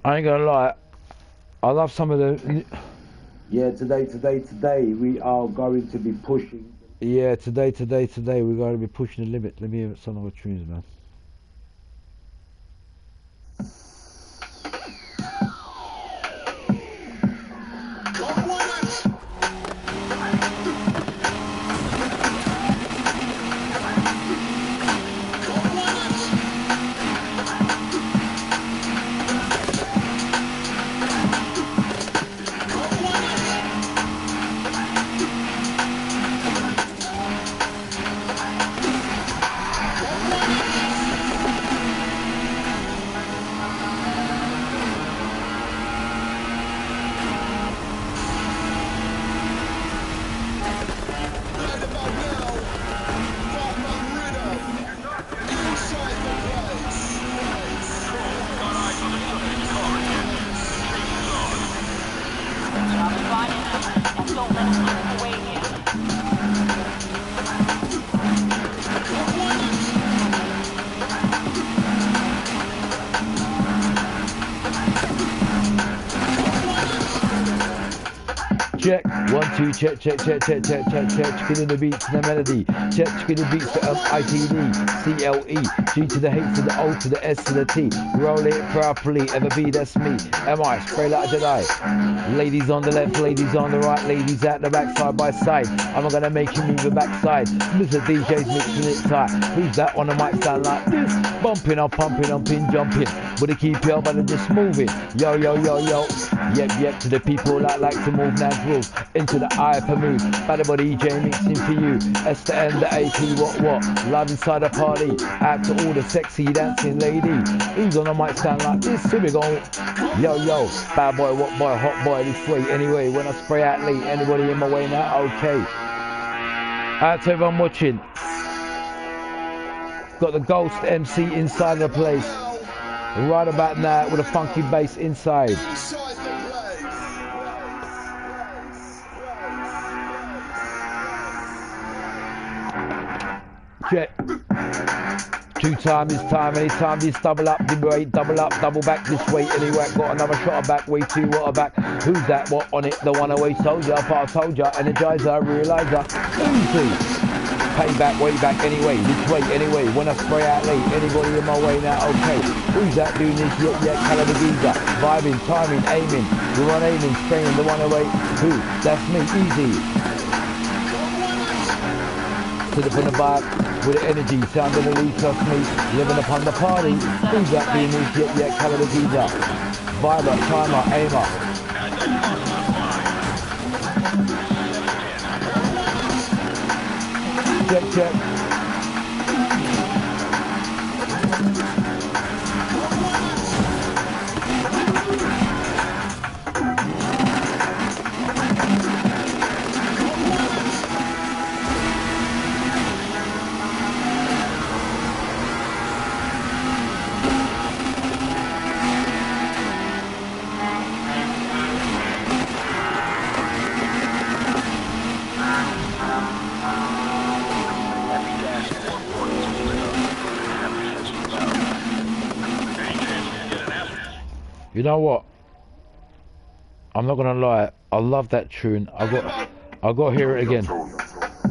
I ain't gonna lie. I love some of the. Yeah, today, we are going to be pushing. Yeah, today, we're going to be pushing the limit. Let me hear some of the tunes, man. Check, 1, 2, check, chicken in the beats and the melody. Check, chicken in the beats to ITD, CLE, G to the H to the O to the S to the T. Roll it properly, ever be, that's me. Am I? Spray like a Jedi. Ladies on the left, ladies on the right, ladies at the back, side by side. I'm gonna make you move your backside. Mr. DJ's mixing it tight. Who's that on the mic sound like this? Bumping, I'm pumping, I'm pin jumping. But to keep your body just moving. Yo, yo, yo, yo. Yep, to the people that like to move natural. Into the hyper mood. Bad body DJ mixing for you. S to N, the AP, what? Live inside the party. Out to all the sexy dancing lady. Who's on the mic sound like this? Here we go. Yo, bad boy, what boy, hot boy, this way. Anyway, when I spray out late, anybody in my way now? Okay. Out to everyone watching. Got the Ghost MC inside the place. Right about now with a funky bass inside. Check. 2 times this time, anytime this double up, double up, double back this way, anyway, got another shot of back, way 2 water back, who's that, what on it, the one away soldier, part soldier, energizer, realizer, easy, payback, way back, anyway, this way, anyway, when I spray out late, anybody in my way now, okay, who's that doing this, yet, caliber geezer, vibing, timing, aiming, we're on aiming, spraying the one away, who, that's me, easy, to the front of the back, with the energy, sound of the lead, trust me, living upon the party, who's that being this, yet, caliber geezer, viber, timer, aimer, check. You know what? I'm not gonna lie. I love that tune. I got to hear it again.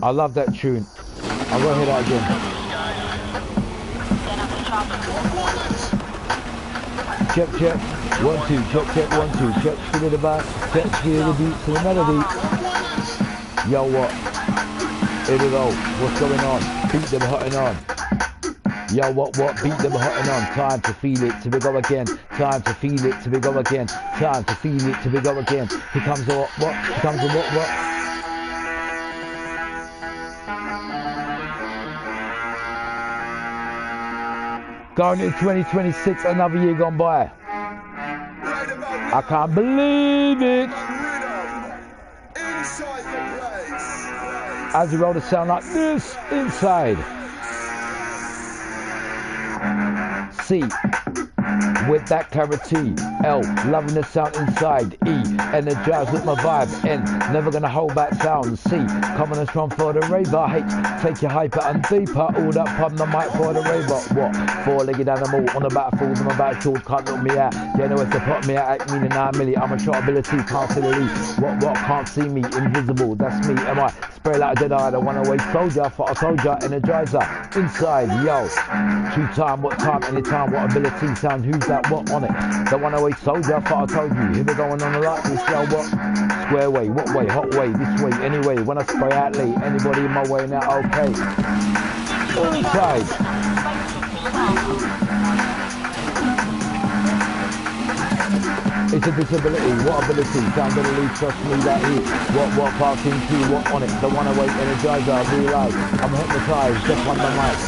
I love that tune. I got to hear that again. Check. 1, 2. Check. 1, 2. Check to the back. Check to the beat to the melody. Yo, what? Here we go. What's going on? Beat them hotting on. Yo, what, beat them hotting on. Time to feel it, to we go again. Time to feel it, to we go again. Time to feel it, to we go again. Here comes the what? Here comes the what? Going into 2026, another year gone by. I can't believe it. As you roll the sound like this, inside. C. with that clarity. L, loving the sound inside. E, energized with my vibe. N, never gonna hold back sound. C, coming and strong for the raver. H, take your hyper and deeper. All that pump the mic for the raver. What? Four-legged animal on the battlefield. I'm about short, can't look me out. You know it's to put me out, act meaning 9 milli. I'm a short ability, can't see the lead. What, can't see me, invisible, that's me. Am I spray like a Jedi, the one-away soldier? For a soldier, energizer, inside, yo. 2 time, what time, anytime, what ability, sound, who's that, what on it? The one-away soldier, thought I told you. Here we going on a lot, this yo, what? Square way, what way, hot way, this way, anyway. When I spray out late, anybody in my way now, okay. Inside. It's a disability, what ability? Sound ability, trust me that he. What parking key, what on it? The one away energizer, I realise. I'm hypnotised, just on the mic.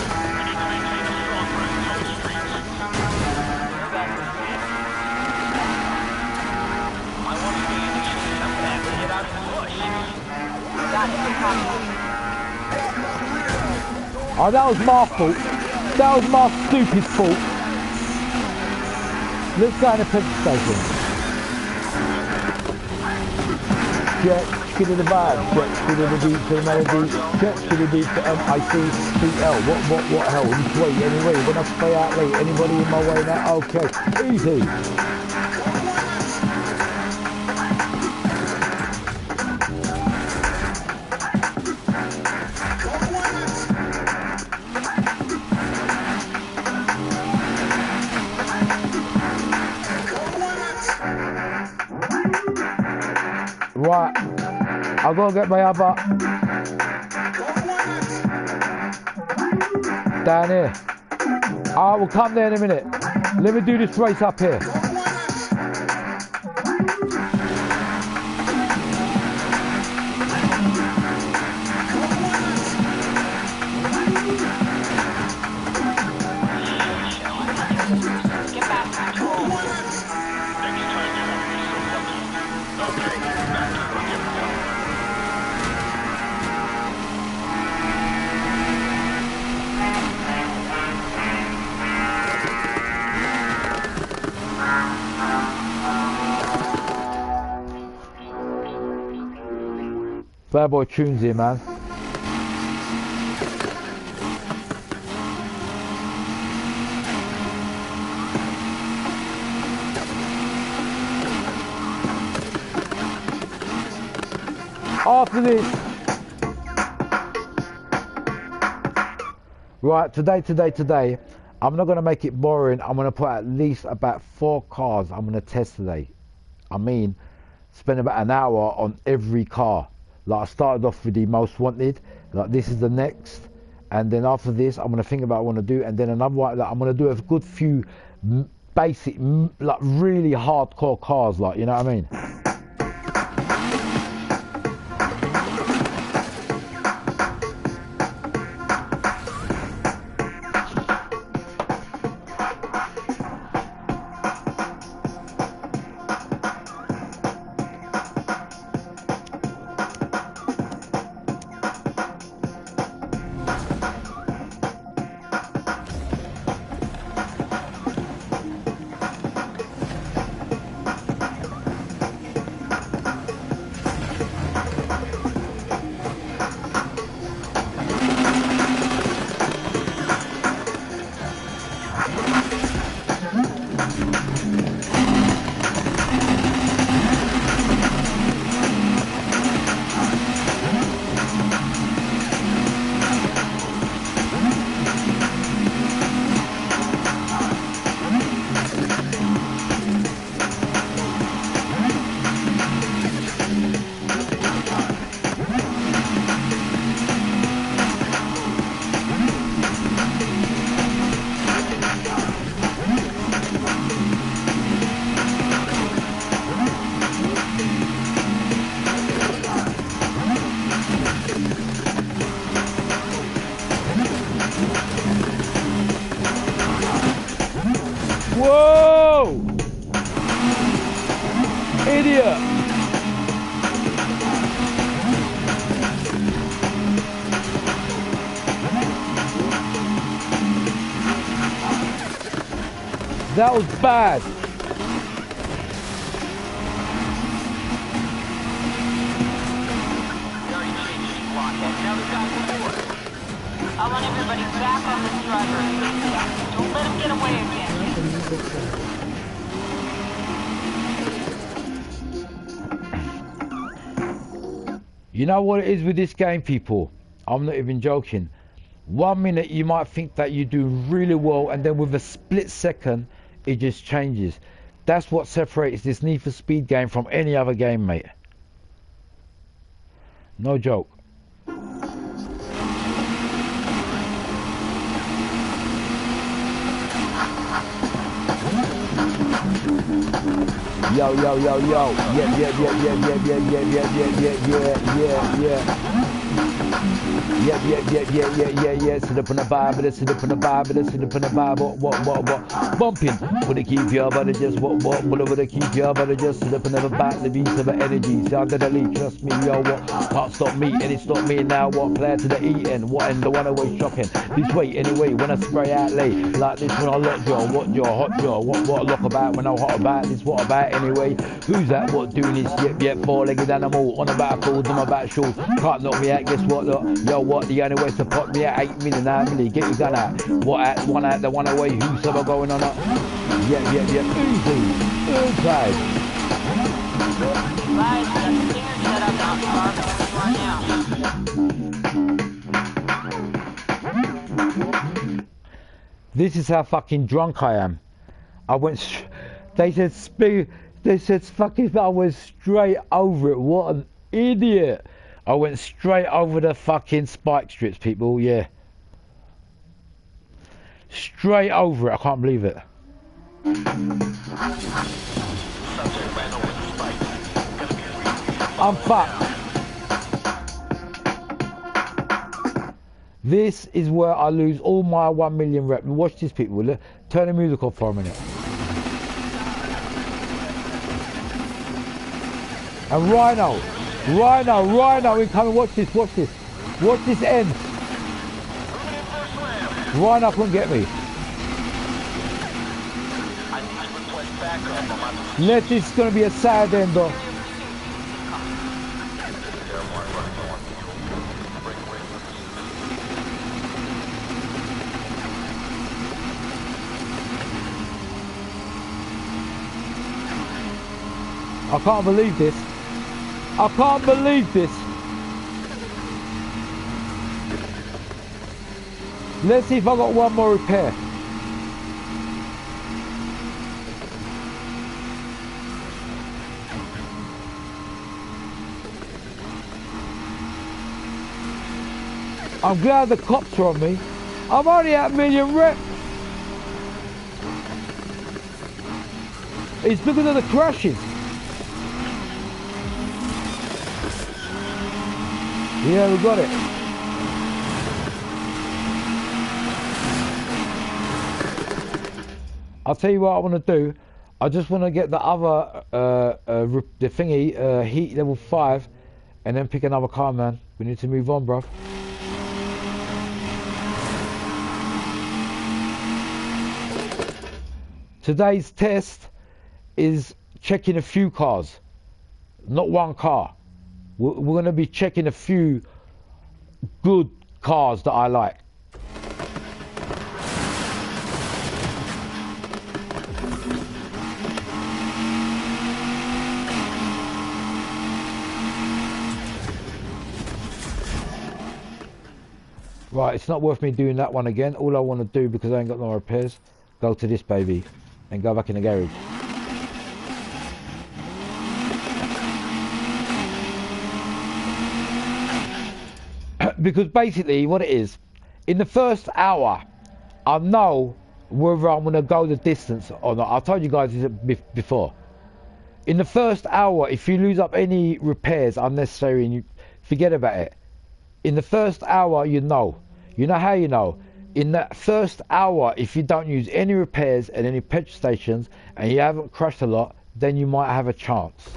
Oh, that was my fault. That was my stupid fault. Let's go in the petrol station. Check, skid of the vibe. Check, skid of the beat to the melody. Check, skid of the beat to M-I-C-C-L. What hell? This way, anyway. When I stay out late, anybody in my way now? Okay, easy. Right, I'll go get my other down here. I will come there in a minute. Let me do this race up here. Bad boy tunes here, man. After this, right, today, I'm not going to make it boring. I'm going to put at least about 4 cars I'm going to test today. I mean, spend about an hour on every car. Like I started off with the most wanted, like this is the next, and then after this I'm going to think about what I want to do, and then another one, like I'm going to do a good few basic, like really hardcore cars, like, you know what I mean? That was bad. I want everybody back on this driver. Don't let him get away again. Let the music play. You know what it is with this game, people? I'm not even joking. 1 minute you might think that you do really well, and then with a split second it just changes. That's what separates this Need for Speed game from any other game, mate. No joke. Yo, yo, yo, yo. Yeah, yeah, yeah, yeah, yeah, yeah, yeah, yeah, yeah, yeah, yeah. Yeah, yeah, yeah, yeah, yeah, yeah, yeah. Sit up on the Bible, sit up on the Bible, sit up on the Bible. What? Bumping. Would it keep you but it just what? Would it keep you but it just sit up and never back the beast of the energy. Sound of the lead, trust me, yo, what? Can't stop me, and it stop me now. What? Player to the E-N, what? And the one away shocking. This way, anyway, when I spray out late. Like this when I lock jaw, what jaw, hot jaw, what I lock about when I'm hot about this, what about anyway? Who's that, what doing this, yep, four-legged animal, on about calls, on my back shorts, can't knock me out, guess what, look, yo, what, the only way to pop me out, 8 million, 9 million, get your gun out, what at, one out, the one away, who's ever going on up? Yeah, easy, inside. Guys, got the stinger set up now, This is how fucking drunk I am. I went, they said fucking, I went straight over it. What an idiot. I went straight over the fucking spike strips, people, yeah. Straight over it, I can't believe it. I'm fucked. This is where I lose all my 1 million rep. Watch this, people. Turn the music off for a minute. And Rhino, incoming. Watch this. Watch this end. Rhino couldn't get me. This is going to be a sad end, though. I can't believe this. I can't believe this. Let's see if I got one more repair. I'm glad the cops are on me. I'm only at 1 million rep. It's because of the crashes. Yeah, we got it. I'll tell you what I want to do. I just want to get the other, the thingy, heat level 5, and then pick another car, man. We need to move on, bruv. Today's test is checking a few cars, not one car. We're going to be checking a few good cars that I like. Right, it's not worth me doing that one again. All I want to do, because I ain't got no repairs, go to this baby and go back in the garage. Because basically what it is, in the first hour, I know whether I'm going to go the distance or not. I told you guys this before. In the first hour, if you lose up any repairs unnecessary and you forget about it, in the first hour you know. You know how you know? In that first hour, if you don't use any repairs at any petrol stations and you haven't crashed a lot, then you might have a chance.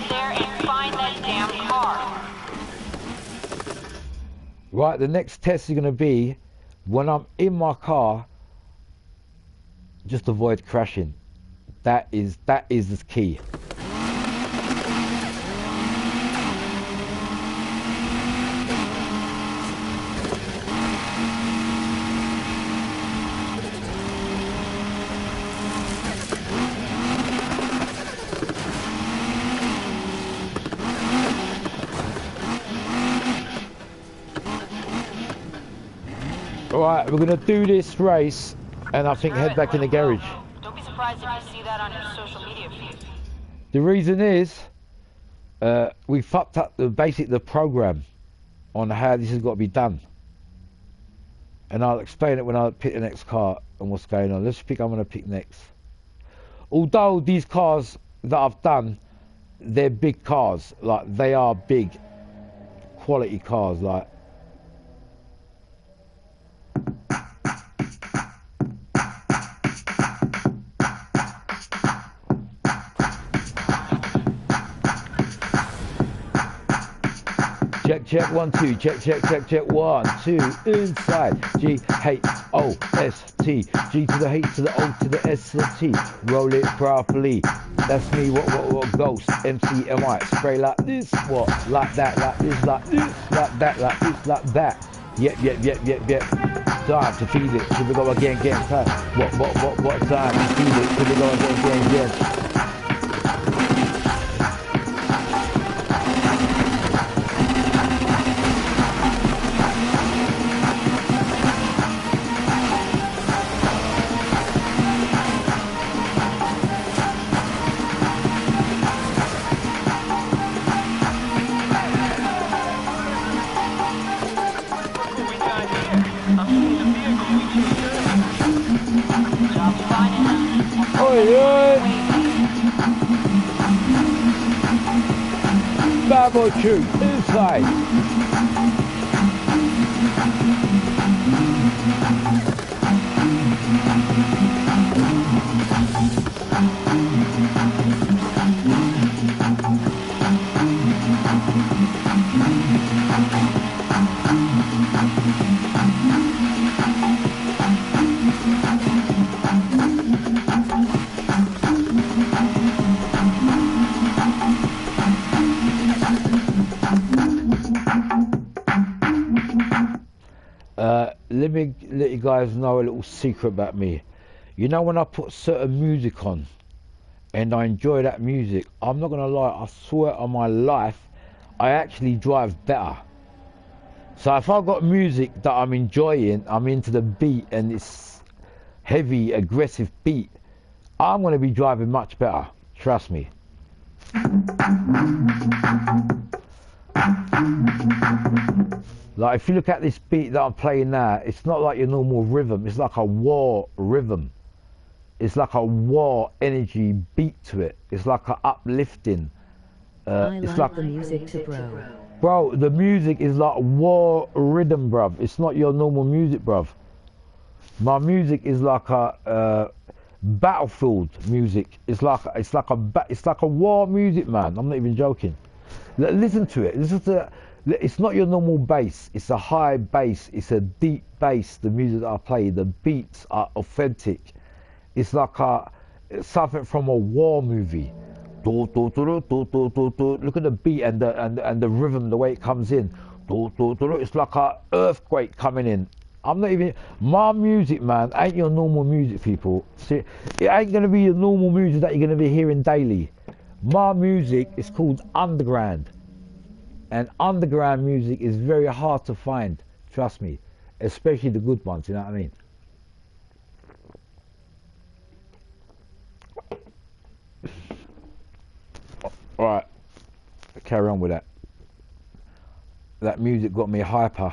up there and find that damn car. Right, the next test is going to be when I'm in my car, just avoid crashing. That is the key. Alright, we're gonna do this race and I think head back in the garage. Don't be surprised if you see that on your social media feed. The reason is we fucked up the program on how this has got to be done. And I'll explain it when I pick the next car and what's going on. Let's pick, I'm gonna pick next. Although these cars that I've done, they're big cars, like they are big quality cars, like check 1 2 check 1 2 inside GHOST G to the H to the O to the S to the T, roll it properly. That's me, what ghost MCMI, spray like this, what like that, like this, like this, like that, like this, like that. Yep. Time to feel it, should we go again, time. What time to feel it, should we go again. Babble Truth inside. Let me let you guys know a little secret about me. You know, when I put certain music on and I enjoy that music, I'm not gonna lie, I swear on my life, I actually drive better. So if I've got music that I'm enjoying, I'm into the beat and it's heavy, aggressive beat, I'm gonna be driving much better, trust me. Like if you look at this beat that I'm playing now, it's not like your normal rhythm, it's like a war rhythm. It's like a war energy beat to it. It's like a uplifting. It's like the music to bro. Bro, the music is like war rhythm, bruv. It's not your normal music, bruv. My music is like a battlefield music. It's like a war music, man. I'm not even joking. Listen to it. It's not your normal bass. It's a high bass. It's a deep bass. The music that I play, the beats are authentic. It's like something from a war movie. Look at the beat and the rhythm, the way it comes in. It's like a earthquake coming in. I'm not even, my music, man, ain't your normal music, people. See, it ain't gonna be your normal music that you're gonna be hearing daily. My music is called underground. And underground music is very hard to find, trust me. Especially the good ones, you know what I mean? Alright, carry on with that. That music got me hyper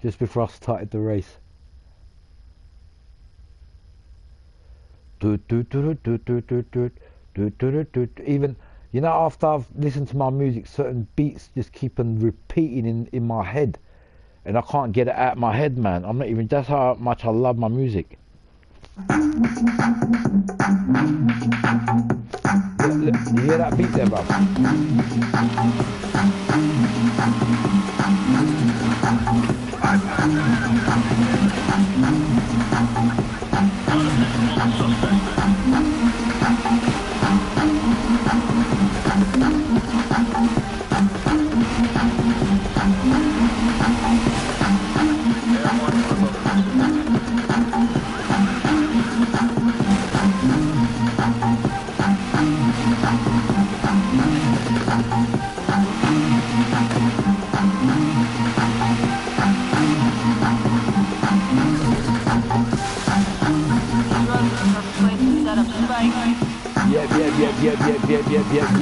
just before I started the race. Even, you know, after I've listened to my music, certain beats just keep on repeating in my head. And I can't get it out of my head, man. I'm not even, that's how much I love my music. You hear that beat there, bro?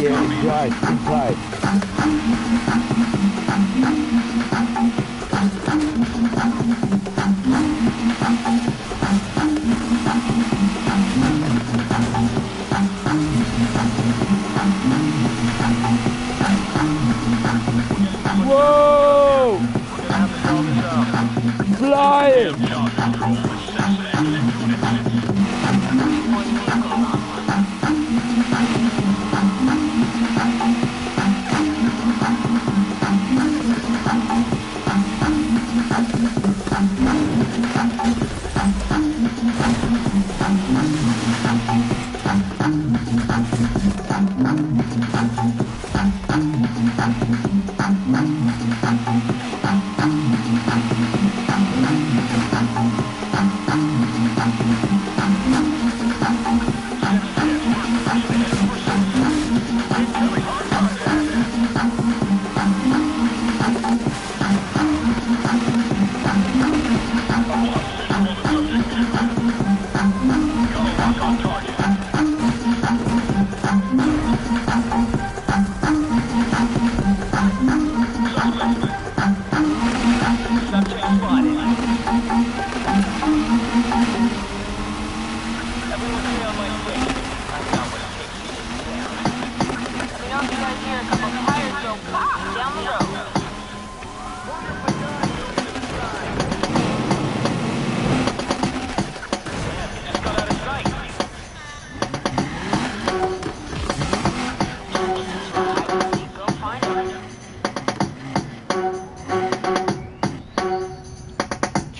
Yeah, inside. Whoa! Flying!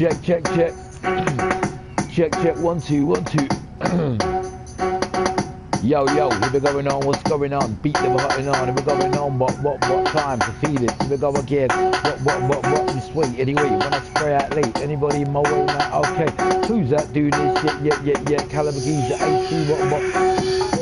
Check, check, check. Check, check, 1 2 1 2. Yo, yo, here we going on, what's going on? Beat the button on, here we going on, what time to feel it? Here we go again, what is sweet? Anyway, when I spray out late, anybody in my way now? Okay, who's that doing this? Yeah, Caliber Geezer, AC, what?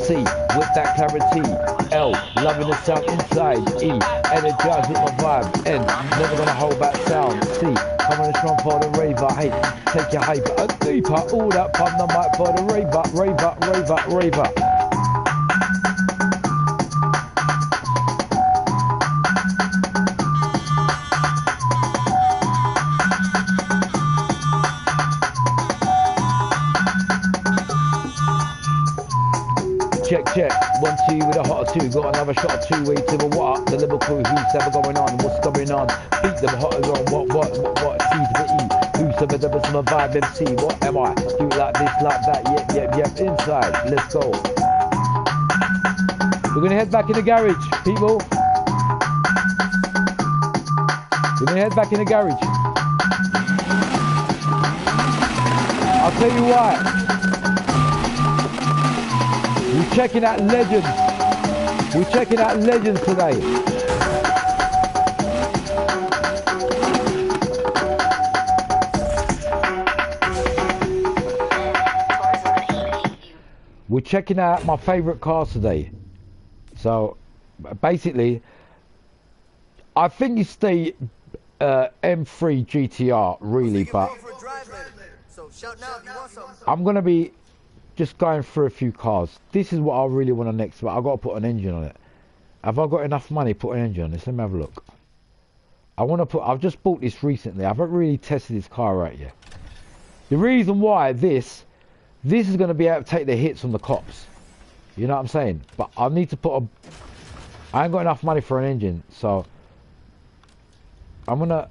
C, with that clarity. L, loving the sound inside. E, energized with my vibe. N, never gonna hold back sound. C, coming strong for the raver. Hey, take your hyper a deeper. All that pump the mic for the raver. Check, 1 2 with a hot 2, got another shot of 2 way to the what? The Liverpool who's ever going on, what's going on? Beat them hot on, what? C to the E, who's ever some vibe MC, what am I? Do it like this, like that, yep, inside, let's go. We're gonna head back in the garage, people. We're gonna head back in the garage. I'll tell you why. We're checking out legends. We're checking out legends today. We're checking out my favorite cars today. So basically, I think it's the M3 GTR really, but I'm gonna be just going through a few cars. This is what I really want to next, but I've got to put an engine on it. Have I got enough money to put an engine on this? Let me have a look. I've just bought this recently. I haven't really tested this car out yet. The reason why this is going to be able to take the hits from the cops. You know what I'm saying? But I need to I ain't got enough money for an engine, so I'm going to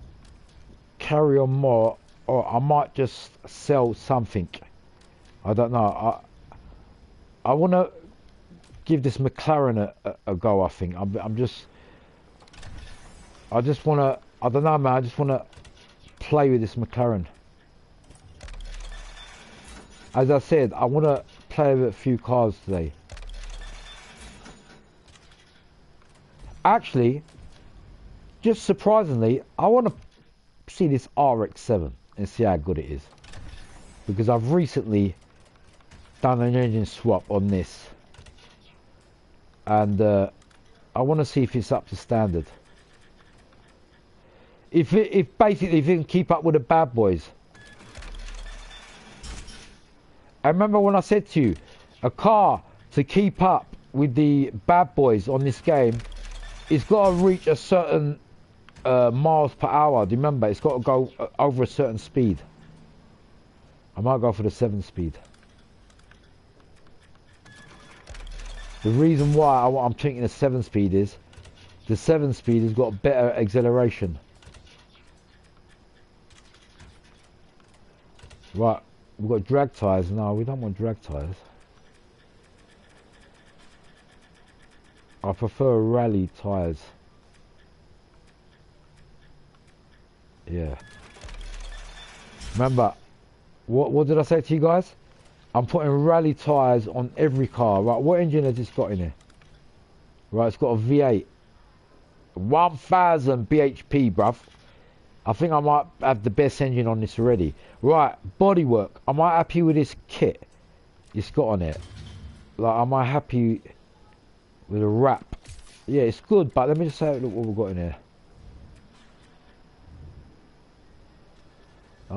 carry on more, or I might just sell something. I don't know. I want to give this McLaren a go. I think I just want to. I don't know, man. I just want to play with this McLaren. As I said, I want to play with a few cars today. Actually, just surprisingly, I want to see this RX-7 and see how good it is. Because I've recently done an engine swap on this. And I want to see if it's up to standard. If basically if it can keep up with the bad boys. I remember when I said to you, a car to keep up with the bad boys on this game, it's got to reach a certain miles per hour. Do you remember? It's got to go over a certain speed. I might go for the 7-speed. The reason why I'm thinking the 7-speed is the 7-speed has got better acceleration. Right, we've got drag tyres. No, we don't want drag tyres. I prefer rally tyres. Yeah. Remember, what did I say to you guys? I'm putting rally tyres on every car. Right, what engine has this got in here? Right, it's got a V8. 1000 bhp, bruv. I think I might have the best engine on this already. Right, bodywork. Am I happy with this kit it's got on it? Like, am I happy with the wrap? Yeah, it's good, but let me just say, look what we've got in here.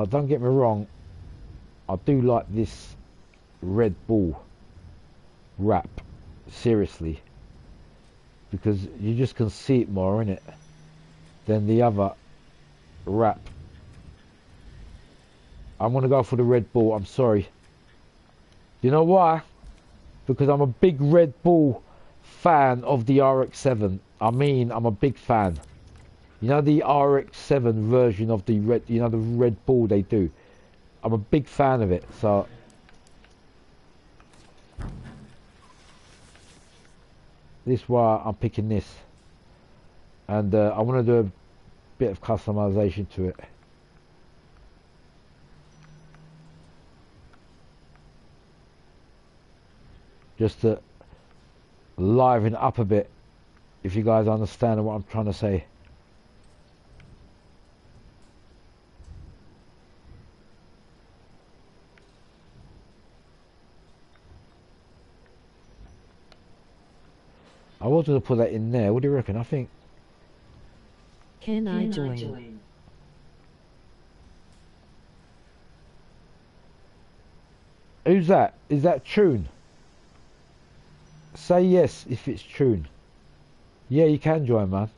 Don't get me wrong, I do like this Red Bull wrap, seriously, because you just can see it more in it than the other wrap. I'm gonna go for the Red Bull. I'm sorry. You know why? Because I'm a big Red Bull fan of the RX-7. I mean, I'm a big fan. You know the RX-7 version of the Red, you know the Red Bull they do. I'm a big fan of it. So this is why I'm picking this, and I want to do a bit of customization to it. Just to liven up a bit, if you guys understand what I'm trying to say. I wanted to put that in there. What do you reckon? I think. Can I join? Who's that? Is that Tune? Say yes if it's Tune. Yeah, you can join, man.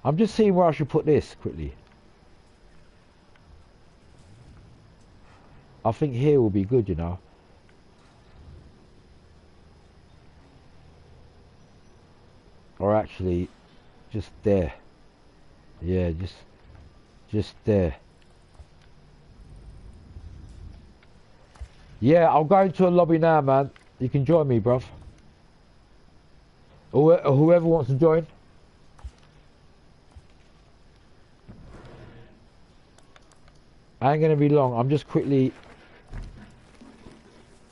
I'm just seeing where I should put this quickly. I think here will be good, you know. Or actually, just there. Yeah, just there. Yeah, I'll go into a lobby now, man. You can join me, bruv. Or whoever wants to join. I ain't gonna be long. I'm just quickly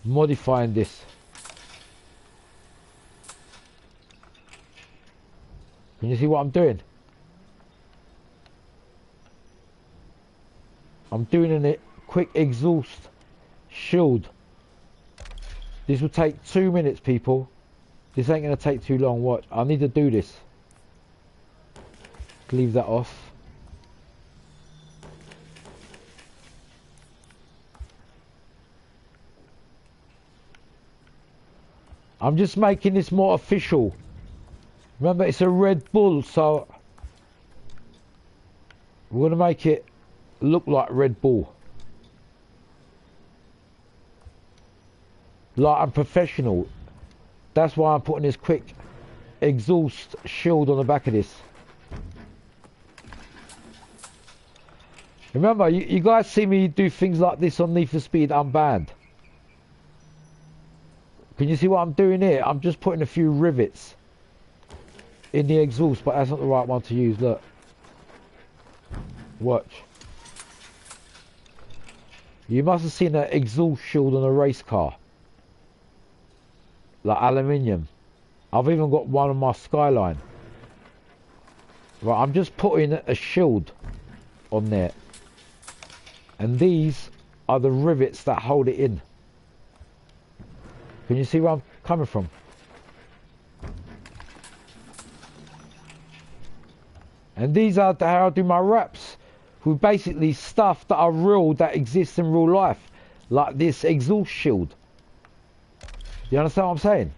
modifying this. Can you see what I'm doing? I'm doing a quick exhaust shield. This will take 2 minutes, people. This ain't gonna take too long. Watch. I need to do this. Leave that off. I'm just making this more official. Remember, it's a Red Bull, so we're gonna make it look like Red Bull. Like I'm professional. That's why I'm putting this quick exhaust shield on the back of this. Remember, you guys see me do things like this on Need for Speed Unbanned. Can you see what I'm doing here? I'm just putting a few rivets in the exhaust, but that's not the right one to use. Look. Watch. You must have seen an exhaust shield on a race car. Like aluminium. I've even got one on my Skyline. Right, I'm just putting a shield on there. And these are the rivets that hold it in. Can you see where I'm coming from? And these are how I do my wraps. With basically stuff that are real, that exists in real life. Like this exhaust shield. You understand what I'm saying?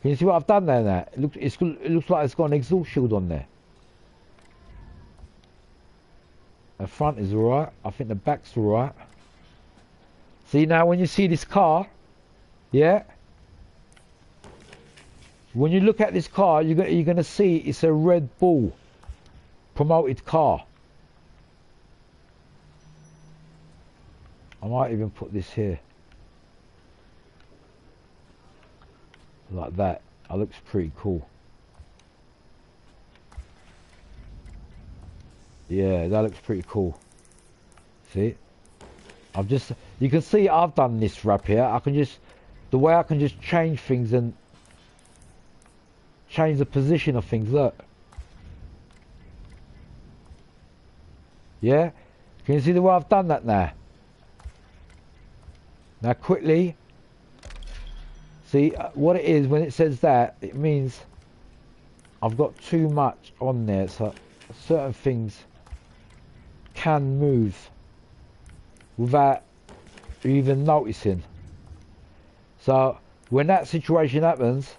Can you see what I've done there now? It looks like it's got an exhaust shield on there. The front is alright. I think the back's alright. See now when you see this car, yeah? When you look at this car, you're going to see it's a Red Bull promoted car. I might even put this here. Like that. That looks pretty cool. Yeah, that looks pretty cool. See? You can see I've done this wrap here. The way I can just change things and change the position of things, look. Yeah? Can you see the way I've done that now? Now quickly, see what it is when it says that, it means I've got too much on there, so certain things can move without you even noticing. So when that situation happens,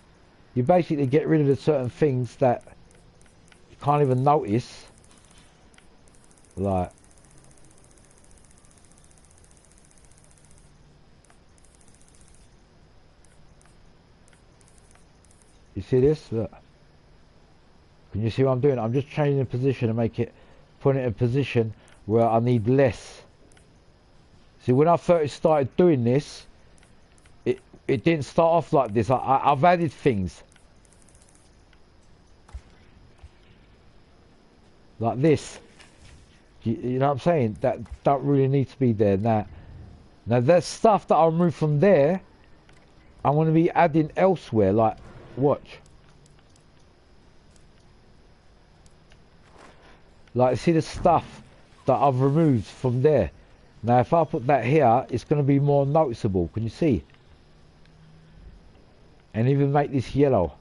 you basically get rid of the certain things that you can't even notice, like you see this? Look. Can you see what I'm doing? I'm just changing the position and putting it in a position where I need less. See, when I first started doing this, it didn't start off like this. I've added things. Like this. You know what I'm saying? That don't really need to be there. Now there's stuff that I'll remove from there. I'm going to be adding elsewhere, like, watch. Like, see the stuff that I've removed from there. Now, if I put that here, it's going to be more noticeable. Can you see? And even make this yellow.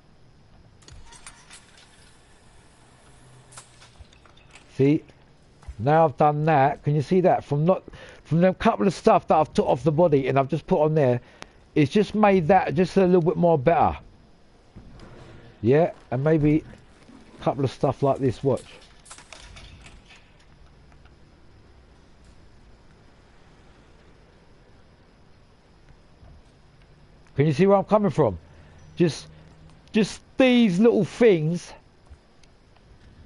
See? Now I've done that. Can you see that? From the couple of stuff that I've took off the body and I've just put on there, it's just made that just a little bit more better. Yeah, and maybe a couple of stuff like this, watch. Can you see where I'm coming from? Just these little things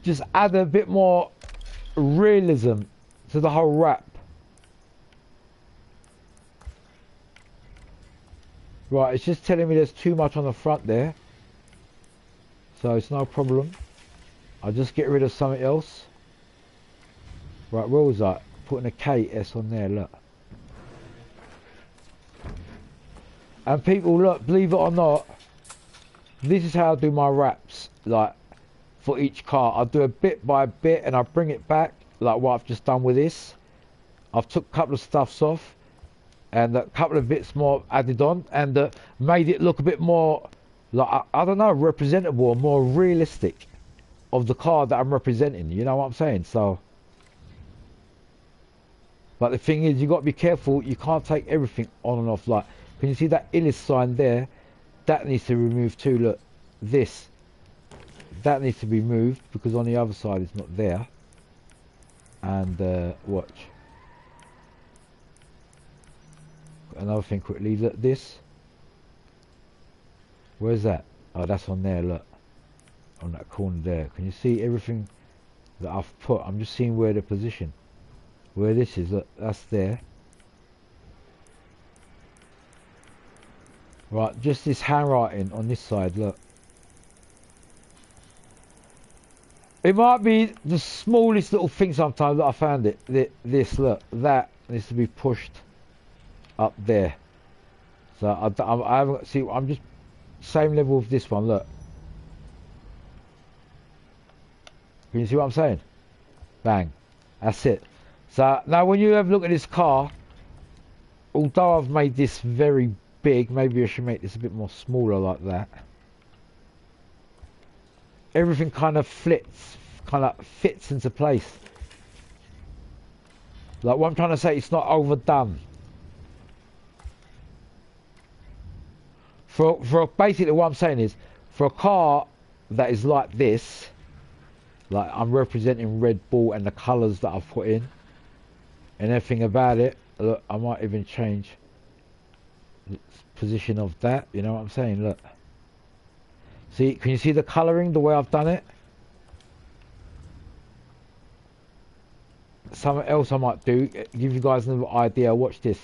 just add a bit more realism to the whole wrap. Right, it's just telling me there's too much on the front there. So it's no problem. I'll just get rid of something else. Right, where was that? Putting a KS on there, look. And people, look, believe it or not, this is how I do my wraps. Like, for each car, I do a bit by bit and I bring it back, like what I've just done with this. I've took a couple of stuffs off and a couple of bits more added on and made it look a bit more, like, I don't know, representable or more realistic of the car that I'm representing. You know what I'm saying? So, but the thing is, you got to be careful. You can't take everything on and off. Like, can you see that Illis sign there? That needs to be removed too. Look, this. That needs to be moved because on the other side it's not there. And watch. Another thing quickly. Look, this. Where's that? Oh, that's on there. Look, on that corner there. Can you see everything that I've put? I'm just seeing where the position, where this is. Look, that's there. Right, just this handwriting on this side, look. It might be the smallest little thing sometimes that I found it. This, look, that needs to be pushed up there. So I haven't, see, I'm just same level with this one, look. Can you see what I'm saying? Bang. That's it. So now when you have a look at this car, although I've made this very big, maybe I should make this a bit more smaller like that. Everything kind of fits into place. Like what I'm trying to say, it's not overdone. For basically what I'm saying is, for a car that is like this, like I'm representing Red Bull and the colours that I've put in and everything about it, look, I might even change the position of that, you know what I'm saying, look. See, can you see the colouring, the way I've done it? Something else I might do, give you guys another idea, watch this.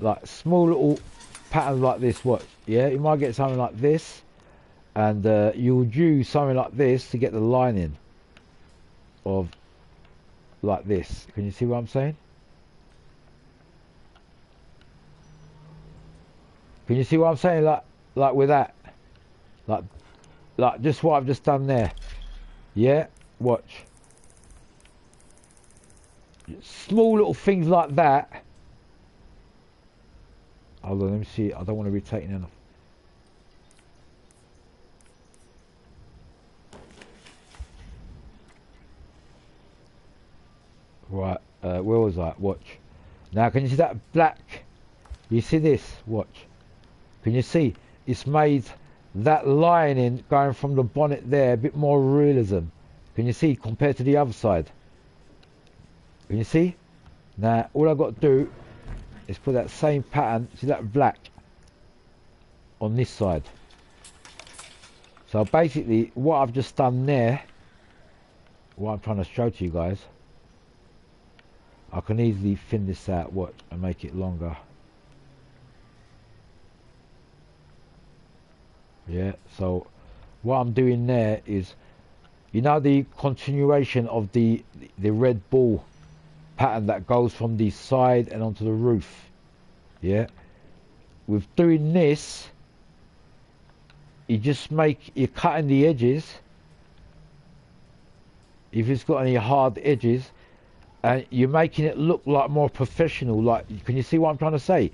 Like small little patterns like this, watch, yeah? You might get something like this, and you'll use something like this to get the lining of like this. Can you see what I'm saying? Can you see what I'm saying? Like with that, like just what I've just done there. Yeah, watch. Small little things like that. Hold on, let me see. I don't want to be taking enough. Right, where was I? Watch. Now, can you see that black? You see this? Watch. Can you see? It's made that lining going from the bonnet there a bit more realism. Can you see? Compared to the other side. Can you see? Now, all I've got to do is put that same pattern, see that black, on this side. So basically, what I've just done there, what I'm trying to show to you guys, I can easily thin this out, watch, and make it longer. Yeah, so what I'm doing there is, you know the continuation of the Red Bull pattern that goes from the side and onto the roof, yeah? With doing this, you're cutting the edges, if it's got any hard edges, and you're making it look like more professional. Like, can you see what I'm trying to say?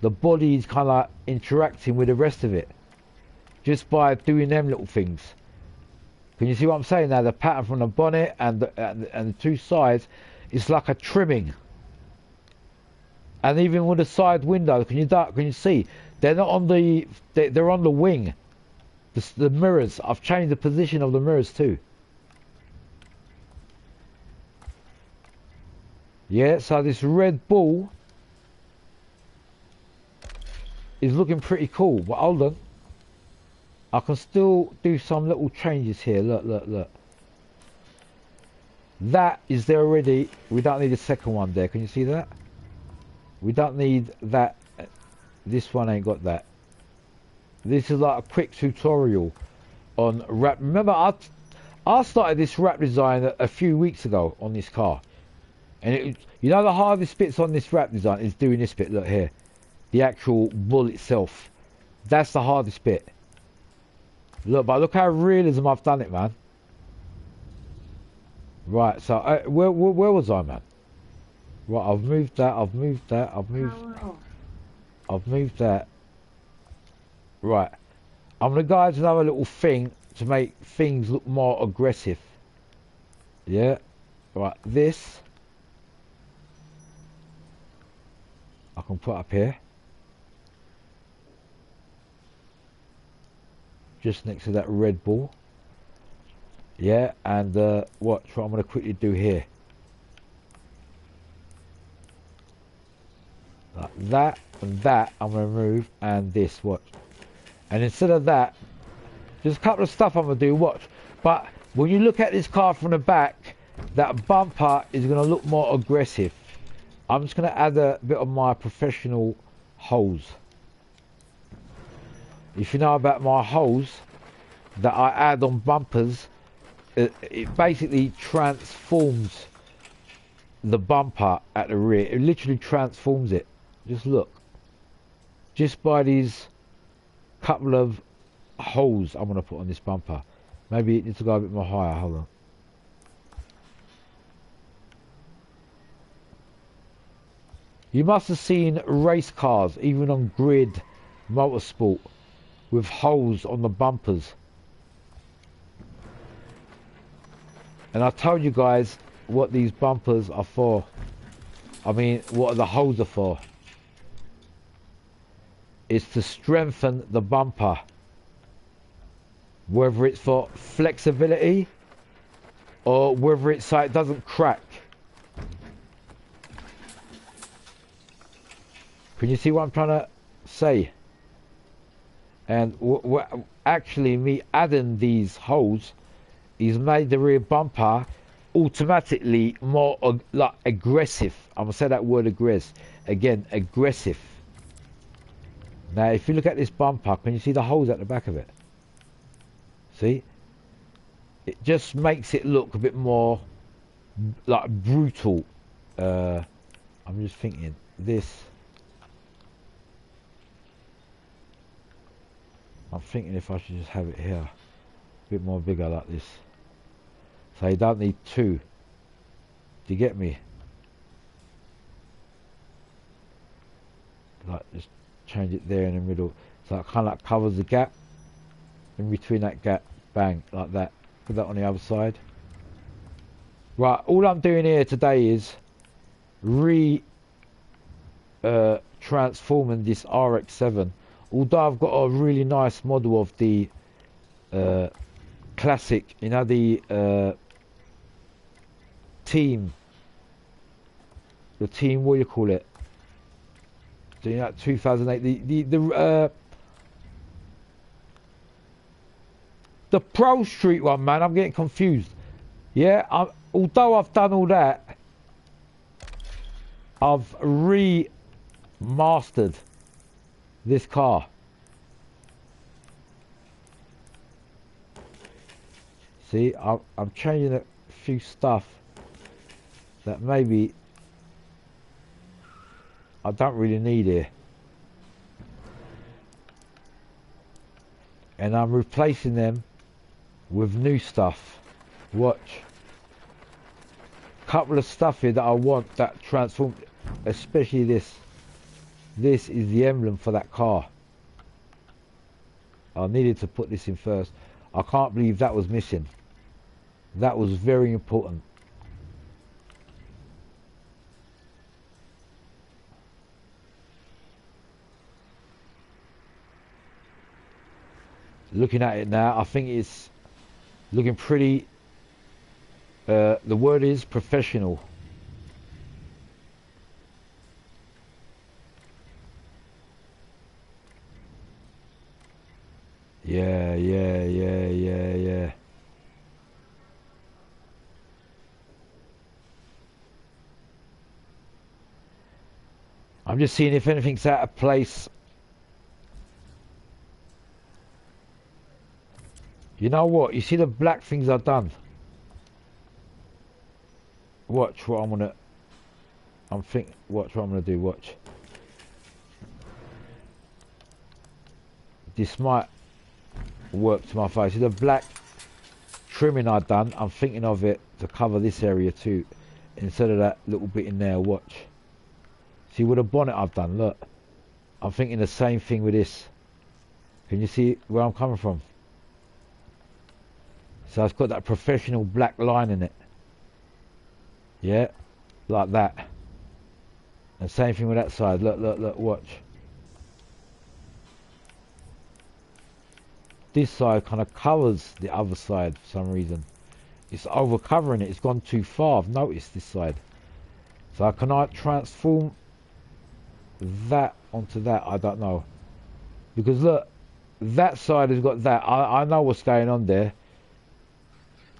The body is kind of interacting with the rest of it just by doing them little things. Can you see what I'm saying now? The pattern from the bonnet and the two sides, it's like a trimming. And even with the side window, can you see? They're not on the, they're on the wing. The mirrors, I've changed the position of the mirrors too. Yeah, so this Red Bull is looking pretty cool. But hold on, I can still do some little changes here. Look, look, look. That is there already. We don't need a second one there. Can you see that? We don't need that. This one ain't got that. This is like a quick tutorial on wrap. Remember, I started this wrap design a few weeks ago on this car. And you know the hardest bits on this wrap design is doing this bit, look here. The actual bull itself. That's the hardest bit. Look, but look how realism I've done it, man. Right, so where was I, man? Right, I've moved that, I've moved that. Right. I'm going to go into another little thing to make things look more aggressive. Yeah. Right, this I can put up here, just next to that Red Bull. Yeah, and watch what I'm going to quickly do here. Like that and that I'm going to remove, and this, watch. And instead of that, there's a couple of stuff I'm going to do, watch. But when you look at this car from the back, that bumper is going to look more aggressive. I'm just going to add a bit of my professional holes. if you know about my holes that I add on bumpers, it basically transforms the bumper at the rear. It literally transforms it. Just look. Just by these couple of holes I'm going to put on this bumper. Maybe it needs to go a bit more higher. Hold on. You must have seen race cars, even on grid motorsport, with holes on the bumpers. And I told you guys what these bumpers are for. I mean, what the holes are for. It's to strengthen the bumper. Whether it's for flexibility or whether it's so it doesn't crack. Can you see what I'm trying to say? And actually me adding these holes is made the rear bumper automatically more like aggressive. I'm gonna say that word aggressive again. Aggressive. Now, if you look at this bumper, can you see the holes at the back of it? See? It just makes it look a bit more like brutal. I'm just thinking this. I'm thinking if I should just have it here, a bit more bigger like this. So you don't need two. Do you get me? Like just change it there in the middle. So it kind of like covers the gap. In between that gap, bang, like that. Put that on the other side. Right, all I'm doing here today is transforming this RX-7. Although I've got a really nice model of the classic, you know, the team, what do you call it? Do you know, 2008, the Pro Street one, man. I'm getting confused. Yeah, although I've done all that, I've remastered this car. See, I'm changing a few stuff that maybe I don't really need here. And I'm replacing them with new stuff. Watch. Couple of stuff here that I want that transform, especially this. This is the emblem for that car. I needed to put this in first. I can't believe that was missing. That was very important. Looking at it now, I think it's looking pretty, the word is professional. Yeah. I'm just seeing if anything's out of place. You know what? You see the black things I've done? Watch what I'm gonna... watch what I'm gonna do, watch. This might work to my face. See the black trimming I've done? I'm thinking of it to cover this area too. Instead of that little bit in there, watch. See with the bonnet I've done, look. I'm thinking the same thing with this. Can you see where I'm coming from? So it's got that professional black line in it. Yeah, like that. And same thing with that side. Look, watch. This side kind of covers the other side for some reason. It's over covering it. It's gone too far. I've noticed this side. So can I transform that onto that? I don't know. Because look, that side has got that. I know what's going on there.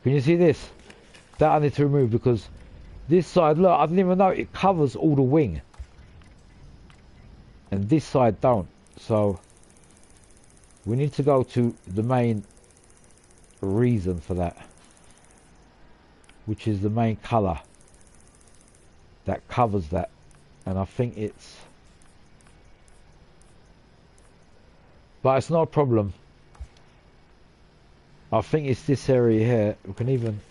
Can you see this? That I need to remove because this side, look, I didn't even know it covers all the wing. And this side don't. So We need to go to the main reason for that, which is the main colour that covers that, and I think it's, but it's not a problem. I think it's this area here. We can even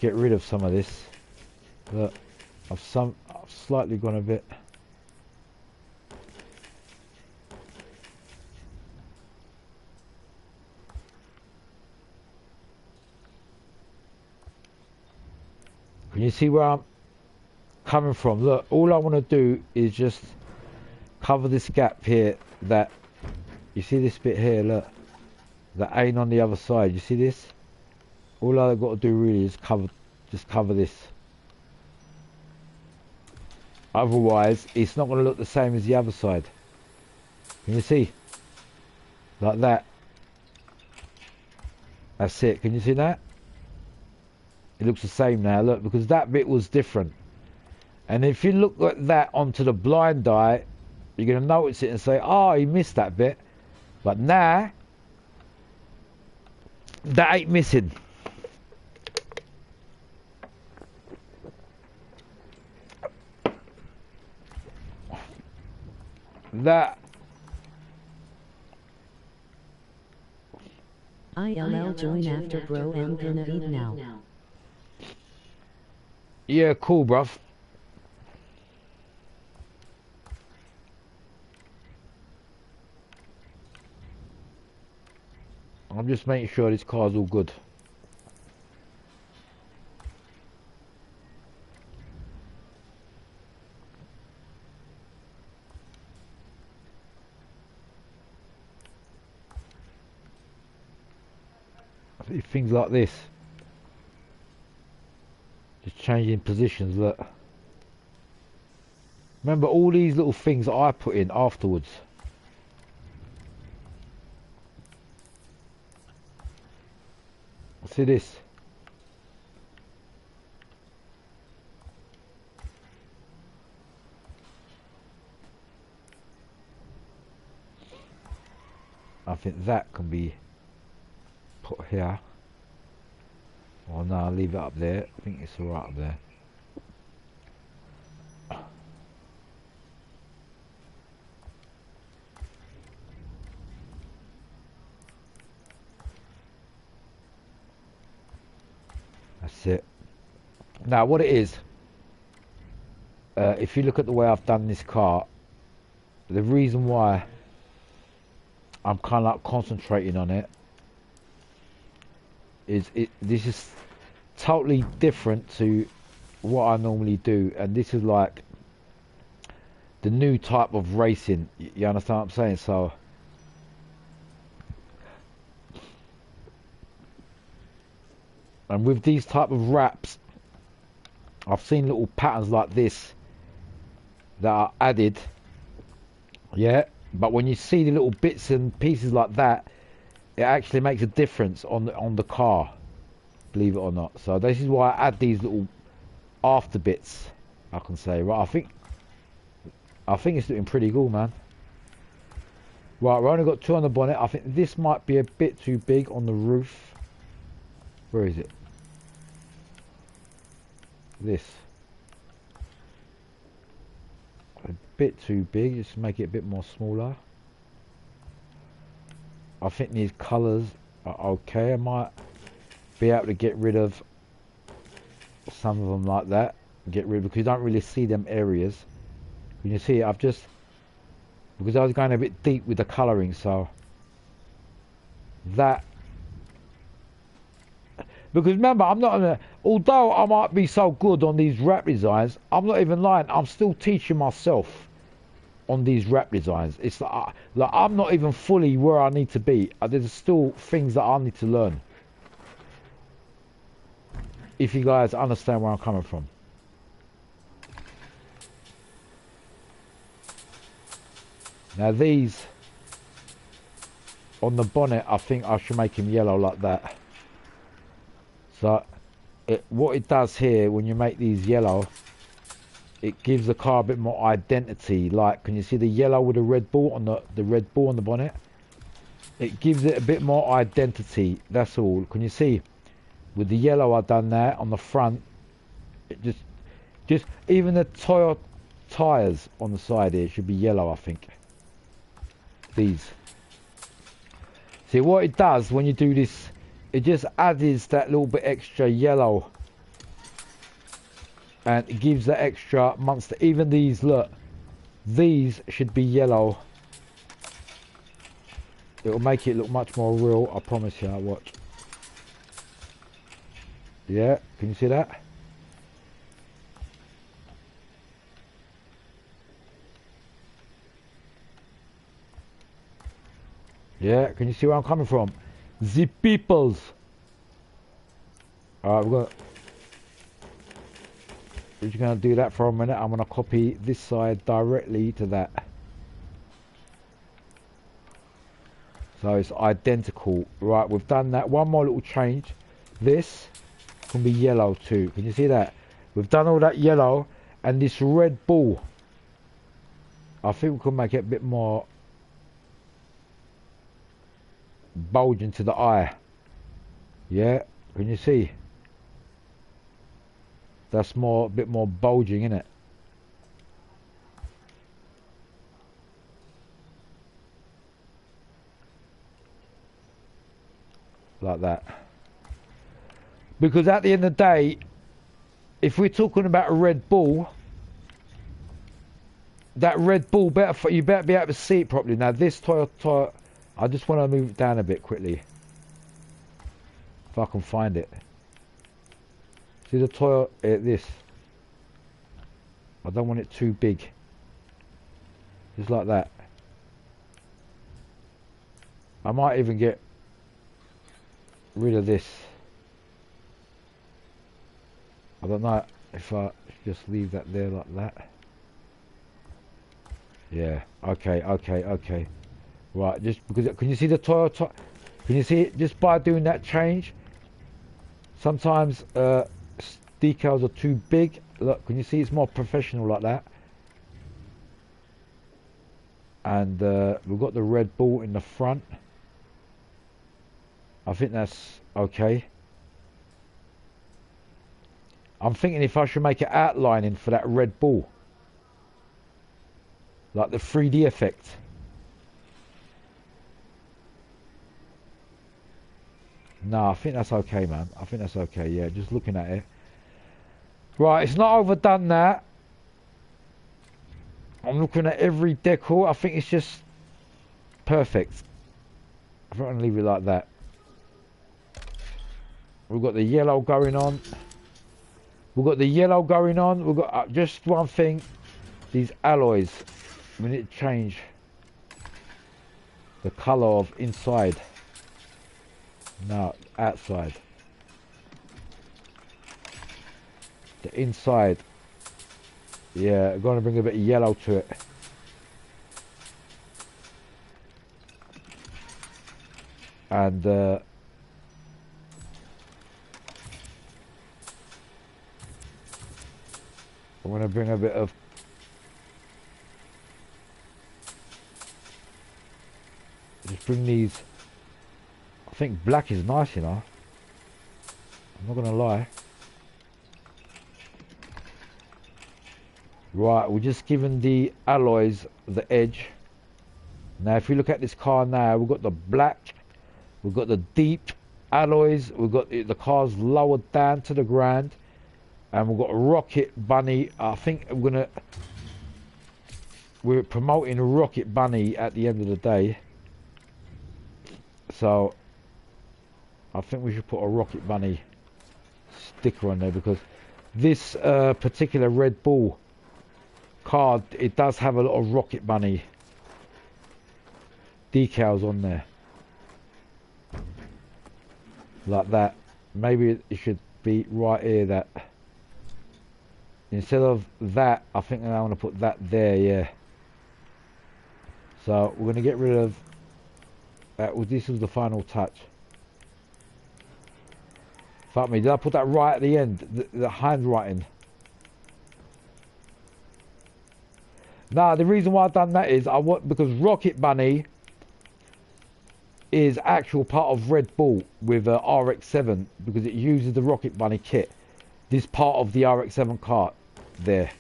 get rid of some of this. Look, I've slightly gone a bit. Can you see where I'm coming from? Look, all I want to do is just cover this gap here. That, you see this bit here, look, that ain't on the other side. You see this? All I've got to do really is cover this. Otherwise, it's not going to look the same as the other side. Can you see? Like that. That's it. Can you see that? It looks the same now, look, because that bit was different. And if you look at that onto the blind eye, you're going to notice it and say, oh, he missed that bit. But now, that ain't missing. That. ILL join after bro, I'm gonna eat now. Yeah, cool, bruv. I'm just making sure this car's all good. I see things like this. Just changing positions, look. Remember all these little things that I put in afterwards. See this? I think that can be put here. Oh no, I'll leave it up there. I think it's alright up there. That's it. Now what it is, if you look at the way I've done this car, the reason why I'm kind of like concentrating on it is this is totally different to what I normally do, and this is like the new type of racing. You understand what I'm saying? So and with these type of wraps, I've seen little patterns like this that are added, yeah, but when you see the little bits and pieces like that, it actually makes a difference on the car, believe it or not. So this is why I add these little after bits, I can say. Right, I think it's looking pretty cool, man. Right, we've only got 2 on the bonnet. I think this might be a bit too big on the roof. Where is it? This. A bit too big, just make it a bit more smaller. I think these colours are okay. I might be able to get rid of some of them like that. Because you don't really see them areas. When you see it, I've just, because I was going a bit deep with the colouring, so that, because remember, I'm not gonna, although I might be so good on these wrap designs, I'm not even lying, I'm still teaching myself on these wrap designs. It's like I'm not even fully where I need to be. There's still things that I need to learn. If you guys understand where I'm coming from. Now these on the bonnet, I think I should make them yellow like that. So what it does here, when you make these yellow, it gives the car a bit more identity. Like, can you see the yellow with the red ball on the red ball on the bonnet? It gives it a bit more identity, that's all. Can you see? With the yellow I've done that on the front, it just even the tyres on the side here should be yellow, I think. These. See what it does when you do this, it just adds that little bit extra yellow. And it gives that extra monster. Even these, look, these should be yellow. It will make it look much more real, I promise you. Watch. Yeah, can you see that? Yeah, can you see where I'm coming from? The peoples. Alright, we're just gonna do that for a minute. I'm gonna copy this side directly to that. So it's identical. Right, we've done that. One more little change. This can be yellow too. Can you see that? We've done all that yellow, and this red ball, I think we can make it a bit more bulging to the eye. Yeah, can you see? That's a bit more bulging, isn't it? Like that. Because at the end of the day, if we're talking about a red ball, that red ball you better be able to see it properly. Now this Toyota, I just want to move it down a bit quickly, if I can find it. See the Toyota, this. I don't want it too big. Just like that. I might even get rid of this. I don't know if I just leave that there like that. Yeah, okay. Right, just because, can you see the Toyota? Can you see it? Just by doing that change, sometimes decals are too big. Look, can you see it's more professional like that? And we've got the red ball in the front. I think that's okay. I'm thinking if I should make an outlining for that red ball, like the 3D effect. No, I think that's okay, man. I think that's okay. Yeah, just looking at it. Right, it's not overdone that. I'm looking at every decor. I think it's just perfect. I think I'm gonna leave it like that. We've got the yellow going on. We've got the yellow going on. We've got just one thing. These alloys. We need to change the colour of inside. No, outside. The inside. Yeah, I'm going to bring a bit of yellow to it. And I'm going to bring a bit of just bring these. I think black is nice, you know. I'm not gonna lie. Right, we're just giving the alloys the edge. Now if you look at this car now, we've got the black, we've got the deep alloys, we've got the car's lowered down to the ground, and we've got a Rocket Bunny. I think we're promoting a Rocket Bunny at the end of the day. So I think we should put a Rocket Bunny sticker on there, because this particular Red Bull card, it does have a lot of Rocket Bunny decals on there. Like that. Maybe it should be right here, that. Instead of that, I think I want to put that there, yeah. So we're going to get rid of that. This was the final touch. Fuck me, did I put that right at the end? The handwriting. Nah, the reason why I've done that is because Rocket Bunny, is actual part of Red Bull with a RX-7 because it uses the Rocket Bunny kit. This part of the RX-7 car there.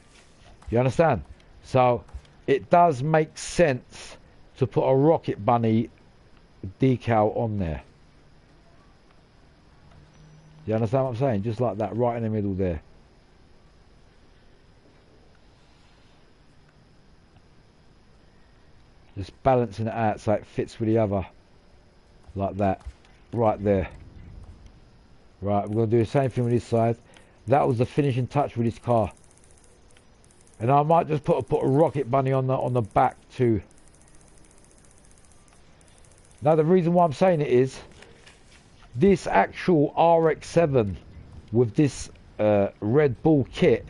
You understand? So it does make sense to put a Rocket Bunny decal on there. You understand what I'm saying? Just like that, right in the middle there. Just balancing it out so it fits with the other. Like that. Right there. Right, we're going to do the same thing with this side. That was the finishing touch with this car. And I might just put a Rocket Bunny on the back too. Now the reason why I'm saying it is this actual RX-7 with this Red Bull kit,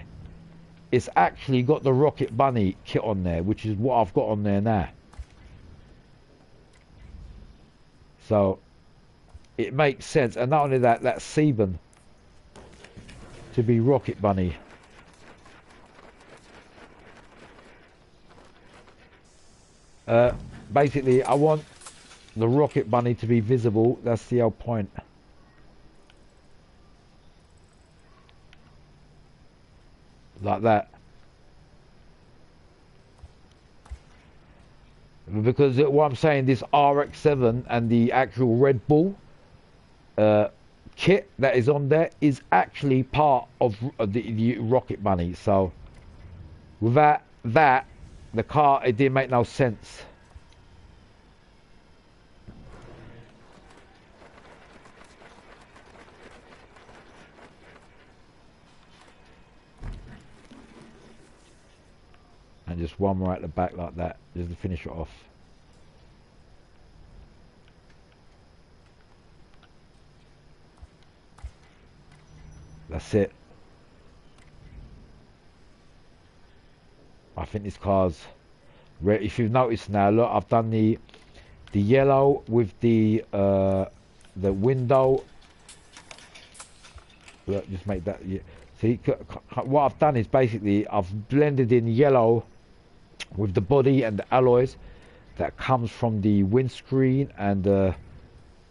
it's actually got the Rocket Bunny kit on there, which is what I've got on there now. So it makes sense, and not only that, that's Sebum to be Rocket Bunny. Basically, I want the Rocket Bunny to be visible. That's the whole point. Like that. Because what I'm saying, this RX-7 and the actual Red Bull kit that is on there is actually part of the Rocket Bunny. So without that, the car, it didn't make no sense. And just one more at the back like that, just to finish it off. That's it. I think this car's ready. If you've noticed now, look, I've done the yellow with the window. Look, just make that. Yeah. See, what I've done is basically I've blended in yellow with the body and the alloys that comes from the windscreen and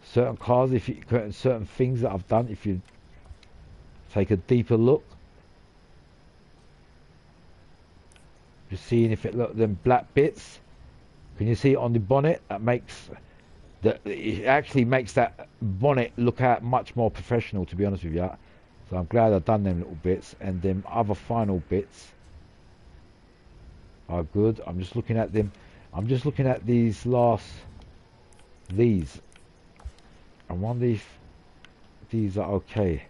certain cars. If you certain things that I've done, if you take a deeper look, just seeing if it look them black bits. Can you see it on the bonnet? That makes it actually makes that bonnet look out much more professional, to be honest with you. So I'm glad I've done them little bits, and them other final bits are good. I'm just looking at them. I'm just looking at these last, these. I wonder if these are okay.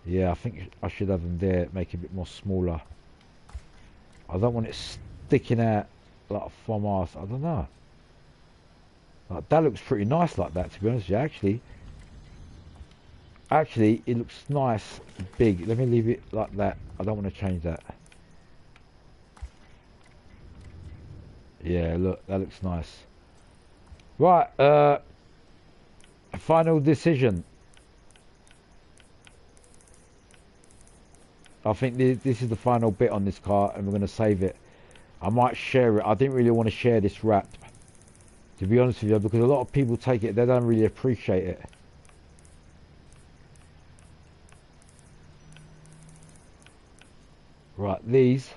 Yeah, I think I should have them there, make it a bit more smaller. I don't want it sticking out like from us. I don't know. Like, that looks pretty nice like that, to be honest with you. Actually, it looks nice, big. Let me leave it like that. I don't want to change that. Yeah, look, that looks nice. Right, final decision. I think this is the final bit on this car, and we're going to save it. I might share it. I didn't really want to share this wrap, to be honest with you, because a lot of people take it, they don't really appreciate it. Right, these.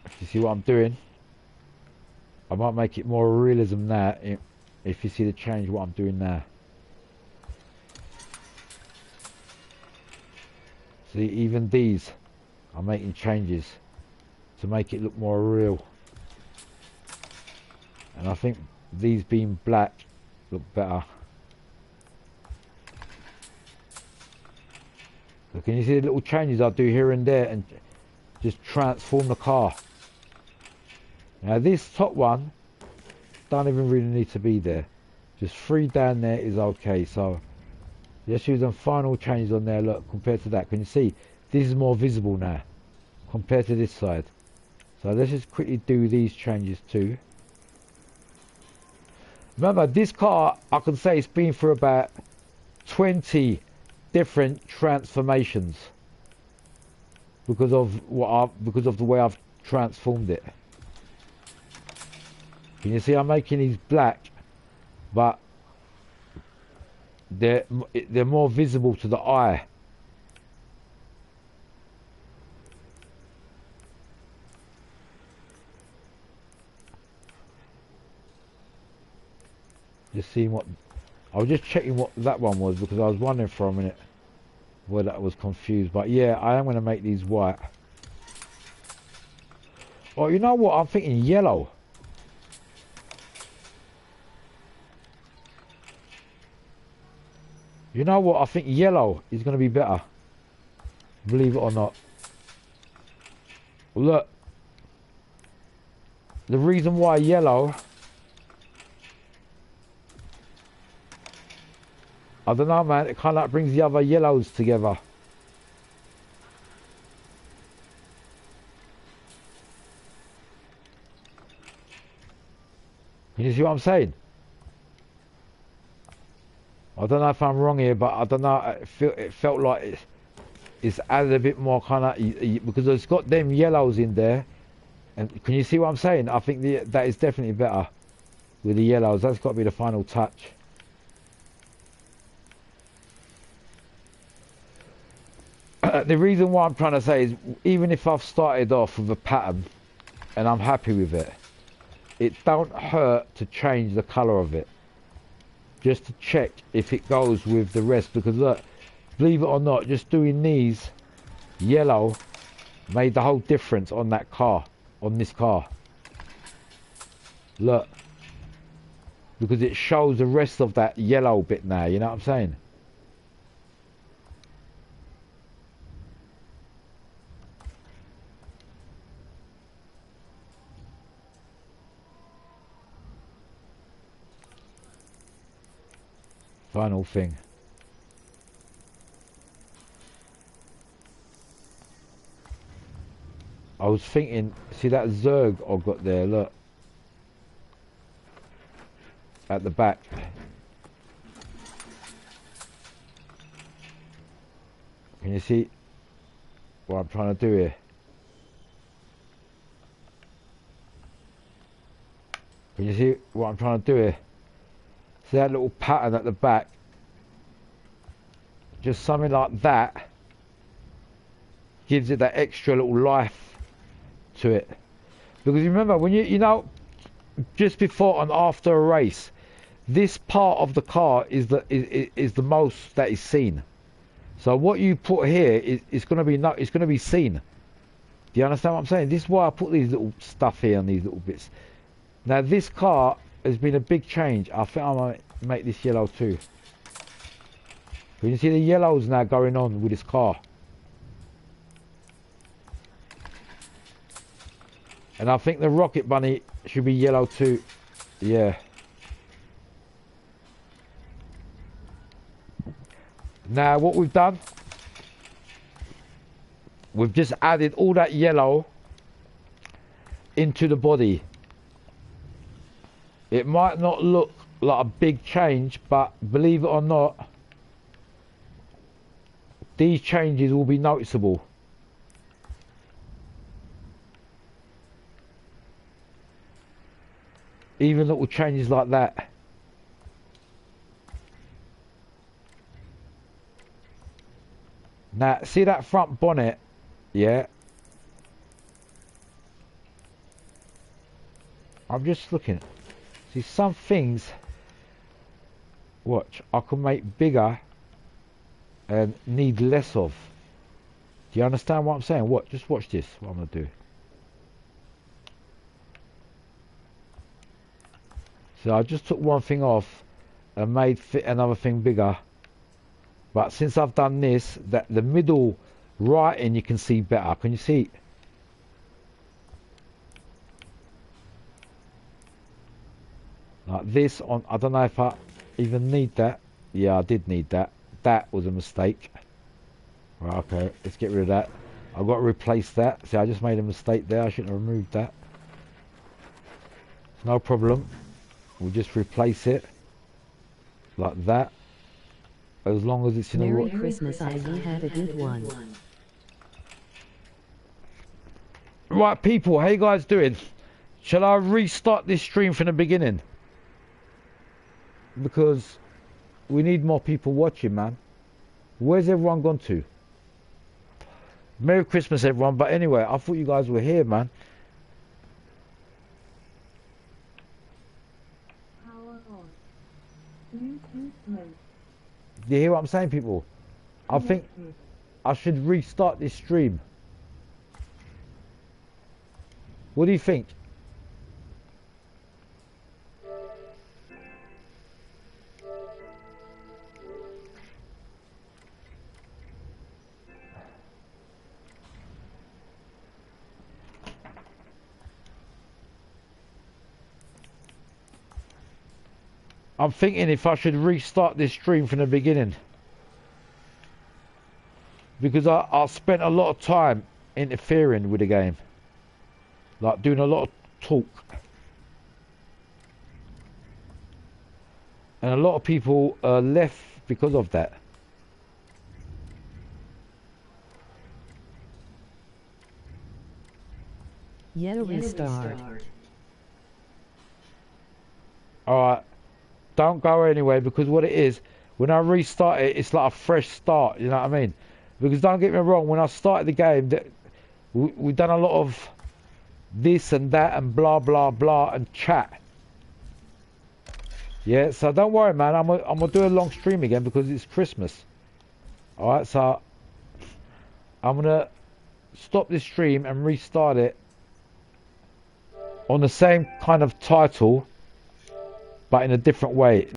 If you see what I'm doing, I might make it more realism now, if you see the change what I'm doing now. See, even these, I'm making changes to make it look more real. And I think these being black look better. So can you see the little changes I do here and there and just transform the car? Now this top one don't even really need to be there. Just 3 down there is okay. So let's use some final changes on there. Look, compared to that, can you see this is more visible now compared to this side? So let's just quickly do these changes too. Remember, this car, I can say it's been through about 20 different transformations because of the way I've transformed it. Can you see I'm making these black, but they're more visible to the eye. Just seeing what, I was just checking what that one was because I was wondering for a minute whether I was confused. But yeah, I am going to make these white. Oh, you know what? I'm thinking yellow. You know what? I think yellow is going to be better. Believe it or not. Look. The reason why yellow... I don't know, man. It kind of like brings the other yellows together. You see what I'm saying? I don't know if I'm wrong here, but I don't know. It felt like it's added a bit more kind of, because it's got them yellows in there. And can you see what I'm saying? I think that is definitely better with the yellows. That's got to be the final touch. The reason why I'm trying to say is, even if I've started off with a pattern and I'm happy with it, it don't hurt to change the colour of it. Just to check if it goes with the rest. Because look, believe it or not, just doing these yellow made the whole difference on that car, on this car. Look. Because it shows the rest of that yellow bit now, you know what I'm saying? Final thing. I was thinking, see that Zerg I've got there, look. At the back. Can you see what I'm trying to do here? Can you see what I'm trying to do here? See that little pattern at the back? Just something like that gives it that extra little life to it. Because remember, when you know, just before and after a race, this part of the car is the most that is seen. So what you put here is going to be seen. Do you understand what I'm saying? This is why I put these little stuff here and these little bits. Now this car has been a big change. I think I might make this yellow too. You can see the yellows now going on with this car. And I think the Rocket Bunny should be yellow too. Yeah. Now what we've done, we've just added all that yellow into the body. It might not look like a big change, but believe it or not, these changes will be noticeable. Even little changes like that. Now, see that front bonnet? Yeah. I'm just looking. See, some things, watch, I can make bigger and need less of. Do you understand what I'm saying? What? Just watch this, what I'm going to do. So I just took one thing off and made fit another thing bigger. But since I've done this, that the middle writing you can see better. Can you see? Like this on, I don't know if I even need that. Yeah, I did need that. That was a mistake. Right, okay, let's get rid of that. I've got to replace that. See, I just made a mistake there. I shouldn't have removed that. No problem. We'll just replace it like that. As long as it's in Merry a... Christmas, Ivy. Have a good one. Right, people, how you guys doing? Shall I restart this stream from the beginning? Because we need more people watching, man. Where's everyone gone to? Merry Christmas, everyone. But anyway, I thought you guys were here, man. Do you hear what I'm saying, people? I think I should restart this stream. What do you think? I'm thinking if I should restart this stream from the beginning. Because I spent a lot of time interfering with the game. Like doing a lot of talk. And a lot of people left because of that. Yeah, restart. Alright. Don't go anywhere, because what it is, when I restart it, it's like a fresh start, you know what I mean? Because don't get me wrong, when I started the game, we've done a lot of this and that and blah blah blah and chat. Yeah, so don't worry, man, I'm gonna do a long stream again because it's Christmas. Alright, so I'm gonna stop this stream and restart it on the same kind of title, but in a different way.